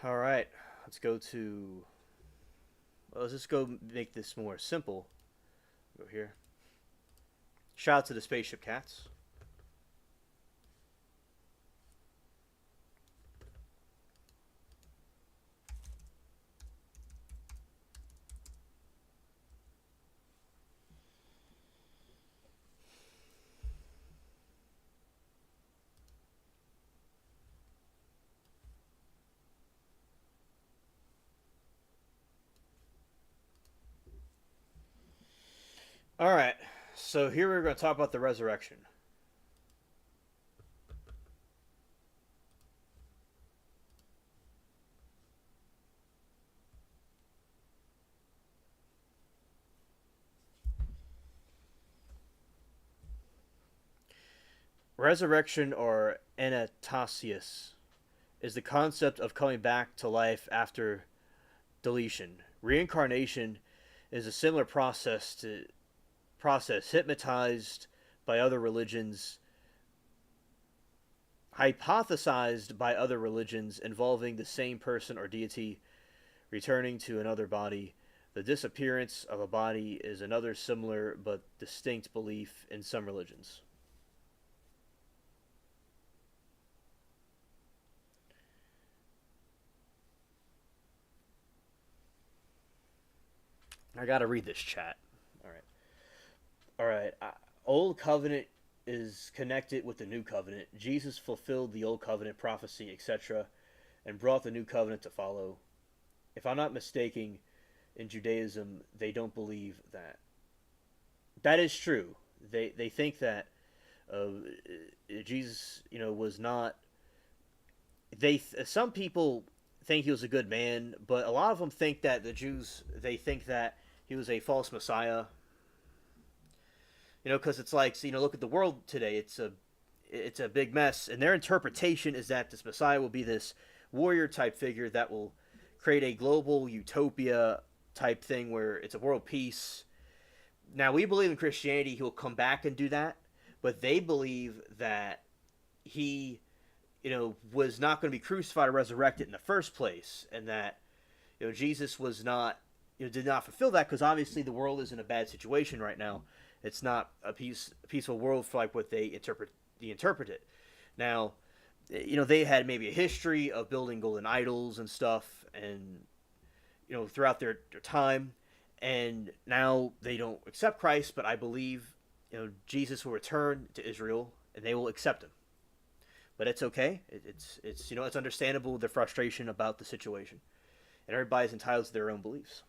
All right. Let's go to. Well, let's just go make this more simple. Go here. Shout out to the spaceship cats. All right. So here we're going to talk about the resurrection. Resurrection, or anastasius, is the concept of coming back to life after deletion. Reincarnation is a similar process hypnotized by other religions, hypothesized by other religions involving the same person or deity returning to another body. The disappearance of a body is another similar but distinct belief in some religions. I gotta read this chat. All right. All right. Old covenant is connected with the new covenant. Jesus fulfilled the old covenant prophecy, etc., and brought the new covenant to follow. If I'm not mistaken, in Judaism, they don't believe that. That is true. They think that Jesus, was not. Some people think he was a good man, but a lot of them think that the Jews, they think that he was a false messiah. Because it's like, so, look at the world today. It's a big mess, and their interpretation is that this messiah will be this warrior type figure that will create a global utopia type thing where it's a world peace. Now, we believe in Christianity he will come back and do that, but they believe that he, was not going to be crucified or resurrected in the first place, and that, Jesus was not, did not fulfill that, because obviously the world is in a bad situation right now. It's not a peaceful world for like what they interpret it. Now, they had maybe a history of building golden idols and stuff, and throughout their time, and now they don't accept Christ. But I believe Jesus will return to Israel, and they will accept him. But it's okay. It's understandable the frustration about the situation, and everybody's entitled to their own beliefs.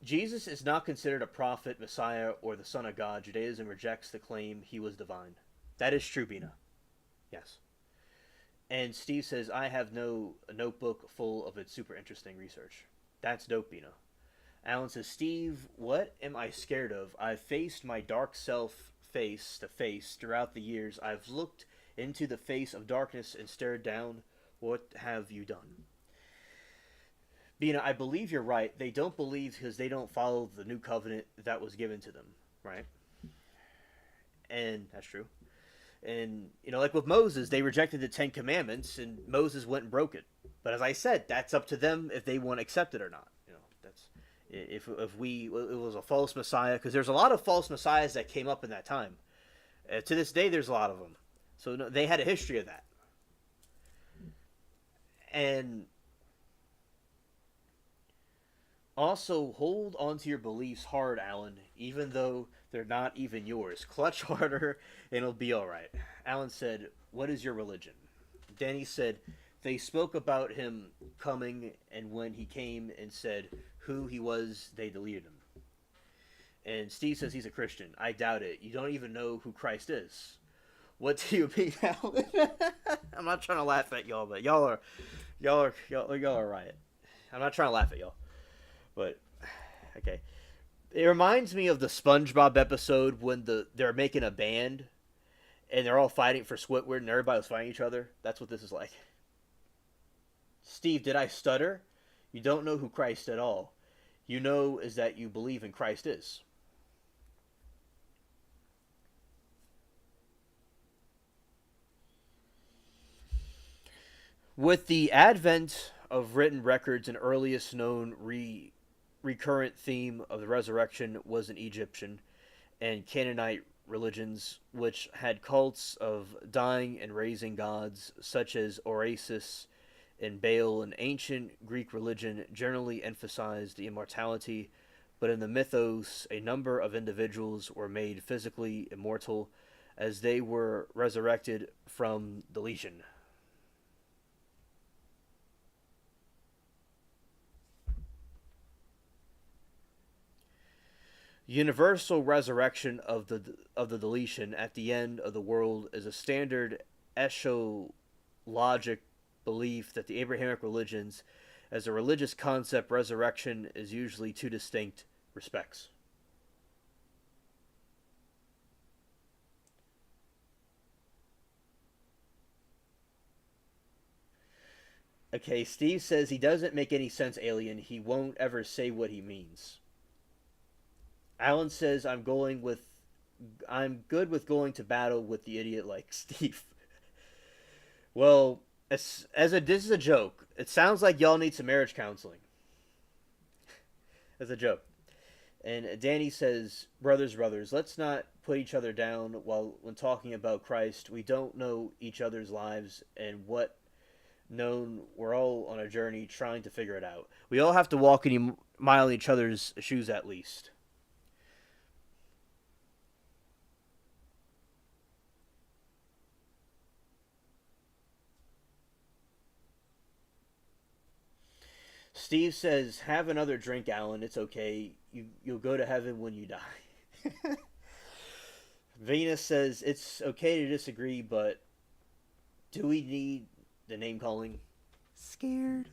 Jesus is not considered a prophet, Messiah, or the Son of God. Judaism rejects the claim he was divine. That is true, Bina. Yes. And Steve says, I have a notebook full of its super interesting research. That's dope, Bina. Alan says, Steve, what am I scared of? I've faced my dark self face to face throughout the years. I've looked into the face of darkness and stared down. What have you done? Bina, I believe you're right. They don't believe because they don't follow the new covenant that was given to them, right? And that's true. And, like with Moses, they rejected the Ten Commandments, and Moses went and broke it. But as I said, that's up to them if they want to accept it or not. That's if it was a false Messiah, because there's a lot of false Messiahs that came up in that time. To this day, there's a lot of them. So they had a history of that. And also, hold on to your beliefs hard, Alan, even though they're not even yours. Clutch harder, and it'll be alright. Alan said, what is your religion? Danny said, they spoke about him coming, and when he came and said who he was, they deleted him. And Steve says he's a Christian. I doubt it. You don't even know who Christ is. What do you mean, Alan? I'm not trying to laugh at y'all, but y'all are right. I'm not trying to laugh at y'all. But okay, it reminds me of the SpongeBob episode when they're making a band, and they're all fighting for Squidward, and everybody was fighting each other. That's what this is like. Steve, did I stutter? You don't know who Christ at all. You know is that you believe in Christ is. With the advent of written records, an earliest known recurrent theme of the resurrection was in Egyptian and Canaanite religions, which had cults of dying and raising gods, such as Orisis and Baal. And ancient Greek religion generally emphasized the immortality, but in the mythos, a number of individuals were made physically immortal as they were resurrected from deletion. Universal resurrection of the deletion at the end of the world is a standard eschatologic belief that the Abrahamic religions, as a religious concept, resurrection is usually two distinct respects. Okay, Steve says he doesn't make any sense, alien. He won't ever say what he means. Alan says I'm good with going to battle with the idiot like Steve. Well, this is a joke. It sounds like y'all need some marriage counseling. As a joke. And Danny says, brothers, let's not put each other down when talking about Christ. We don't know each other's lives and what known. We're all on a journey trying to figure it out. We all have to walk any mile in each other's shoes at least. Steve says, "Have another drink, Alan. It's okay. You'll go to heaven when you die." Venus says, "It's okay to disagree, but do we need the name calling?" Scared.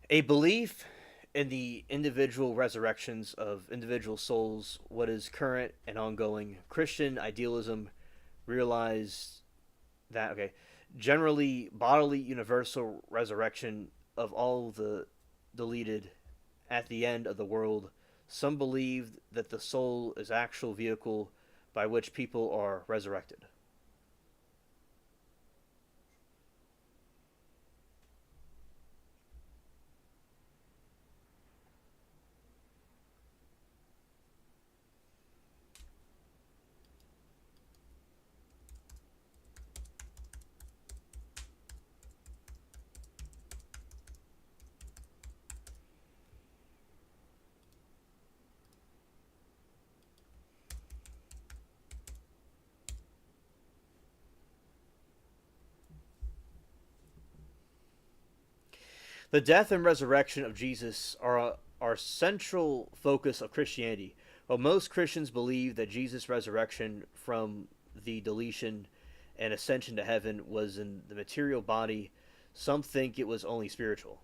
A belief in the individual resurrections of individual souls, what is current and ongoing. Christian idealism realized that, okay, generally bodily universal resurrection of all the deleted at the end of the world. Some believe that the soul is actual vehicle by which people are resurrected. The death and resurrection of Jesus are central focus of Christianity. While most Christians believe that Jesus' resurrection from the deletion and ascension to heaven was in the material body, some think it was only spiritual.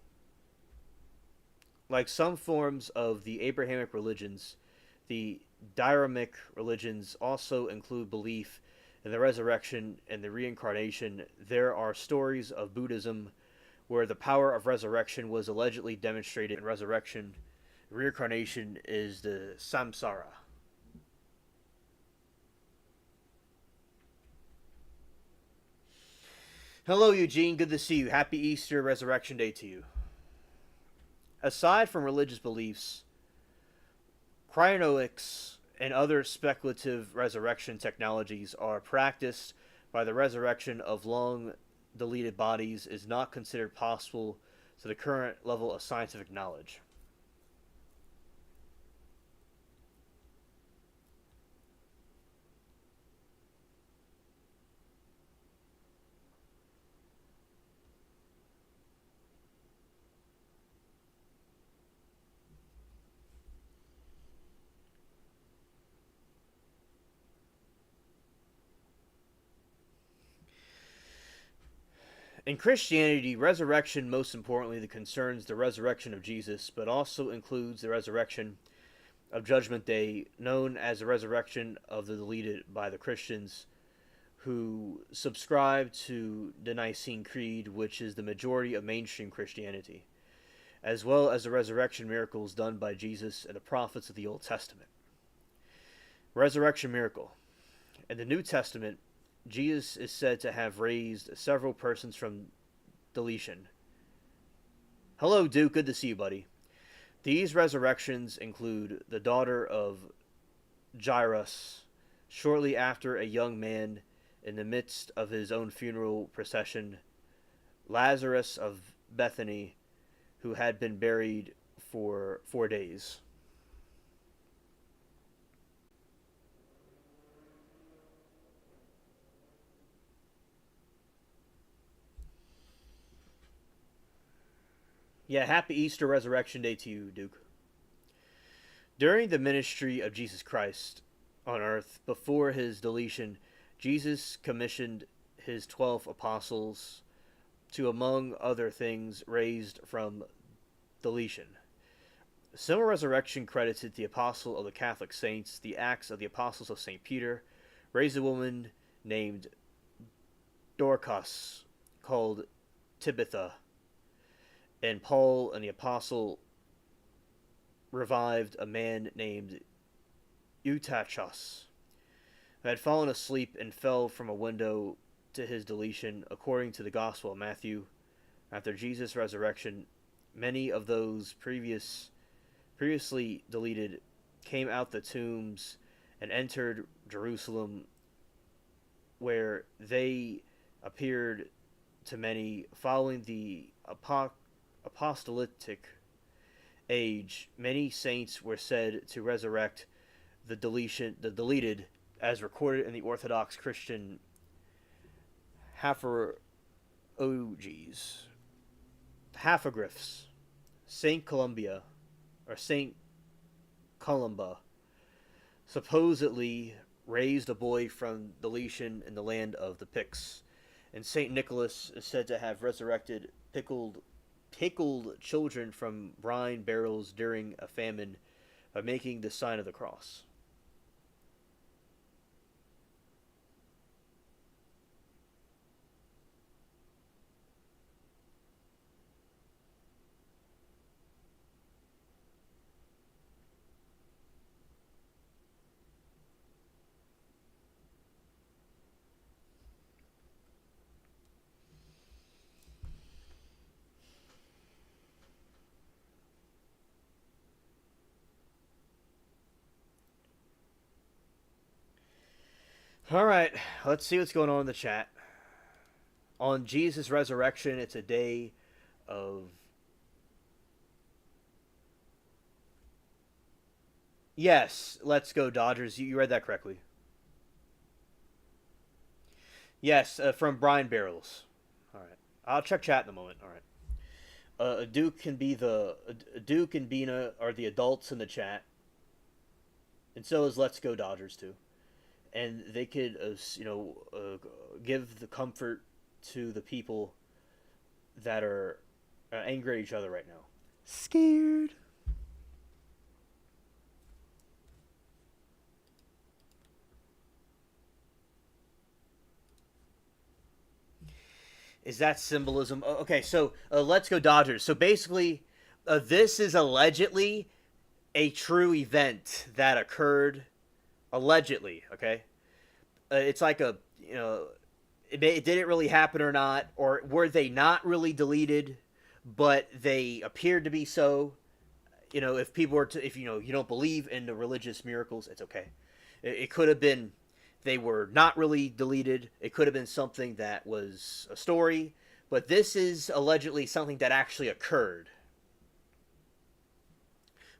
Like some forms of the Abrahamic religions, the Dharmic religions also include belief in the resurrection and the reincarnation. There are stories of Buddhism where the power of resurrection was allegedly demonstrated in resurrection. Reincarnation is the samsara. Hello, Eugene. Good to see you. Happy Easter Resurrection Day to you. Aside from religious beliefs, cryonics and other speculative resurrection technologies are practiced by the resurrection of long deleted bodies is not considered possible to the current level of scientific knowledge. In Christianity, resurrection most importantly concerns the resurrection of Jesus, but also includes the resurrection of Judgment Day, known as the resurrection of the deleted by the Christians who subscribe to the Nicene Creed, which is the majority of mainstream Christianity, as well as the resurrection miracles done by Jesus and the prophets of the Old Testament. Resurrection miracle. In the New Testament, Jesus is said to have raised several persons from deletion. Hello, Duke. Good to see you, buddy. These resurrections include the daughter of Jairus, shortly after a young man in the midst of his own funeral procession, Lazarus of Bethany, who had been buried for 4 days. Yeah, happy Easter Resurrection Day to you, Duke. During the ministry of Jesus Christ on earth, before his deletion, Jesus commissioned his 12 apostles to, among other things, raised from deletion. Similar resurrection credited the apostle of the Catholic saints, the Acts of the Apostles of St. Peter, raised a woman named Dorcas, called Tabitha, and Paul and the apostle revived a man named Eutychus, who had fallen asleep and fell from a window to his deletion, according to the Gospel of Matthew. After Jesus' resurrection, many of those previously deleted came out the tombs and entered Jerusalem, where they appeared to many. Following the apostolic age, many saints were said to resurrect the deleted, as recorded in the Orthodox Christian hapagraphies. Saint Columba, or Saint Columba, supposedly raised a boy from deletion in the land of the Picts, and Saint Nicholas is said to have resurrected pickled children from brine barrels during a famine by making the sign of the cross. All right, let's see what's going on in the chat. On Jesus' resurrection, it's a day of. Yes, let's go Dodgers. You read that correctly. Yes, from Brine Barrels. All right, I'll check chat in a moment. All right. Duke and Bina are the adults in the chat, and so is Let's Go Dodgers too, and they could give the comfort to the people that are angry at each other right now. Scared. Is that symbolism? Okay, so Let's Go Dodgers. So basically, this is allegedly a true event that occurred. Allegedly, okay? It's like it didn't really happen or not, or were they not really deleted, but they appeared to be so. If people were to, if you don't believe in the religious miracles, it's okay. It could have been they were not really deleted. It could have been something that was a story, but this is allegedly something that actually occurred.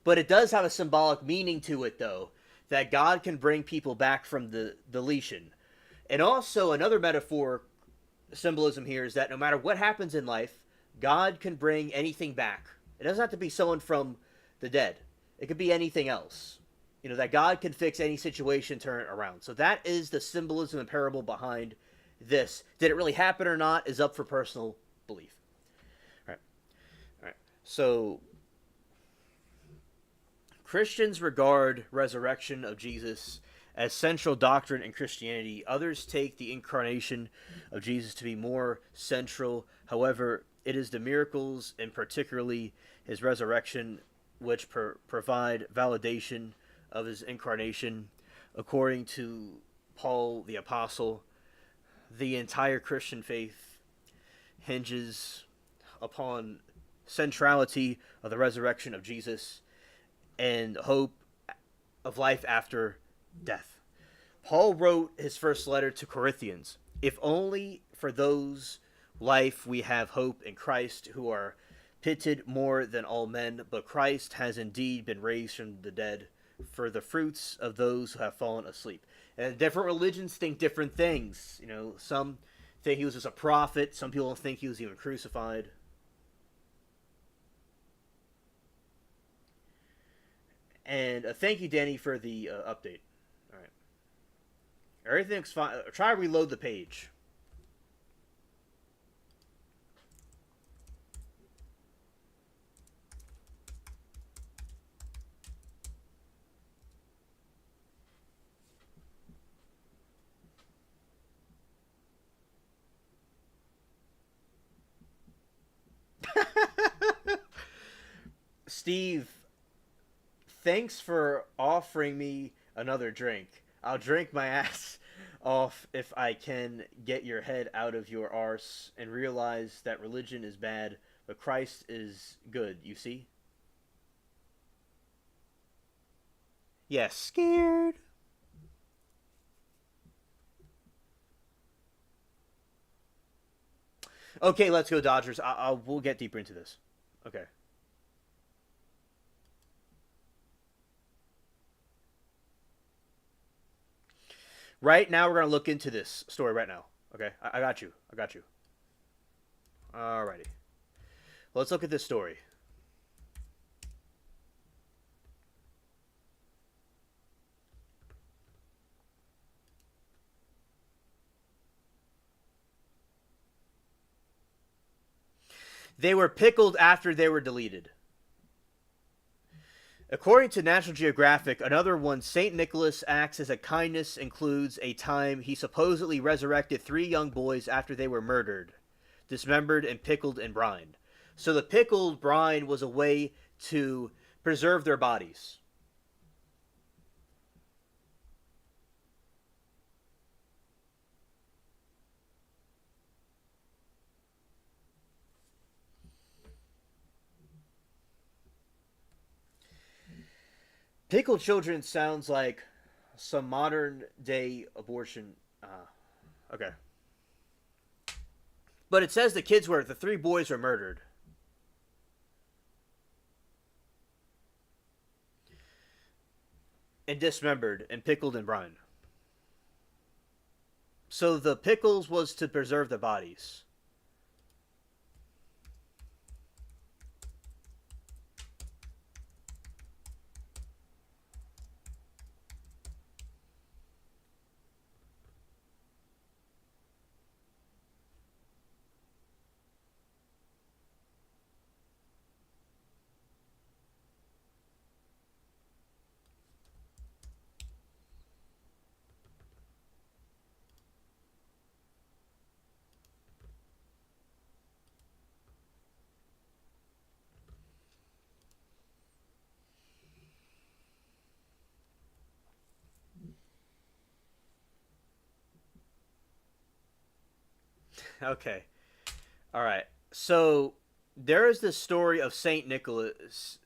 But it does have a symbolic meaning to it, though, that God can bring people back from the deletion. And also, another metaphor symbolism here is that no matter what happens in life, God can bring anything back. It doesn't have to be someone from the dead. It could be anything else. That God can fix any situation, turn it around. So that is the symbolism and parable behind this. Did it really happen or not is up for personal belief. All right. So Christians regard resurrection of Jesus as central doctrine in Christianity. Others take the incarnation of Jesus to be more central. However, it is the miracles, and particularly his resurrection, which provide validation of his incarnation. According to Paul the Apostle, the entire Christian faith hinges upon centrality of the resurrection of Jesus and hope of life after death. Paul wrote his first letter to Corinthians, "If only for those life we have hope in Christ, who are pitied more than all men, but Christ has indeed been raised from the dead, for the fruits of those who have fallen asleep." And different religions think different things. Some think he was just a prophet. Some people think he was even crucified. And thank you, Danny, for the update. All right, everything's fine. Try to reload the page. Steve, thanks for offering me another drink. I'll drink my ass off if I can get your head out of your arse and realize that religion is bad, but Christ is good, you see? Yes, scared. Okay, let's go, Dodgers. We'll get deeper into this. Okay. Right now, we're going to look into this story right now. Okay, I got you. I got you. Alrighty. Let's look at this story. They were pickled after they were deleted. According to National Geographic, another one, St. Nicholas acts as a kindness includes a time he supposedly resurrected 3 young boys after they were murdered, dismembered, and pickled in brine. So the pickled brine was a way to preserve their bodies. Pickled children sounds like some modern day abortion. Okay. But it says the 3 boys were murdered. And dismembered and pickled in brine. So the pickles was to preserve the bodies. Okay. All right. So there is this story of Saint Nicholas.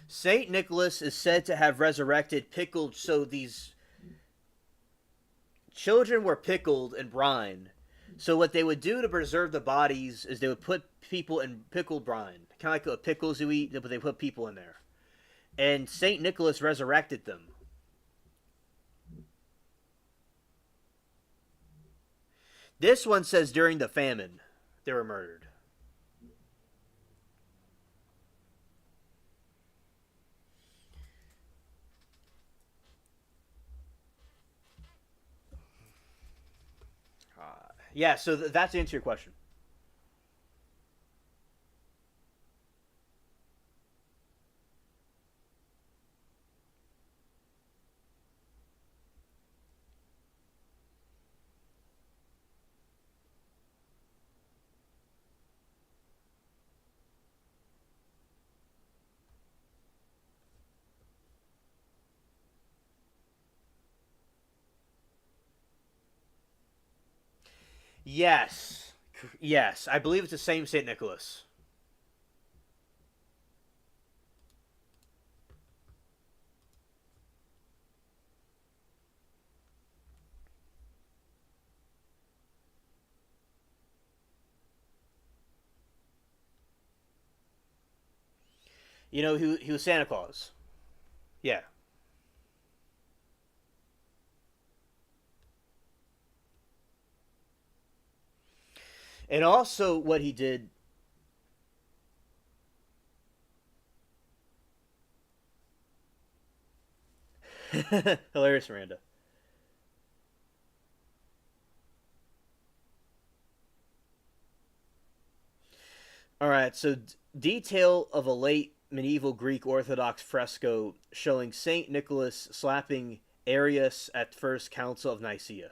Saint Nicholas is said to have resurrected pickled. So these children were pickled in brine. So what they would do to preserve the bodies is they would put people in pickled brine, kind of like pickles you eat, but they put people in there. And Saint Nicholas resurrected them. This one says during the famine they were murdered. Yeah, so that's the answer to your question. Yes. Yes, I believe it's the same St. Nicholas. You know, he was Santa Claus. Yeah. And also, what he did. Hilarious, Miranda. All right, so detail of a late medieval Greek Orthodox fresco showing Saint Nicholas slapping Arius at First Council of Nicaea.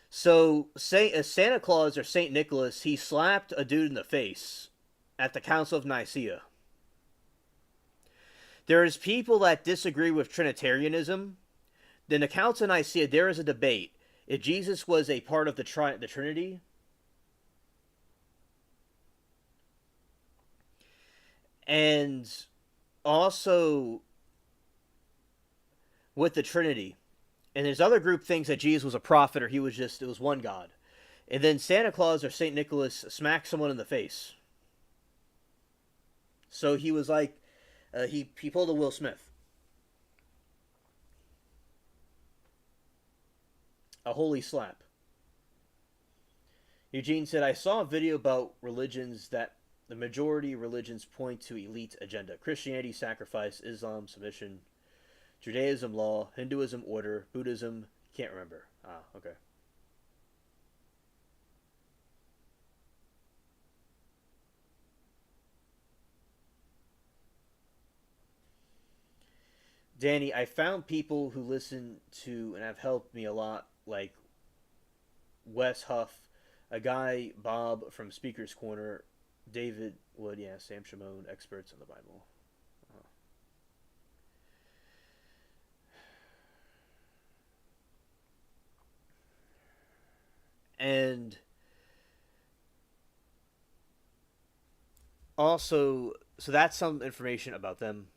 So, Santa Claus or Saint Nicholas, he slapped a dude in the face at the Council of Nicaea. There's people that disagree with Trinitarianism. In the Council of Nicaea, there is a debate if Jesus was a part of the Trinity, and also with the Trinity. And there's other group thinks that Jesus was a prophet or he was just, it was one God. And then Santa Claus or St. Nicholas smacked someone in the face. So he was like, he pulled a Will Smith. A holy slap. Eugene said, I saw a video about religions that the majority religions point to elite agenda. Christianity, sacrifice, Islam, submission, Judaism, law, Hinduism, order, Buddhism, can't remember. Ah, okay. Danny, I found people who listen to and have helped me a lot, like Wes Huff, a guy, Bob from Speaker's Corner, David Wood, yeah, Sam Shimon, experts on the Bible. Uh, and also, so that's some information about them.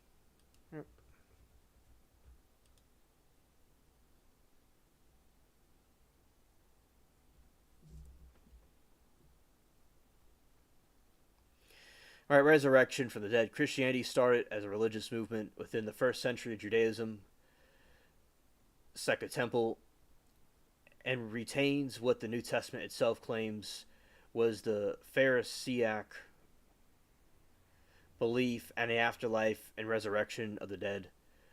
All right, resurrection from the dead. Christianity started as a religious movement within the first century of Judaism, Second Temple, and retains what the New Testament itself claims was the Pharisaic belief and the afterlife and resurrection of the dead.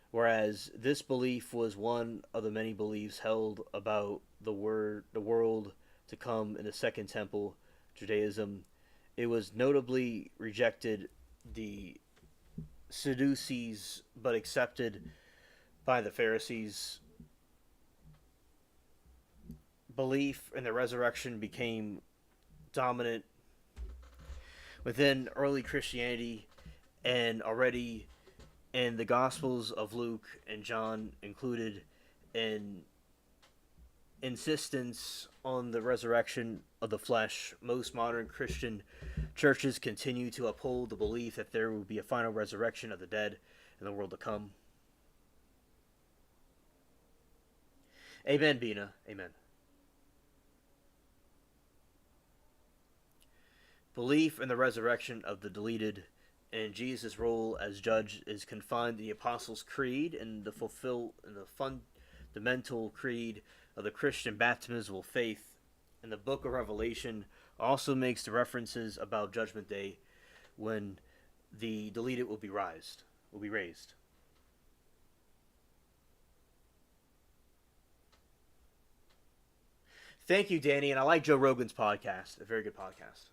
Whereas this belief was one of the many beliefs held about the world to come in the Second Temple, Judaism. It was notably rejected the Sadducees, but accepted by the Pharisees. Belief in the resurrection became dominant within early Christianity, and already in the Gospels of Luke and John included an insistence on the resurrection of the flesh. Most modern Christian churches continue to uphold the belief that there will be a final resurrection of the dead in the world to come. Amen, Bina. Amen. Belief in the resurrection of the deleted and Jesus' role as judge is confined to the Apostles' Creed and the fundamental creed of the Christian baptismal faith. And the book of Revelation also makes the references about Judgment Day when the deleted will be raised. Thank you, Danny, and I like Joe Rogan's podcast. A very good podcast.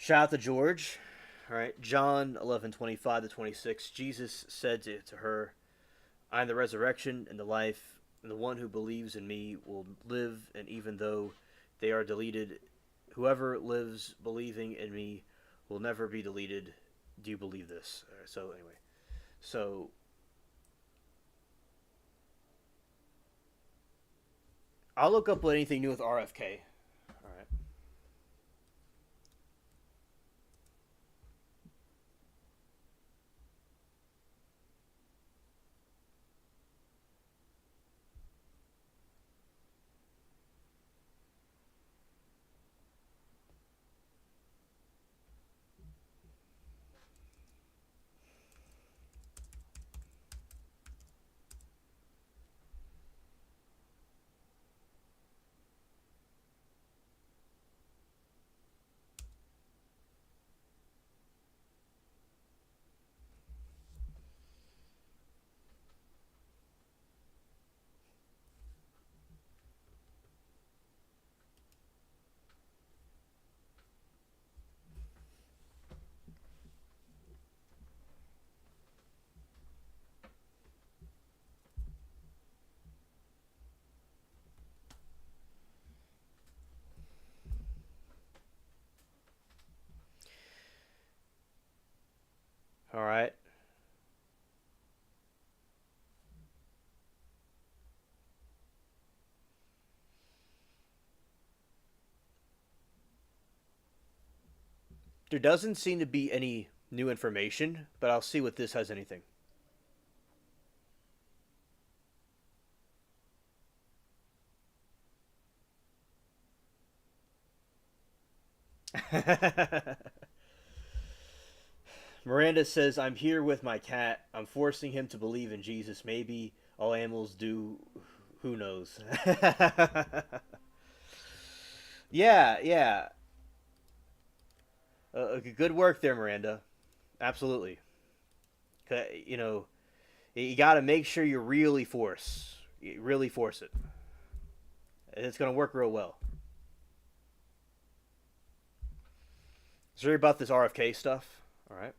Shout out to George. All right, John 11:25 to 26. Jesus said to her, I am the resurrection and the life. And the one who believes in me will live, and even though they are deleted, whoever lives believing in me will never be deleted. Do you believe this? So anyway, so I'll look up anything new with RFK. All right. All right. There doesn't seem to be any new information, but I'll see what this has anything. Miranda says, I'm here with my cat. I'm forcing him to believe in Jesus. Maybe all animals do. Who knows? Yeah, yeah. Good work there, Miranda. Absolutely. You know, you got to make sure you really force it. And it's going to work real well. Sorry about this RFK stuff. All right.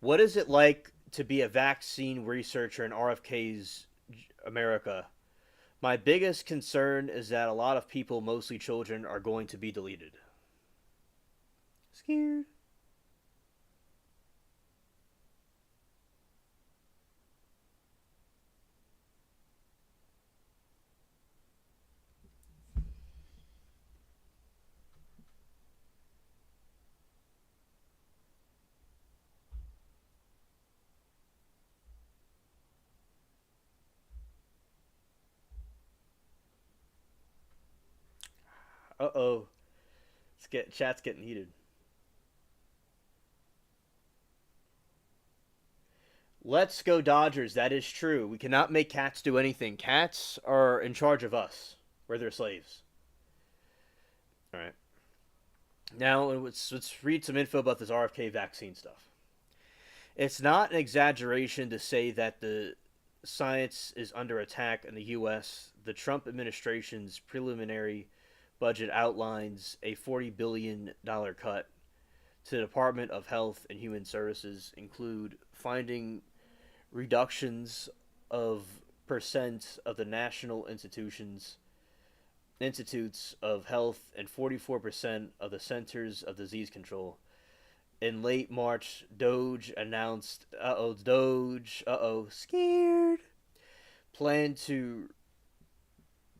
What is it like to be a vaccine researcher in RFK's America? My biggest concern is that a lot of people, mostly children, are going to be deleted. Scared. Uh oh. Chat's getting heated. Let's go Dodgers. That is true. We cannot make cats do anything. Cats are in charge of us. We're their slaves. All right. Now let's read some info about this RFK vaccine stuff. It's not an exaggeration to say that the science is under attack in the U.S. The Trump administration's preliminary budget outlines a $40 billion cut to the Department of Health and Human Services, include finding reductions of percent of the national institutes of health and 44% of the centers of disease control. In late March, Doge announced, scared, plan to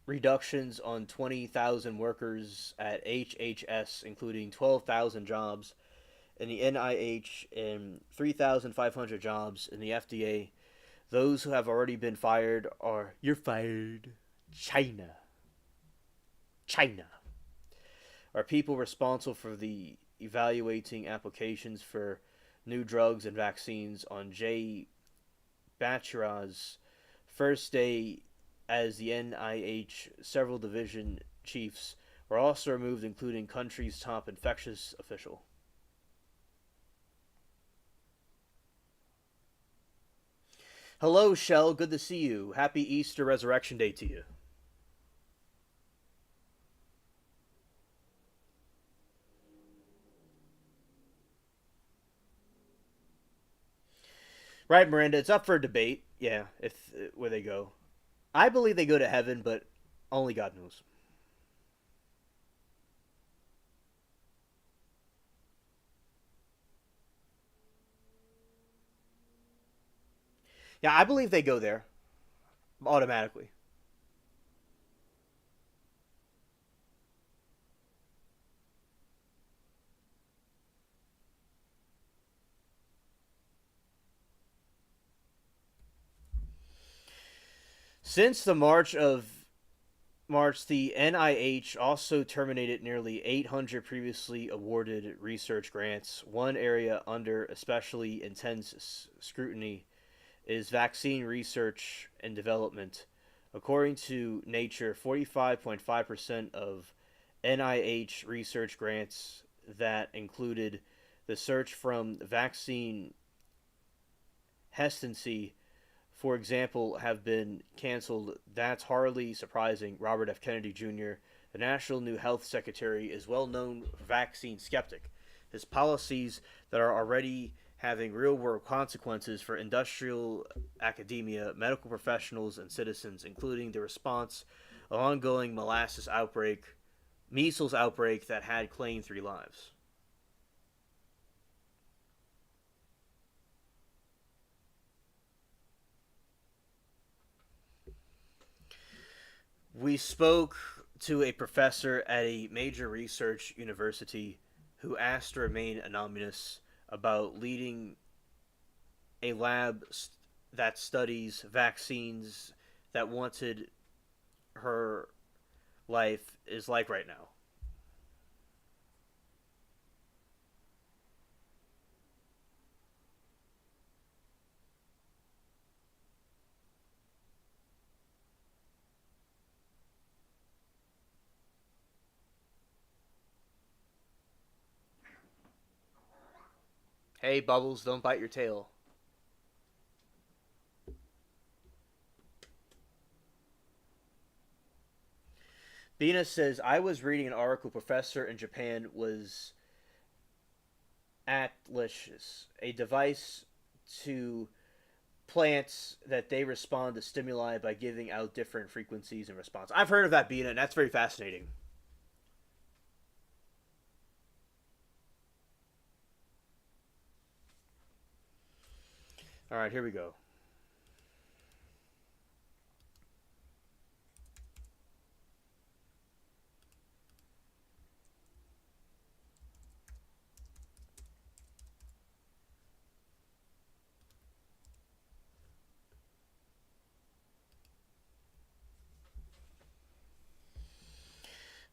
reductions on 20,000 workers at HHS, including 12,000 jobs in the NIH and 3,500 jobs in the FDA. Those who have already been fired are, you're fired, China. China. Are people responsible for the evaluating applications for new drugs and vaccines on Jay Bachara's first day as the NIH. Several division chiefs were also removed, including country's top infectious official. Hello, Shell. Good to see you. Happy Easter Resurrection Day to you. Right, Miranda. It's up for debate. Yeah, if where they go. I believe they go to heaven, but only God knows. Yeah, I believe they go there automatically. Since the March, the NIH also terminated nearly 800 previously awarded research grants. One area under especially intense scrutiny is vaccine research and development. According to Nature, 45.5% of NIH research grants that included the search from vaccine hesitancy, for example, have been canceled. That's hardly surprising. Robert F. Kennedy Jr., the National New Health Secretary, is well known vaccine skeptic. His policies that are already having real world consequences for industrial, academia, medical professionals, and citizens, including the response of ongoing measles outbreak that had claimed 3 lives. We spoke to a professor at a major research university who asked to remain anonymous about leading a that studies vaccines that wanted her life is like right now. Hey, Bubbles, don't bite your tail. Bina says, I was reading an article. Professor in Japan was Atlas, a device to plants that they respond to stimuli by giving out different frequencies in response. I've heard of that, Bina, and that's very fascinating. All right, here we go.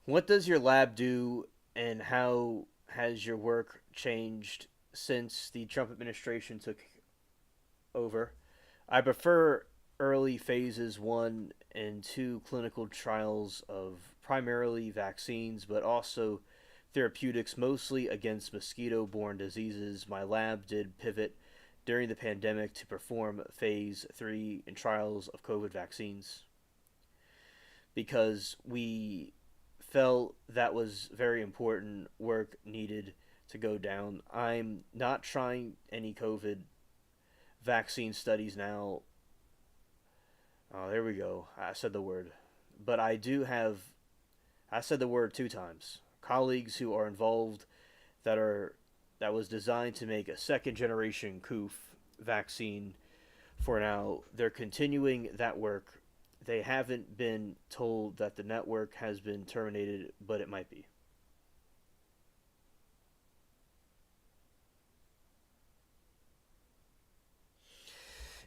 What does your lab do, and how has your work changed since the Trump administration took over? I prefer early phases 1 and 2 clinical trials of primarily vaccines, but also therapeutics, mostly against mosquito borne diseases. My lab did pivot during the pandemic to perform phase 3 in trials of COVID vaccines because we felt that was very important work needed to go down. I'm not trying any COVID vaccine studies now. Oh, there we go. I said the word. But I said the word 2 times. Colleagues who are involved that are that was designed to make a second generation COOF vaccine for now. They're continuing that work. They haven't been told that the network has been terminated, but it might be.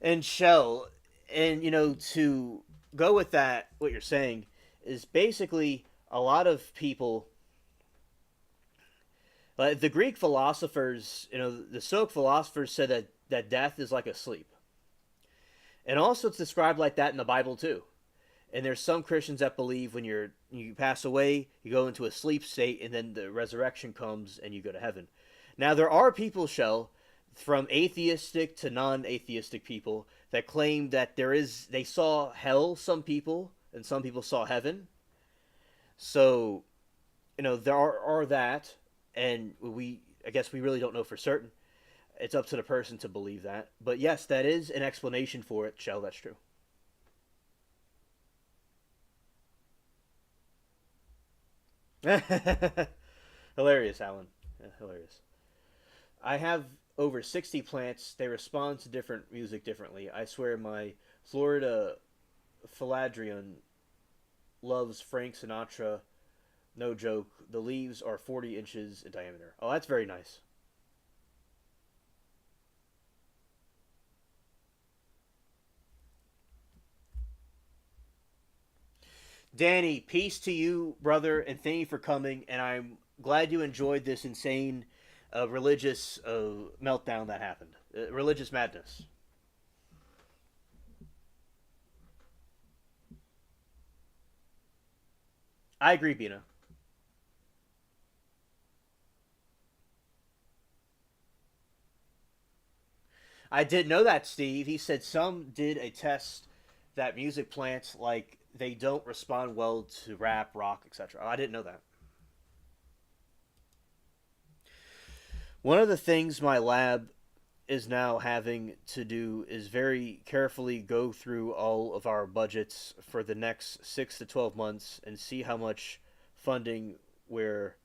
And Shell, and to go with that, what you're saying is basically a lot of people, like the Greek philosophers, the Stoic philosophers said that death is like a sleep, and also it's described like that in the Bible too. And there's some Christians that believe when you pass away, you go into a sleep state, and then the resurrection comes, and you go to heaven. Now there are people, Shell, from atheistic to non-atheistic people that claim that they saw hell. Some people and some people saw heaven. So there are that, and I guess we really don't know for certain. It's up to the person to believe that. But yes, that is an explanation for it, Shell. That's true. Hilarious, Alan. Yeah, hilarious. I have over 60 plants. They respond to different music differently. I swear my Florida philandrion loves Frank Sinatra. No joke. The leaves are 40 inches in diameter. Oh, that's very nice. Danny, peace to you, brother, and thank you for coming. And I'm glad you enjoyed this insane religious meltdown that happened. Religious madness. I agree, Bina. I did know that, Steve. He said some did a test that music plants like they don't respond well to rap, rock, etc. I didn't know that. One of the things my lab is now having to do is very carefully go through all of our budgets for the next 6 to 12 months and see how much funding we're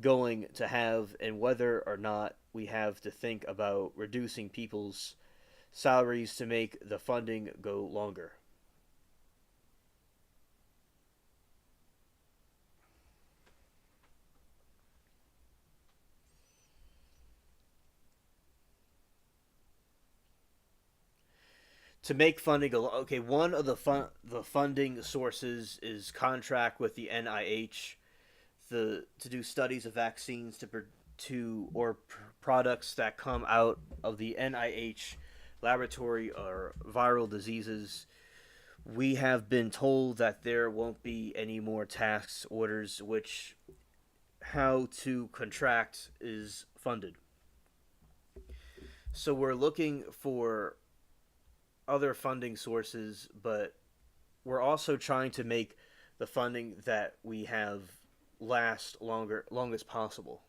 going to have and whether or not we have to think about reducing people's salaries to make the funding go longer. To make funding go okay, one of the funding sources is contract with the NIH to do studies of vaccines to or products that come out of the NIH laboratory or viral diseases. We have been told that there won't be any more task orders, which how to contract is funded. So we're looking for other funding sources, but we're also trying to make the funding that we have last long as possible.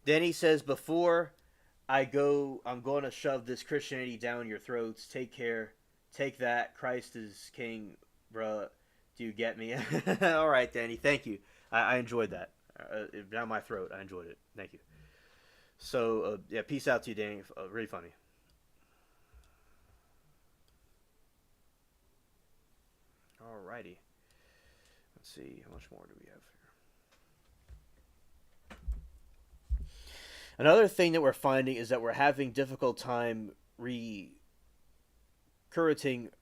Then he says, before I go, I'm going to shove this Christianity down your throats. Take care. Take that. Christ is king, bruh. Do you get me? All right, Danny. Thank you. I enjoyed that. Down my throat. I enjoyed it. Thank you. So, yeah, peace out to you, Danny. Really funny. Alrighty. Let's see. How much more do we have here? Another thing that we're finding is that we're having difficult time recurring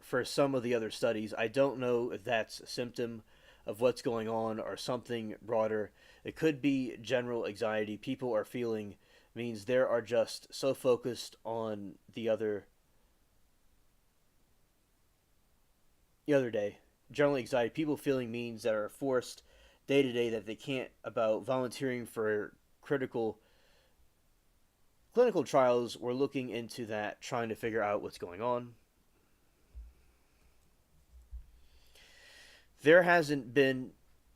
for some of the other studies. I don't know if that's a symptom of what's going on or something broader. It could be general anxiety people are feeling means they are just so focused on the other day. General anxiety people feeling means that are forced day to day that they can't about volunteering for critical clinical trials. We're looking into that, trying to figure out what's going on. There hasn't been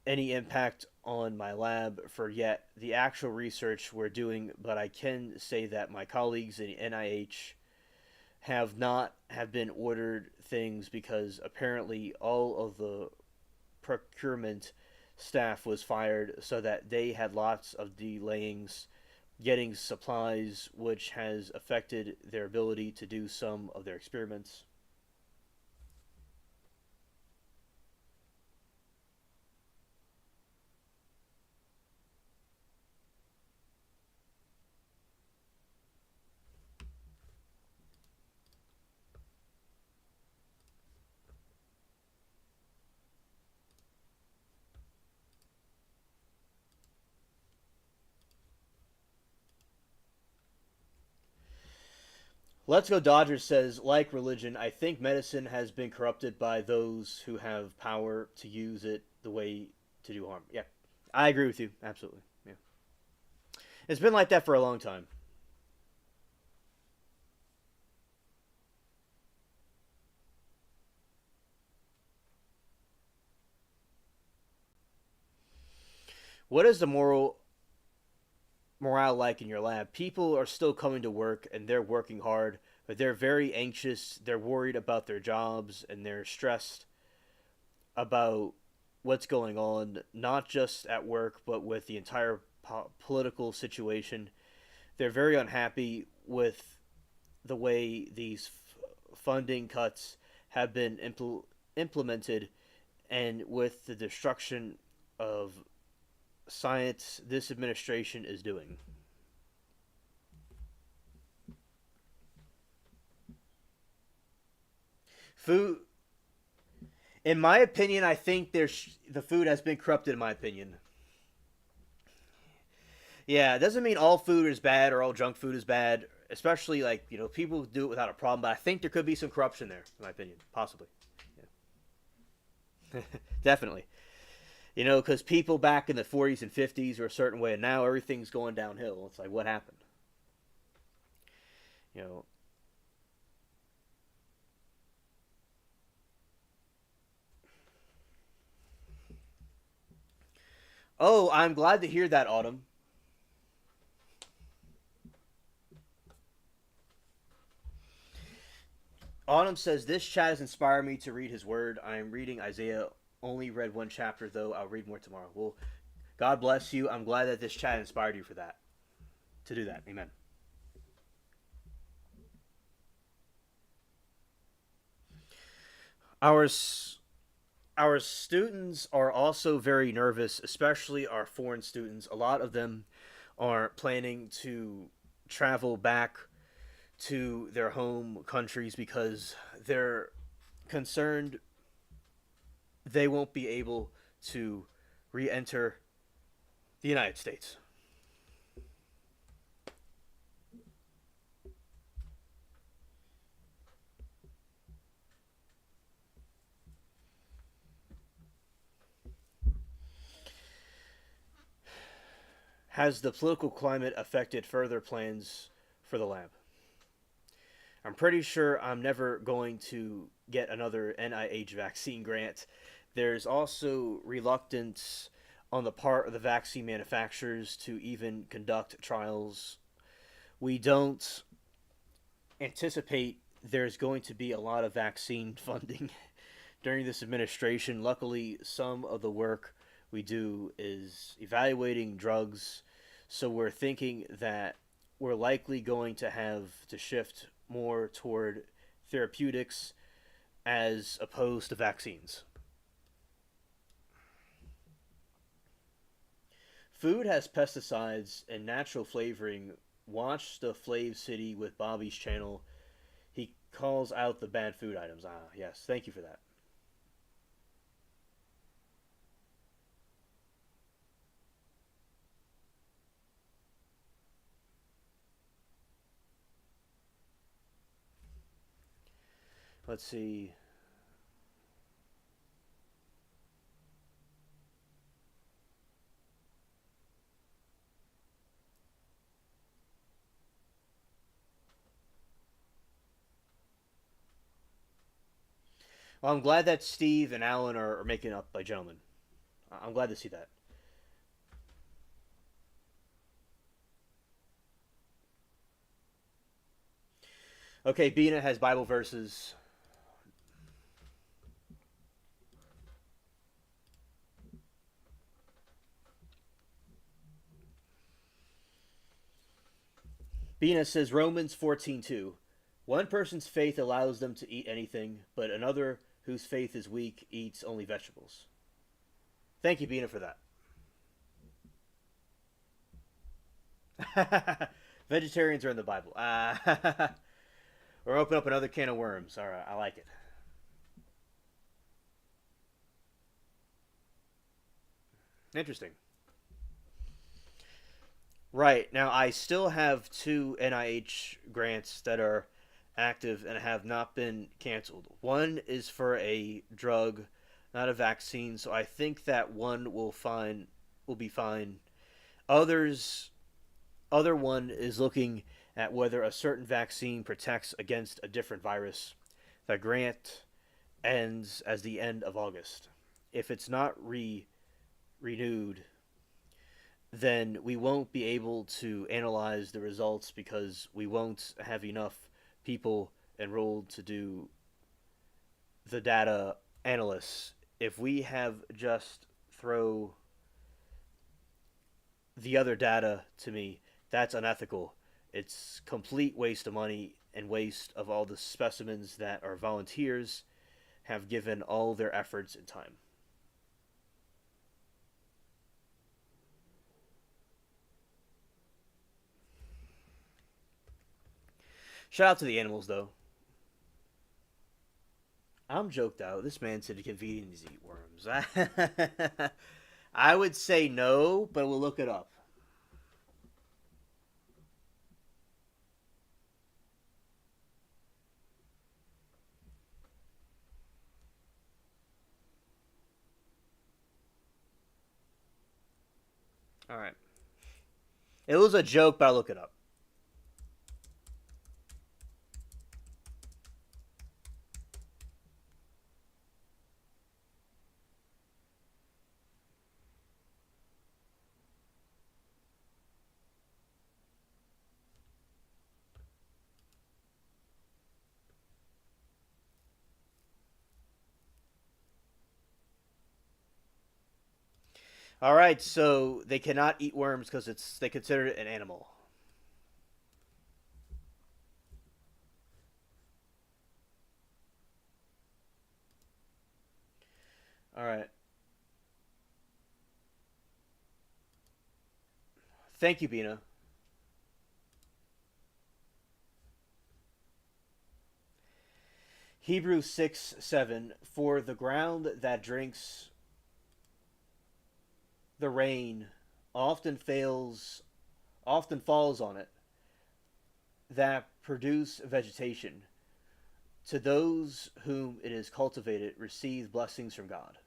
any impact on my lab for yet the actual research we're doing, but I can say that my colleagues in NIH have been ordered things because apparently all of the procurement staff was fired so that they had lots of delayings getting supplies, which has affected their ability to do some of their experiments. Let's Go Dodgers says, like religion, I think medicine has been corrupted by those who have power to use it the way to do harm. Yeah, I agree with you. Absolutely. Yeah. It's been like that for a long time. What is the morale like in your lab? People are still coming to work and they're working hard, but they're very anxious. They're worried about their jobs and they're stressed about what's going on, not just at work, but with the entire political situation. They're very unhappy with the way these funding cuts have been implemented and with the destruction of science this administration is doing. Food, in my opinion, I think the food has been corrupted. In my opinion, yeah, it doesn't mean all food is bad or all junk food is bad. Especially like people do it without a problem, but I think there could be some corruption there, in my opinion, possibly. Yeah. Definitely. Because people back in the 40s and 50s were a certain way, and now everything's going downhill. It's like, what happened? You know. Oh, I'm glad to hear that, Autumn. Autumn says this chat has inspired me to read his word. I am reading Isaiah. Only read one chapter though. I'll read more tomorrow. Well, God bless you. I'm glad that this chat inspired you for that. To do that. Amen. Our our students are also very nervous, especially our foreign students. A lot of them are planning to travel back to their home countries because they're concerned they won't be able to re enter the United States. Has the political climate affected further plans for the lab? I'm pretty sure I'm never going to get another NIH vaccine grant. There's also reluctance on the part of the vaccine manufacturers to even conduct trials. We don't anticipate there's going to be a lot of vaccine funding during this administration. Luckily, some of the work we do is evaluating drugs, so we're thinking that we're likely going to have to shift more toward therapeutics as opposed to vaccines. Food has pesticides and natural flavoring. Watch the Flav City with Bobby's channel. He calls out the bad food items. Ah, yes. Thank you for that. Let's see. Well, I'm glad that Steve and Alan are making up by gentlemen. I'm glad to see that. Okay, Bina has Bible verses. Bina says Romans 14:2. One person's faith allows them to eat anything, but another whose faith is weak eats only vegetables. Thank you, Bina, for that. Vegetarians are in the Bible. We're opening up another can of worms. All right, I like it. Interesting. Right. Now, I still have two NIH grants that are active and have not been canceled. One is for a drug, not a vaccine, so I think that one will be fine. Others Other one is looking at whether a certain vaccine protects against a different virus. The grant ends as the end of August. If it's not renewed, then we won't be able to analyze the results because we won't have enough people enrolled to do the data analysts. If we have just throw the other data to me, that's unethical. It's complete waste of money and waste of all the specimens that our volunteers have given all their efforts and time. Shout out to the animals, though. I'm joked out. This man said convenience eat worms. I would say no, but we'll look it up. All right. It was a joke, but I'll look it up. All right, so they cannot eat worms because it's they consider it an animal. All right. Thank you, Bina. Hebrews 6:7. For the ground that drinks the rain often fails, often falls on it, that produce vegetation. To those whom it is cultivated, receive blessings from God.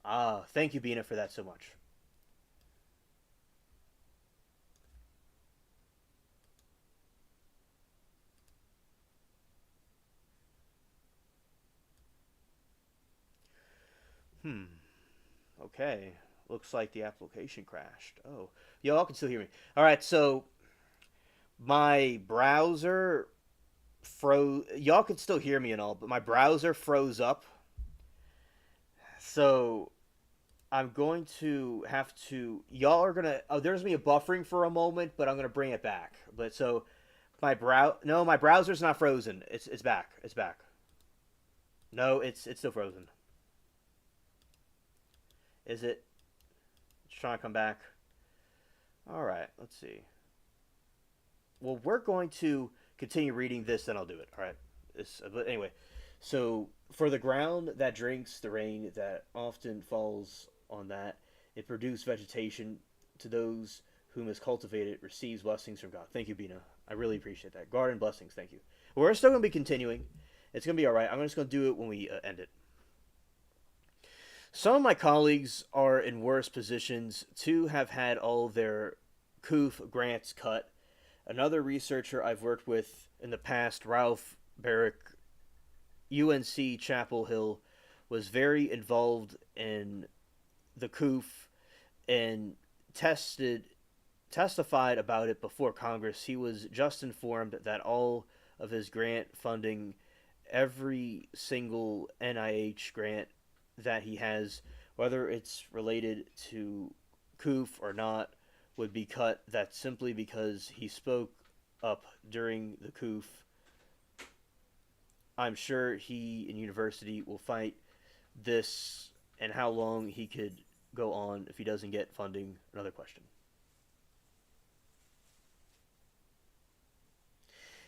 Ah, thank you, Bina, for that so much. Hmm. Okay. Looks like the application crashed. Oh, y'all can still hear me. All right, so my browser froze. Y'all can still hear me and all, but my browser froze up. So I'm going to have to. Y'all are gonna. Oh, there's me a buffering for a moment, but I'm gonna bring it back. But so my brow. No, my browser's not frozen. It's back. It's back. No, it's still frozen. Is it? It's trying to come back. All right. Let's see. Well, we're going to continue reading this, then I'll do it. All right. But anyway, so for the ground that drinks the rain that often falls on that, it produces vegetation to those whom is cultivated receives blessings from God. Thank you, Bina. I really appreciate that. Garden blessings. Thank you. We're still going to be continuing. It's going to be all right. I'm just going to do it when we end it. Some of my colleagues are in worse positions to have had all their COOF grants cut. Another researcher I've worked with in the past, Ralph Barrick, UNC Chapel Hill, was very involved in the COOF and testified about it before Congress. He was just informed that all of his grant funding, every single NIH grant that he has, whether it's related to COOF or not, would be cut. That's simply because he spoke up during the COOF. I'm sure he in university will fight this and how long he could go on if he doesn't get funding. Another question.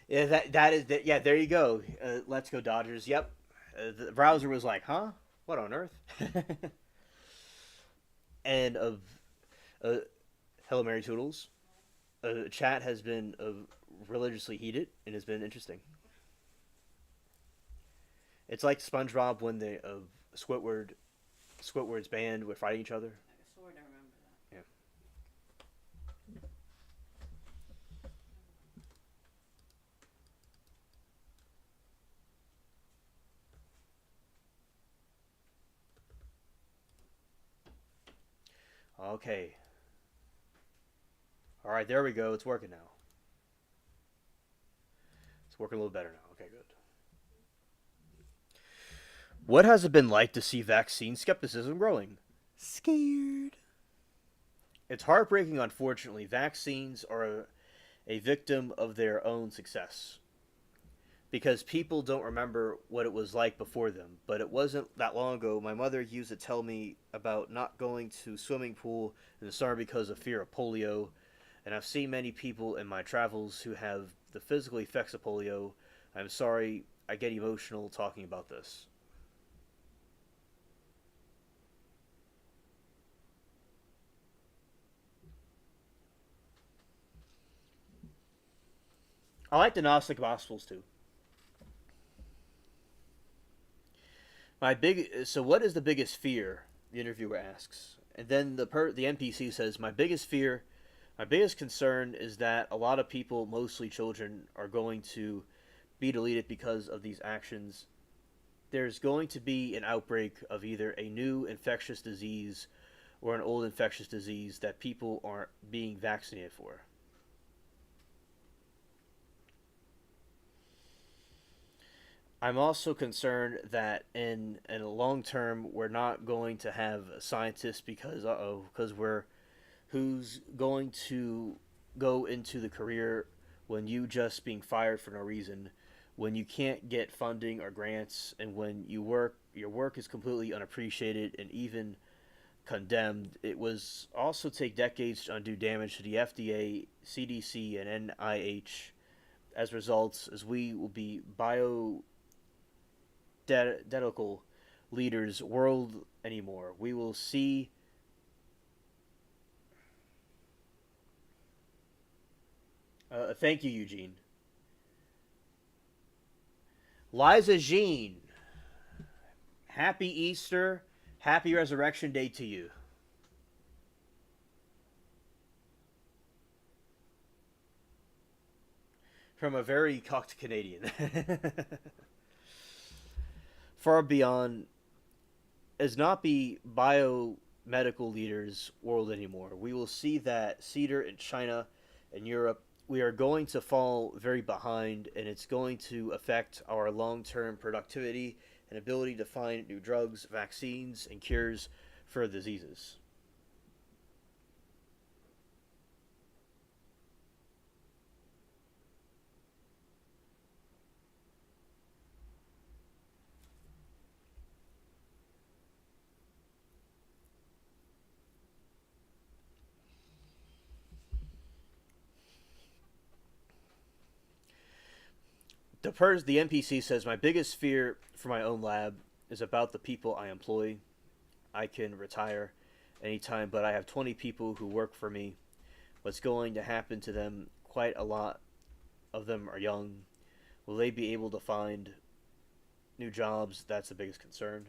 Yeah, that is that. Yeah, there you go. Let's go Dodgers. Yep. The browser was like, huh? What on earth? And of Hello Mary Toodles. Chat has been religiously heated and has been interesting. It's like SpongeBob when the Squidward's band were fighting each other. Sort of remember that. Yeah. Okay. All right, there we go. It's working now. It's working a little better now. Okay, good. What has it been like to see vaccine skepticism growing? Scared. It's heartbreaking, unfortunately. Vaccines are a victim of their own success because people don't remember what it was like before them. But it wasn't that long ago. My mother used to tell me about not going to swimming pool in the summer because of fear of polio. And I've seen many people in my travels who have the physical effects of polio. I'm sorry, I get emotional talking about this. I like the Gnostic Gospels too. So what is the biggest fear? The interviewer asks, and then the NPC says, my biggest concern is that a lot of people, mostly children, are going to be deleted because of these actions. There's going to be an outbreak of either a new infectious disease or an old infectious disease that people aren't being vaccinated for. I'm also concerned that in a long term we're not going to have scientists because we're who's going to go into the career when you just being fired for no reason, when you can't get funding or grants, and when your work is completely unappreciated and even condemned. It was also take decades to undo damage to the FDA, CDC, and NIH as results, as we will be biodetical leaders world anymore. We will see. Thank you, Eugene. Liza Jean, happy Easter, happy Resurrection Day to you. From a very cocked Canadian. Far beyond is not be biomedical leaders world anymore. We will see that cedar in China and Europe, we are going to fall very behind, and it's going to affect our long-term productivity and ability to find new drugs, vaccines, and cures for diseases. The NPC says my biggest fear for my own lab is about the people I employ. I can retire anytime, but I have 20 people who work for me. What's going to happen to them? Quite a lot of them are young. Will they be able to find new jobs? That's the biggest concern.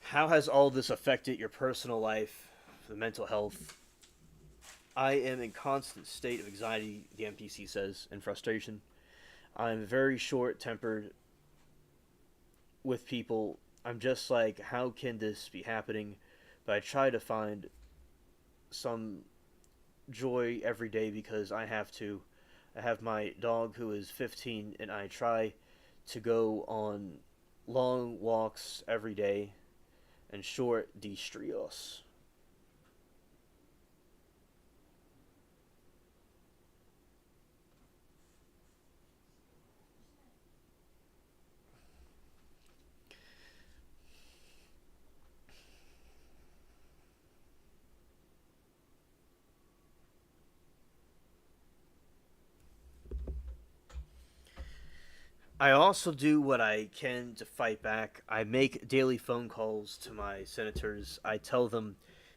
How has all this affected your personal life, the mental health? I am in constant state of anxiety, the NPC says, and frustration. I'm very short tempered with people. I'm just like, how can this be happening? But I try to find some joy every day because I have to. I have my dog who is 15, and I try to go on long walks every day and short destrios. I also do what I can to fight back. I make daily phone calls to my senators. I tell them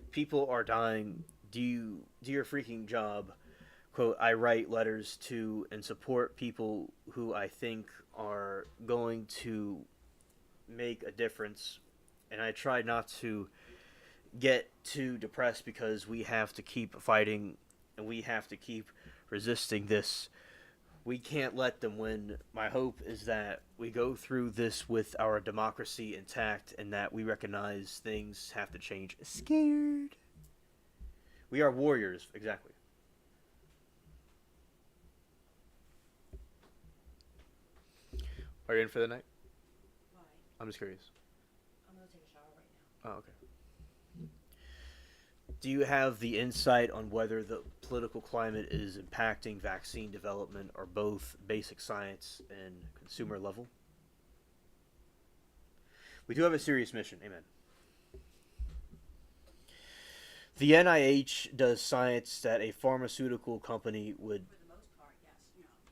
people are dying. Do your freaking job. Quote, I write letters to and support people who I think are going to make a difference. And I try not to get too depressed because we have to keep fighting and we have to keep resisting this We can't let them win. My hope is that we go through this with our democracy intact and that we recognize things have to change. Scared. We are warriors, exactly. Are you in for the night? Why? I'm just curious. I'm gonna take a shower right Oh, okay. Do you have the insight on whether the political climate is impacting vaccine development or both basic science and consumer level? We do have a serious mission. Amen. The NIH does science that a pharmaceutical company would, now. For the most part, yes.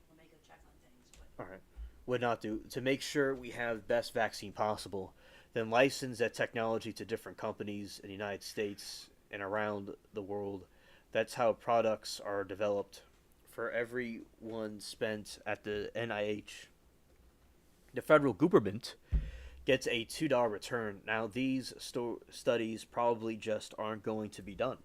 We'll make a check on things, but all right, would not do to make sure we have best vaccine possible. Then license that technology to different companies in the United States and around the world. That's how products are developed. For every one spent at the NIH, the federal government gets a $2 return. Now, these studies probably just aren't going to be done.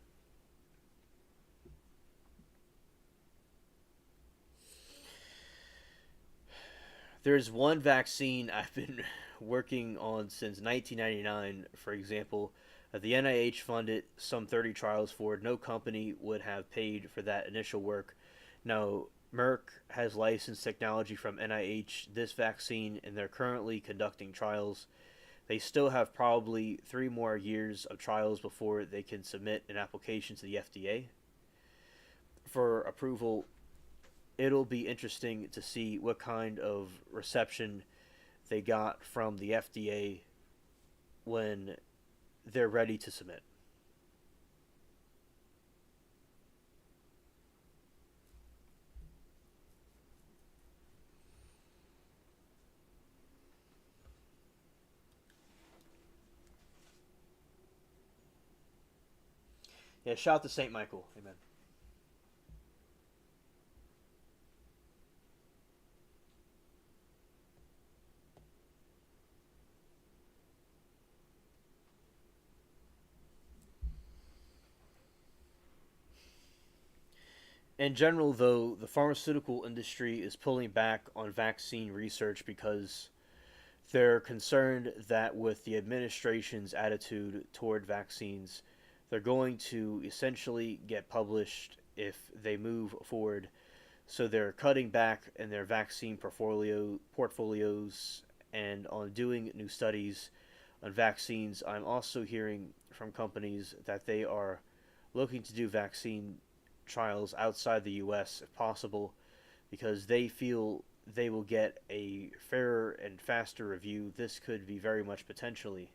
There's one vaccine I've been working on since 1999, for example. The NIH funded some 30 trials for it. No company would have paid for that initial work. Now, Merck has licensed technology from NIH this vaccine, and they're currently conducting trials. They still have probably 3 more years of trials before they can submit an application to the FDA for approval. It'll be interesting to see what kind of reception they got from the FDA when they're ready to submit. Yeah, shout out to St. Michael. Amen. In general, though, the pharmaceutical industry is pulling back on vaccine research because they're concerned that with the administration's attitude toward vaccines, they're going to essentially get published if they move forward. So they're cutting back in their vaccine portfolios and on doing new studies on vaccines. I'm also hearing from companies that they are looking to do vaccine trials outside the US if possible because they feel they will get a fairer and faster review. This could be very much potentially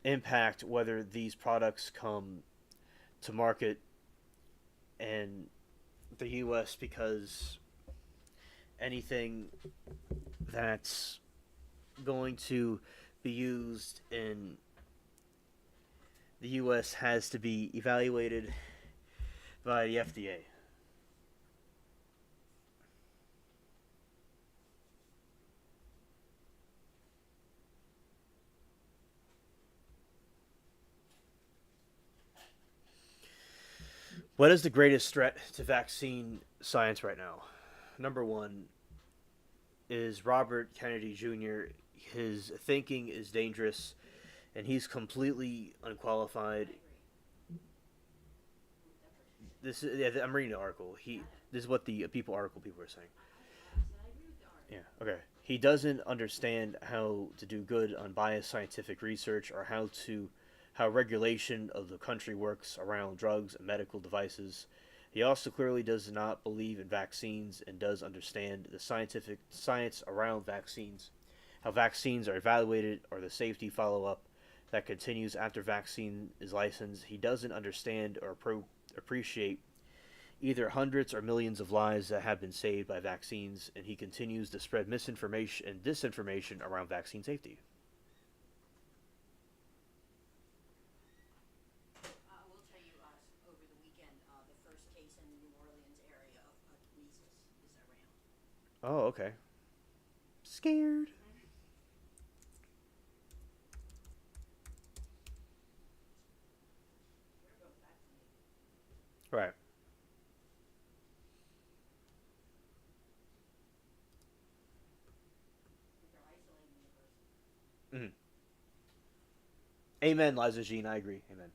impact whether these products come to market in the US because anything that's going to be used in the US has to be evaluated by the FDA. What is the greatest threat to vaccine science right now? Number one is Robert Kennedy Jr. His thinking is dangerous, and he's completely unqualified. I agree. This is yeah. I'm reading the article. This is what the people are saying. I said I agree with the Yeah. article. Okay. He doesn't understand how to do good unbiased scientific research or how regulation of the country works around drugs and medical devices. He also clearly does not believe in vaccines and does understand the scientific science around vaccines, how vaccines are evaluated or the safety follow up that continues after vaccine is licensed. He doesn't understand or appreciate either hundreds or millions of lives that have been saved by vaccines, and he continues to spread misinformation and disinformation around vaccine safety. I will tell you, over the weekend, the first case in the New Orleans area of measles is around. Oh, okay. Scared. They're both vaccinated. Right. Amen, Liza Jean. I agree. Amen.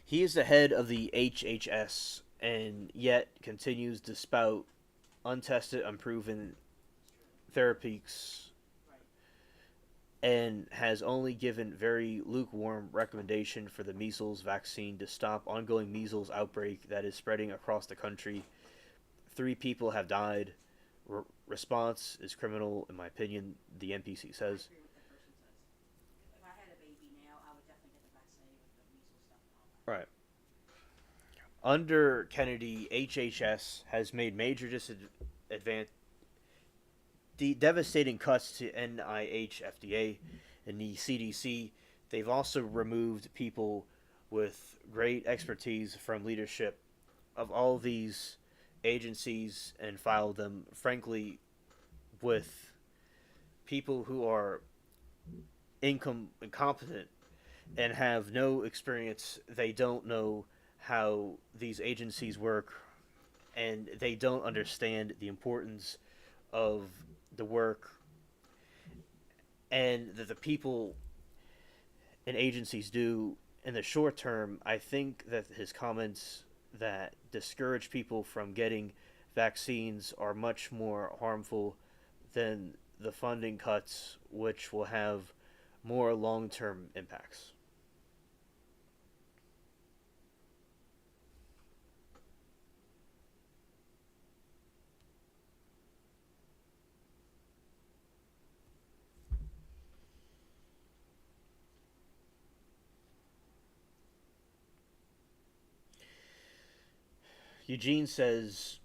He is the head of the HHS and yet continues to spout untested, unproven It's true. therapies Right. and has only given very lukewarm recommendation for the measles vaccine to stop ongoing measles outbreak that is spreading across the country. 3 people have died. Response is criminal, in my opinion, the NPC I says. agree with what that person says. If I had a baby now, I would definitely get the vaccinated with the measles stuff and all that. Right. Under Kennedy, HHS has made major devastating cuts to NIH, FDA, and the CDC. They've also removed people with great expertise from leadership of all these agencies and filed them, frankly, with people who are incompetent and have no experience. They don't know how these agencies work, and they don't understand the importance of the work and that the people and agencies do in the short term. I think that his comments that discourage people from getting vaccines are much more harmful than the funding cuts, which will have more long term impacts. Eugene says,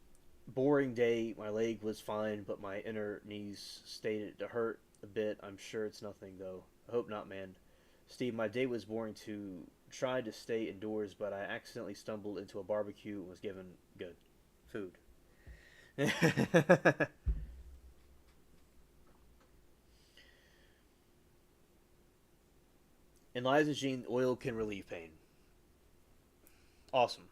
boring day. My leg was fine, but my inner knees stated to hurt a bit. I'm sure it's nothing, though. I hope not, man. Steve, my day was boring too. Tried to stay indoors, but I accidentally stumbled into a barbecue and was given good food. In Liza Jean, oil can relieve pain. Awesome.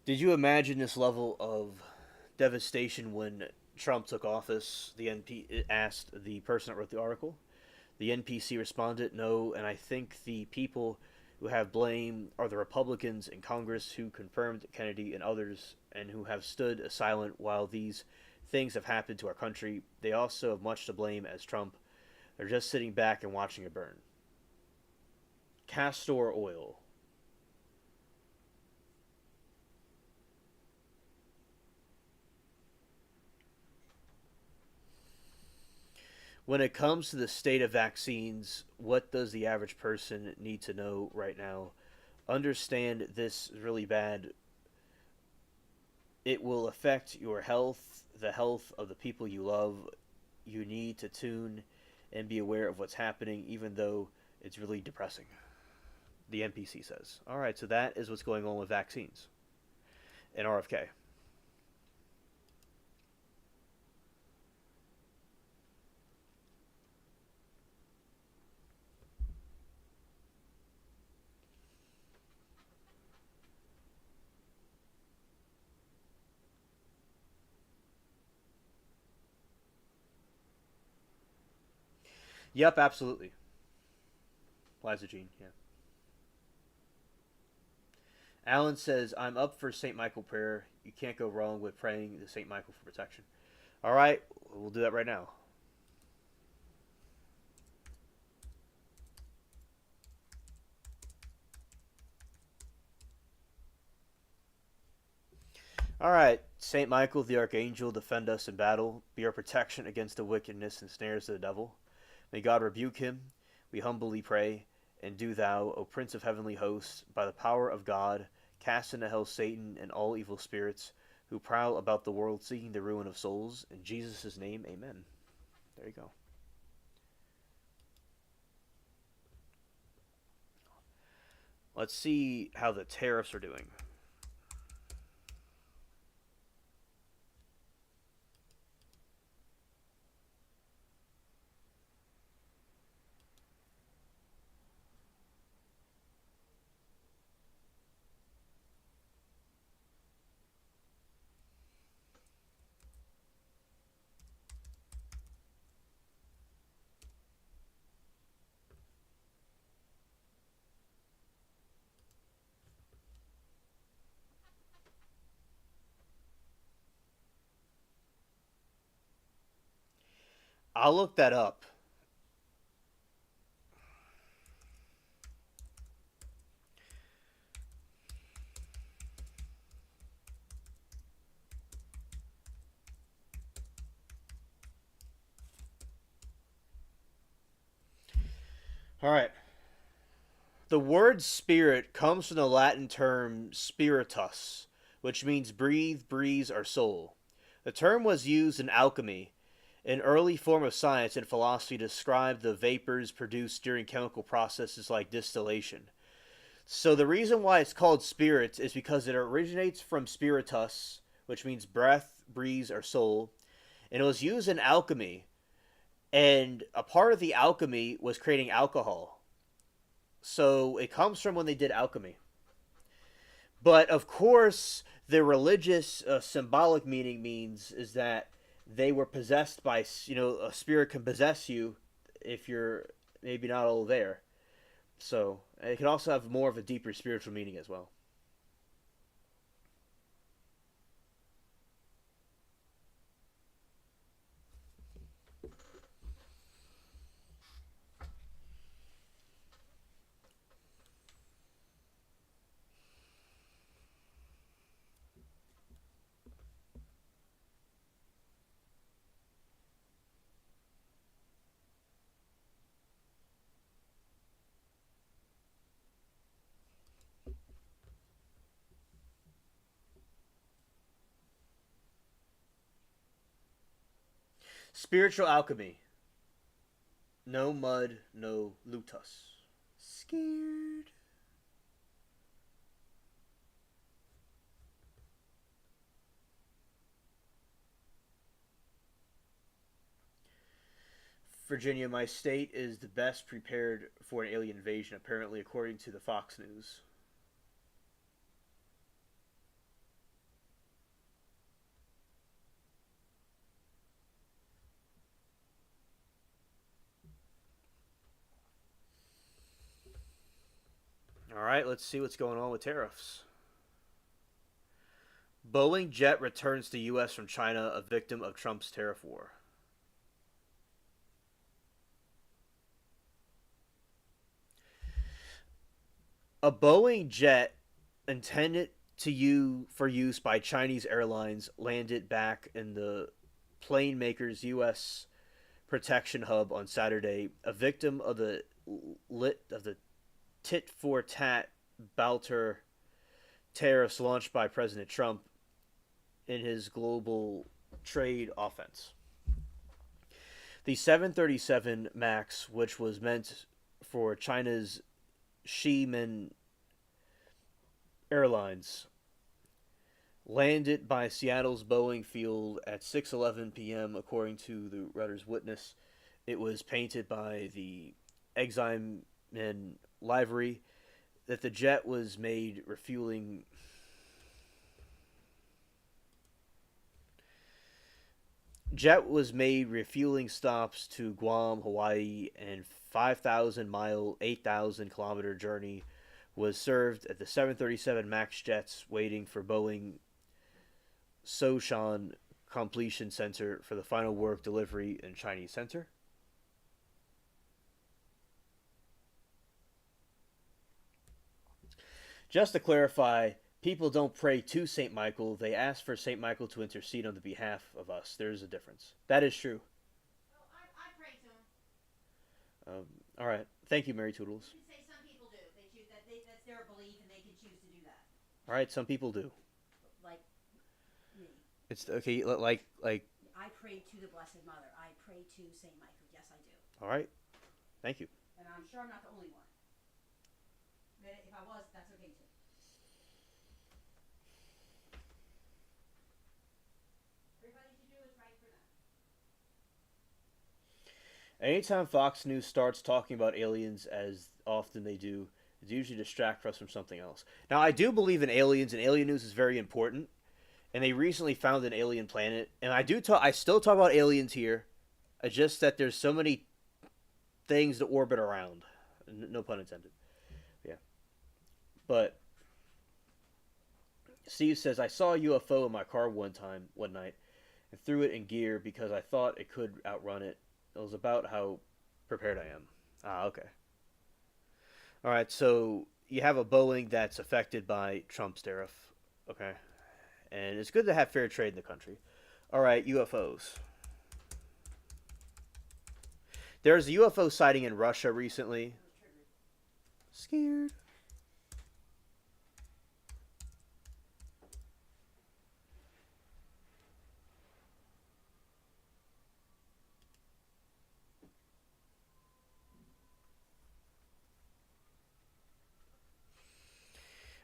Did you imagine this level of devastation when Trump took office? The NP asked the person that wrote the article. The NPC responded, no, and I think the people who have blame are the Republicans in Congress who confirmed Kennedy and others and who have stood silent while these things have happened to our country. They also have much to blame as Trump. They're just sitting back and watching it burn. Castor oil. When it comes to the state of vaccines, what does the average person need to know right now? Understand this is really bad. It will affect your health, the health of the people you love. You need to tune and be aware of what's happening, even though it's really depressing. The NPC says. All right, so that is what's going on with vaccines and RFK. Yep, absolutely. Liza Jean, yeah. Alan says, I'm up for St. Michael prayer. You can't go wrong with praying to St. Michael for protection. All right, we'll do that right now. All right, St. Michael the Archangel, defend us in battle. Be our protection against the wickedness and snares of the devil. May God rebuke him, we humbly pray. And do thou, O Prince of heavenly hosts, by the power of God, cast into hell Satan and all evil spirits who prowl about the world seeking the ruin of souls. In Jesus' name, amen. There you go. Let's see how the tariffs are doing. I'll look that up. All right. The word spirit comes from the Latin term spiritus, which means breathe, breeze, or soul. The term was used in alchemy, an early form of science and philosophy, to describe the vapors produced during chemical processes like distillation. So the reason why it's called spirits is because it originates from spiritus, which means breath, breeze, or soul, and it was used in alchemy. And a part of the alchemy was creating alcohol. So it comes from when they did alchemy. But of course, the religious symbolic meaning means is that they were possessed by, a spirit can possess you if you're maybe not all there. So it can also have more of a deeper spiritual meaning as well. Spiritual alchemy. No mud, no lutus. Scared. Virginia, my state is the best prepared for an alien invasion, apparently, according to the Fox News. All right, let's see what's going on with tariffs. Boeing jet returns to U.S. from China, a victim of Trump's tariff war. A Boeing jet intended to for use by Chinese airlines landed back in the plane maker's U.S. protection hub on Saturday, a victim of the tit for tat Balter tariffs launched by President Trump in his global trade offense. The 737 MAX, which was meant for China's Xiamen Airlines, landed by Seattle's Boeing field at 6:11 p.m. according to the Reuters witness. It was painted by the Exime livery that the jet was made refueling stops to Guam, Hawaii, and 5,000-mile, 8,000-kilometer journey was served at the 737 MAX jets waiting for Boeing Soshan completion center for the final work delivery in Chinese center. Just to clarify, people don't pray to St. Michael. They ask for St. Michael to intercede on the behalf of us. There's a difference. That is true. Well, I pray to him. All right. Thank you, Mary Toodles. You can say some people do. They choose that. That's their belief, and they can choose to do that. All right. Some people do. Like me. It's okay. Like. I pray to the Blessed Mother. I pray to Saint Michael. Yes, I do. All right. Thank you. And I'm sure I'm not the only one. But if I was, that's okay too. Everybody should do what's right for them. Anytime Fox News starts talking about aliens, as often they do, it usually distract us from something else. Now, I do believe in aliens, and alien news is very important. And they recently found an alien planet, and I still talk about aliens here. It's just that there's so many things to orbit around. No pun intended. Yeah. But Steve says, I saw a UFO in my car one night, and threw it in gear because I thought it could outrun it. It was about how prepared I am. Ah, okay. All right, so you have a Boeing that's affected by Trump's tariff. Okay. And it's good to have fair trade in the country. All right, UFOs. There's a UFO sighting in Russia recently. Scared.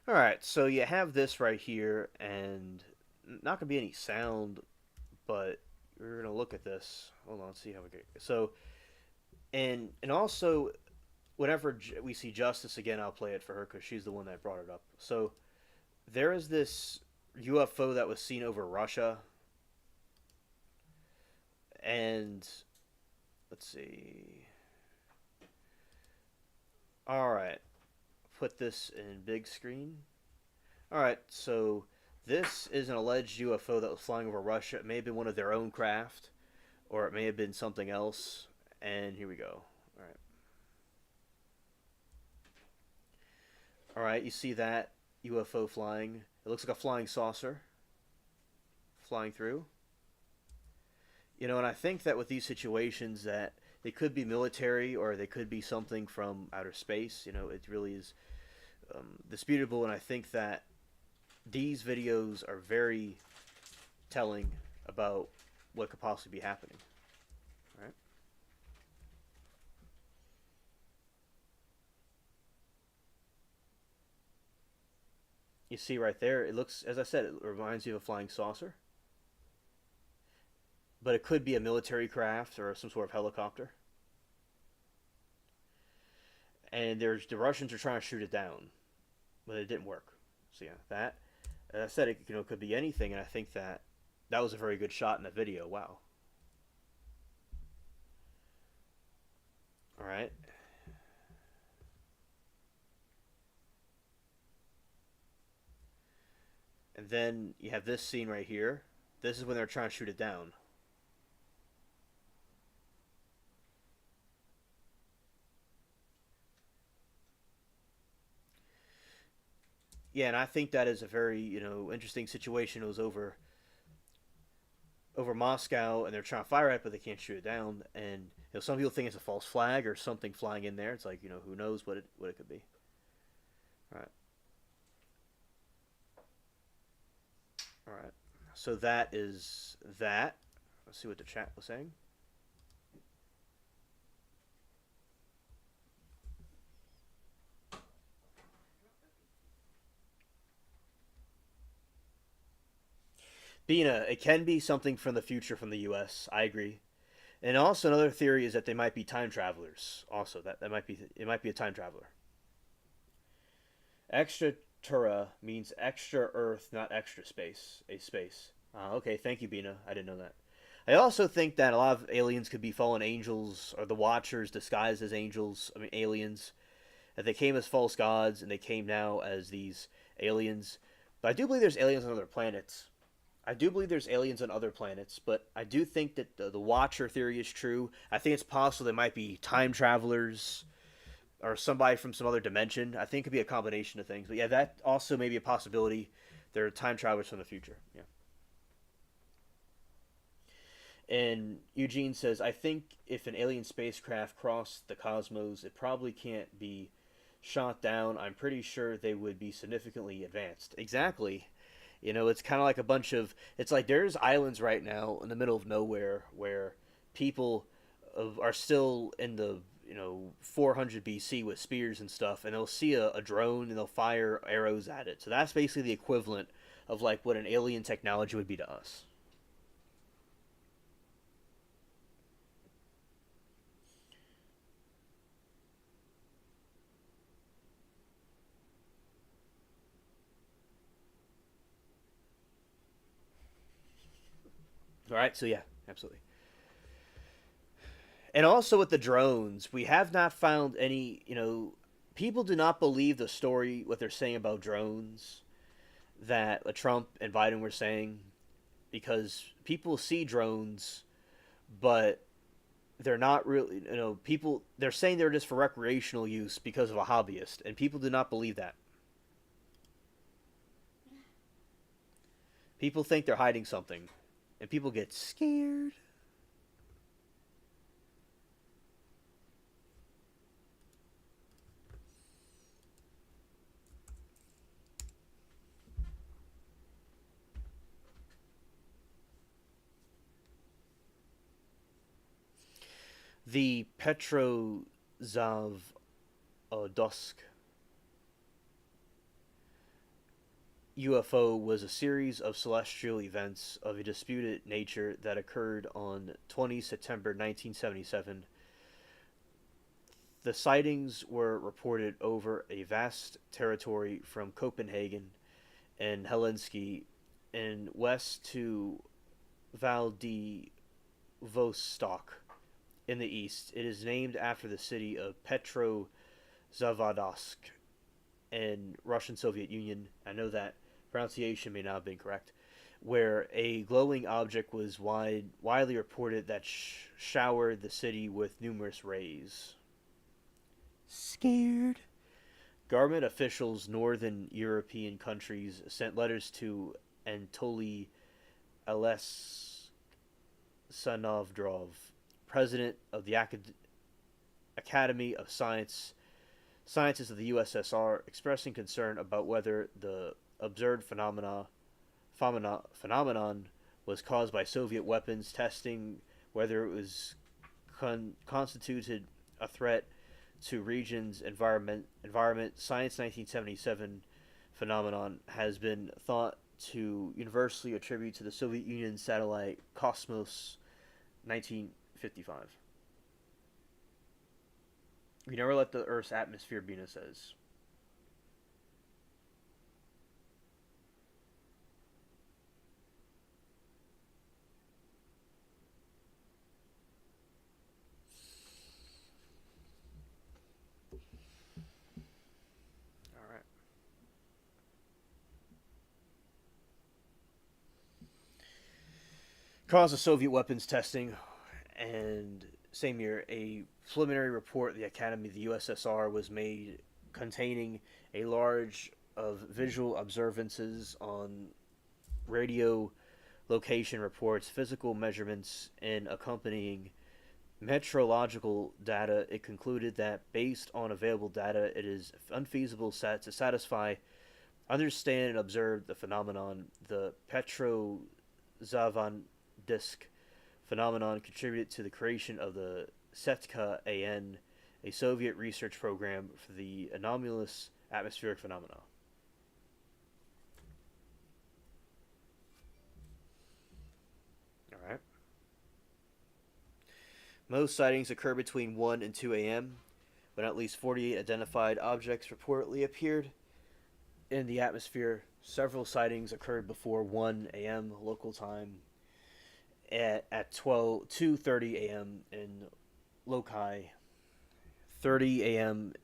All right, so you have this right here, and not gonna be any sound, but we're gonna look at this. Hold on, see how we get. So, and also, whenever we see Justice again, I'll play it for her because she's the one that brought it up. So there is this UFO that was seen over Russia, and let's see. All right, put this in big screen. All right, so this is an alleged UFO that was flying over Russia. It may have been one of their own craft, or it may have been something else. And here we go. All right. All right, you see that UFO flying? It looks like a flying saucer flying through. You know, and I think that with these situations that they could be military or they could be something from outer space. You know, it really is disputable, and I think that these videos are very telling about what could possibly be happening. All right. You see right there, it looks, as I said, it reminds you of a flying saucer, but it could be a military craft or some sort of helicopter. And there's the Russians are trying to shoot it down, but it didn't work. So yeah, that, as I said, it could be anything, and I think that that was a very good shot in the video. Wow. All right. And then you have this scene right here. This is when they're trying to shoot it down. Yeah, and I think that is a very interesting situation. It was over Moscow, and they're trying to fire it, but they can't shoot it down. And some people think it's a false flag or something flying in there. It's like who knows what it could be. All right, all right. So that is that. Let's see what the chat was saying. Bina, it can be something from the future from the U.S. I agree. And also another theory is that they might be time travelers. Also, that might be it might be a time traveler. Extra Terra means extra Earth, not extra space. A space. Okay, thank you, Bina. I didn't know that. I also think that a lot of aliens could be fallen angels or the Watchers disguised as angels. I mean, aliens. That they came as false gods and they came now as these aliens. But I do believe there's aliens on other planets. I do believe there's aliens on other planets, but I do think that the Watcher theory is true. I think it's possible they might be time travelers or somebody from some other dimension. I think it could be a combination of things. But yeah, that also may be a possibility. They're time travelers from the future. Yeah. And Eugene says, I think if an alien spacecraft crossed the cosmos, it probably can't be shot down. I'm pretty sure they would be significantly advanced. Exactly. It's kind of like a bunch of. It's like there's islands right now in the middle of nowhere where people are still in the 400 BC with spears and stuff, and they'll see a drone and they'll fire arrows at it. So that's basically the equivalent of like what an alien technology would be to us. All right, so yeah, absolutely. And also with the drones, we have not found any. People do not believe the story what they're saying about drones that Trump and Biden were saying because people see drones, but they're not really, people, they're saying they're just for recreational use because of a hobbyist, and people do not believe that. People think they're hiding something, and people get scared. The Petrozav Dosk UFO was a series of celestial events of a disputed nature that occurred on 20 September 1977. The sightings were reported over a vast territory from Copenhagen and Helsinki and west to Valdivostok in the east. It is named after the city of Petrozavodsk in Russian Soviet Union. I know that pronunciation may not have been correct. Where a glowing object was widely reported that showered the city with numerous rays. Scared. Government officials, northern European countries, sent letters to Anatoly Alexandrov, president of the Academy of Sciences of the USSR, expressing concern about whether the observed phenomenon was caused by Soviet weapons testing, whether it was constituted a threat to region's environment. Science 1977 phenomenon has been thought to universally attribute to the Soviet Union satellite Cosmos 1955. We never let the Earth's atmosphere be, it says. All right. Cause of Soviet weapons testing, and same year, a preliminary report of the Academy of the USSR was made containing a large of visual observances on radio location reports, physical measurements, and accompanying meteorological data. It concluded that based on available data, it is unfeasible to satisfy, understand, and observe the phenomenon. The Petrozavan disk phenomenon contributed to the creation of the Setka AN, a Soviet research program for the anomalous atmospheric phenomena. All right. Most sightings occur between 1 and 2 a.m., when at least 48 identified objects reportedly appeared in the atmosphere. Several sightings occurred before 1 a.m. local time at 2:30 a.m. in Lokai, 30 a.m.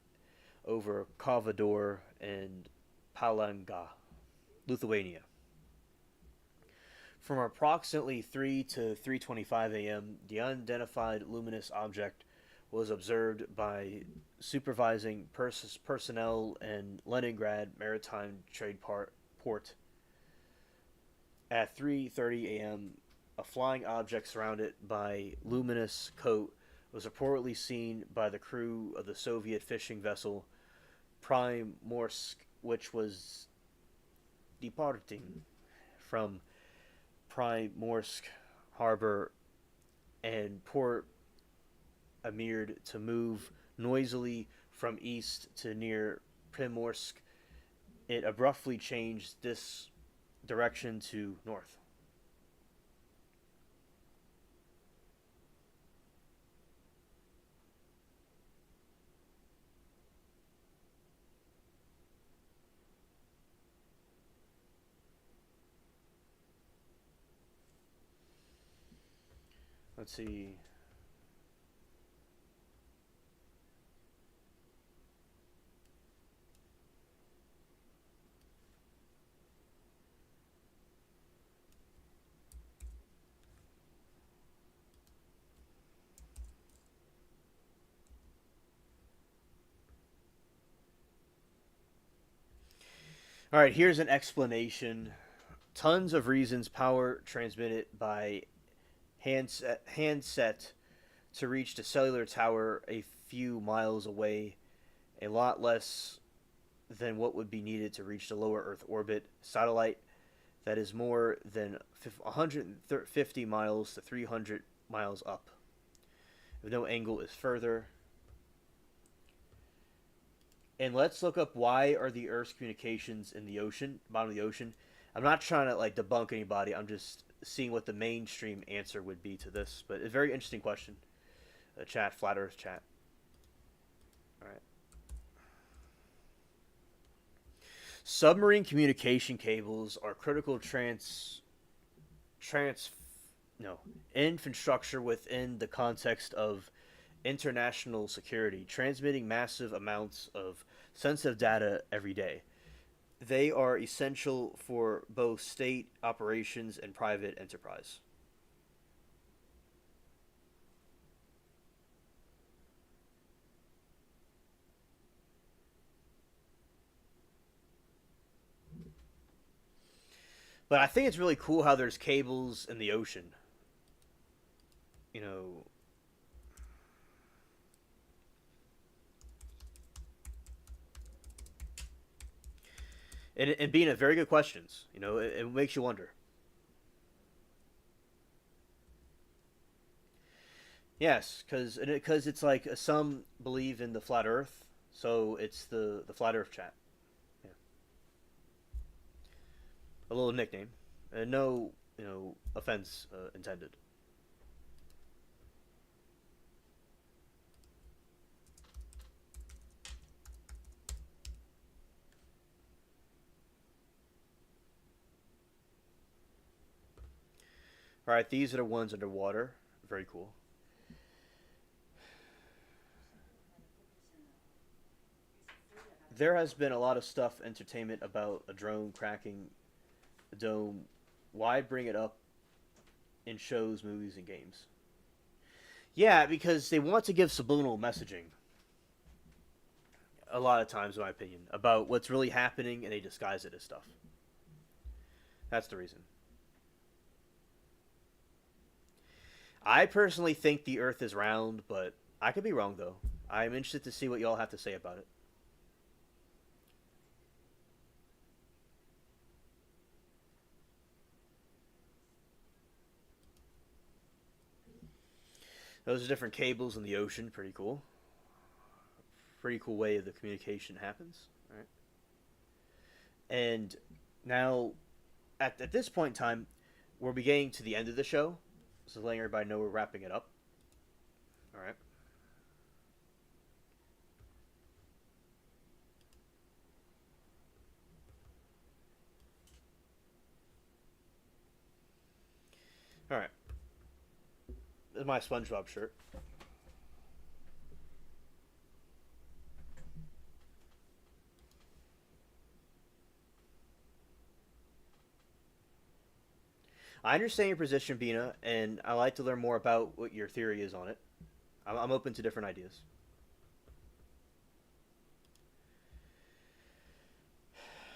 over Kavador and Palanga, Lithuania. From approximately 3 to 3:25 a.m., the unidentified luminous object was observed by supervising personnel in Leningrad Maritime Trade Port. At 3:30 a.m., a flying object surrounded by luminous coat was reportedly seen by the crew of the Soviet fishing vessel Primorsk, which was departing from Primorsk harbor and Port Amir to move noisily from east to near Primorsk. It abruptly changed this direction to north. Let's see. All right, here's an explanation. Tons of reasons power transmitted by handset to reach the cellular tower a few miles away, a lot less than what would be needed to reach the lower Earth orbit satellite that is more than 150 miles to 300 miles up. If no angle is further. And let's look up why are the Earth's communications in the ocean, bottom of the ocean. I'm not trying to like debunk anybody. I'm just seeing what the mainstream answer would be to this. But a very interesting question. Chat, flat Earth chat. All right. Submarine communication cables are critical trans no infrastructure within the context of international security, transmitting massive amounts of sensitive data every day. They are essential for both state operations and private enterprise. But I think it's really cool how there's cables in the ocean. You know, and being a very good questions. It makes you wonder. Yes, because it's like some believe in the flat Earth, so it's the flat Earth chat. Yeah, a little nickname, and no offense intended. All right, these are the ones underwater. Very cool. There has been a lot of stuff entertainment about a drone cracking a dome. Why bring it up in shows, movies, and games? Yeah, because they want to give subliminal messaging. A lot of times, in my opinion, about what's really happening, and they disguise it as stuff. That's the reason. I personally think the Earth is round, but I could be wrong though. I'm interested to see what y'all have to say about it. Those are different cables in the ocean. Pretty cool. Pretty cool way the communication happens. All right. And now, at this point in time, we're getting to the end of the show. So letting everybody know we're wrapping it up. All right. All right. This is my SpongeBob shirt. I understand your position, Bina, and I like to learn more about what your theory is on it. I'm open to different ideas.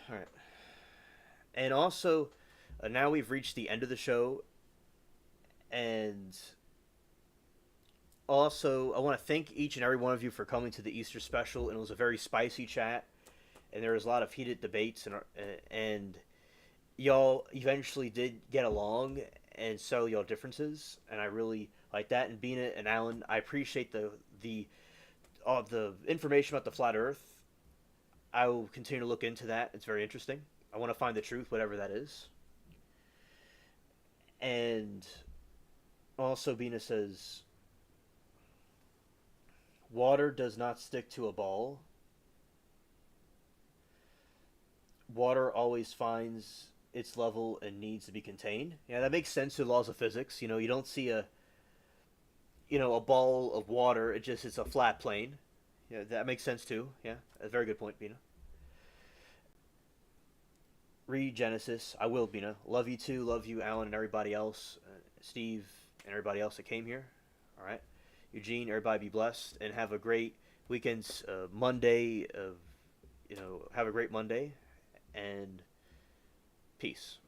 All right. And also, now we've reached the end of the show, and also I want to thank each and every one of you for coming to the Easter special. And it was a very spicy chat, and there was a lot of heated debates, and y'all eventually did get along and settle y'all differences, and I really like that. And Bina and Alan, I appreciate the all the information about the flat Earth. I will continue to look into that. It's very interesting. I want to find the truth, whatever that is. And also, Bina says water does not stick to a ball. Water always finds its level and needs to be contained. Yeah, that makes sense to the laws of physics. You don't see a ball of water. It's a flat plane. Yeah, that makes sense too. Yeah, a very good point, Bina. Read Genesis. I will, Bina. Love you too. Love you, Alan, and everybody else. Steve and everybody else that came here. All right, Eugene. Everybody be blessed and have a great weekend. Monday. Have a great Monday. and peace.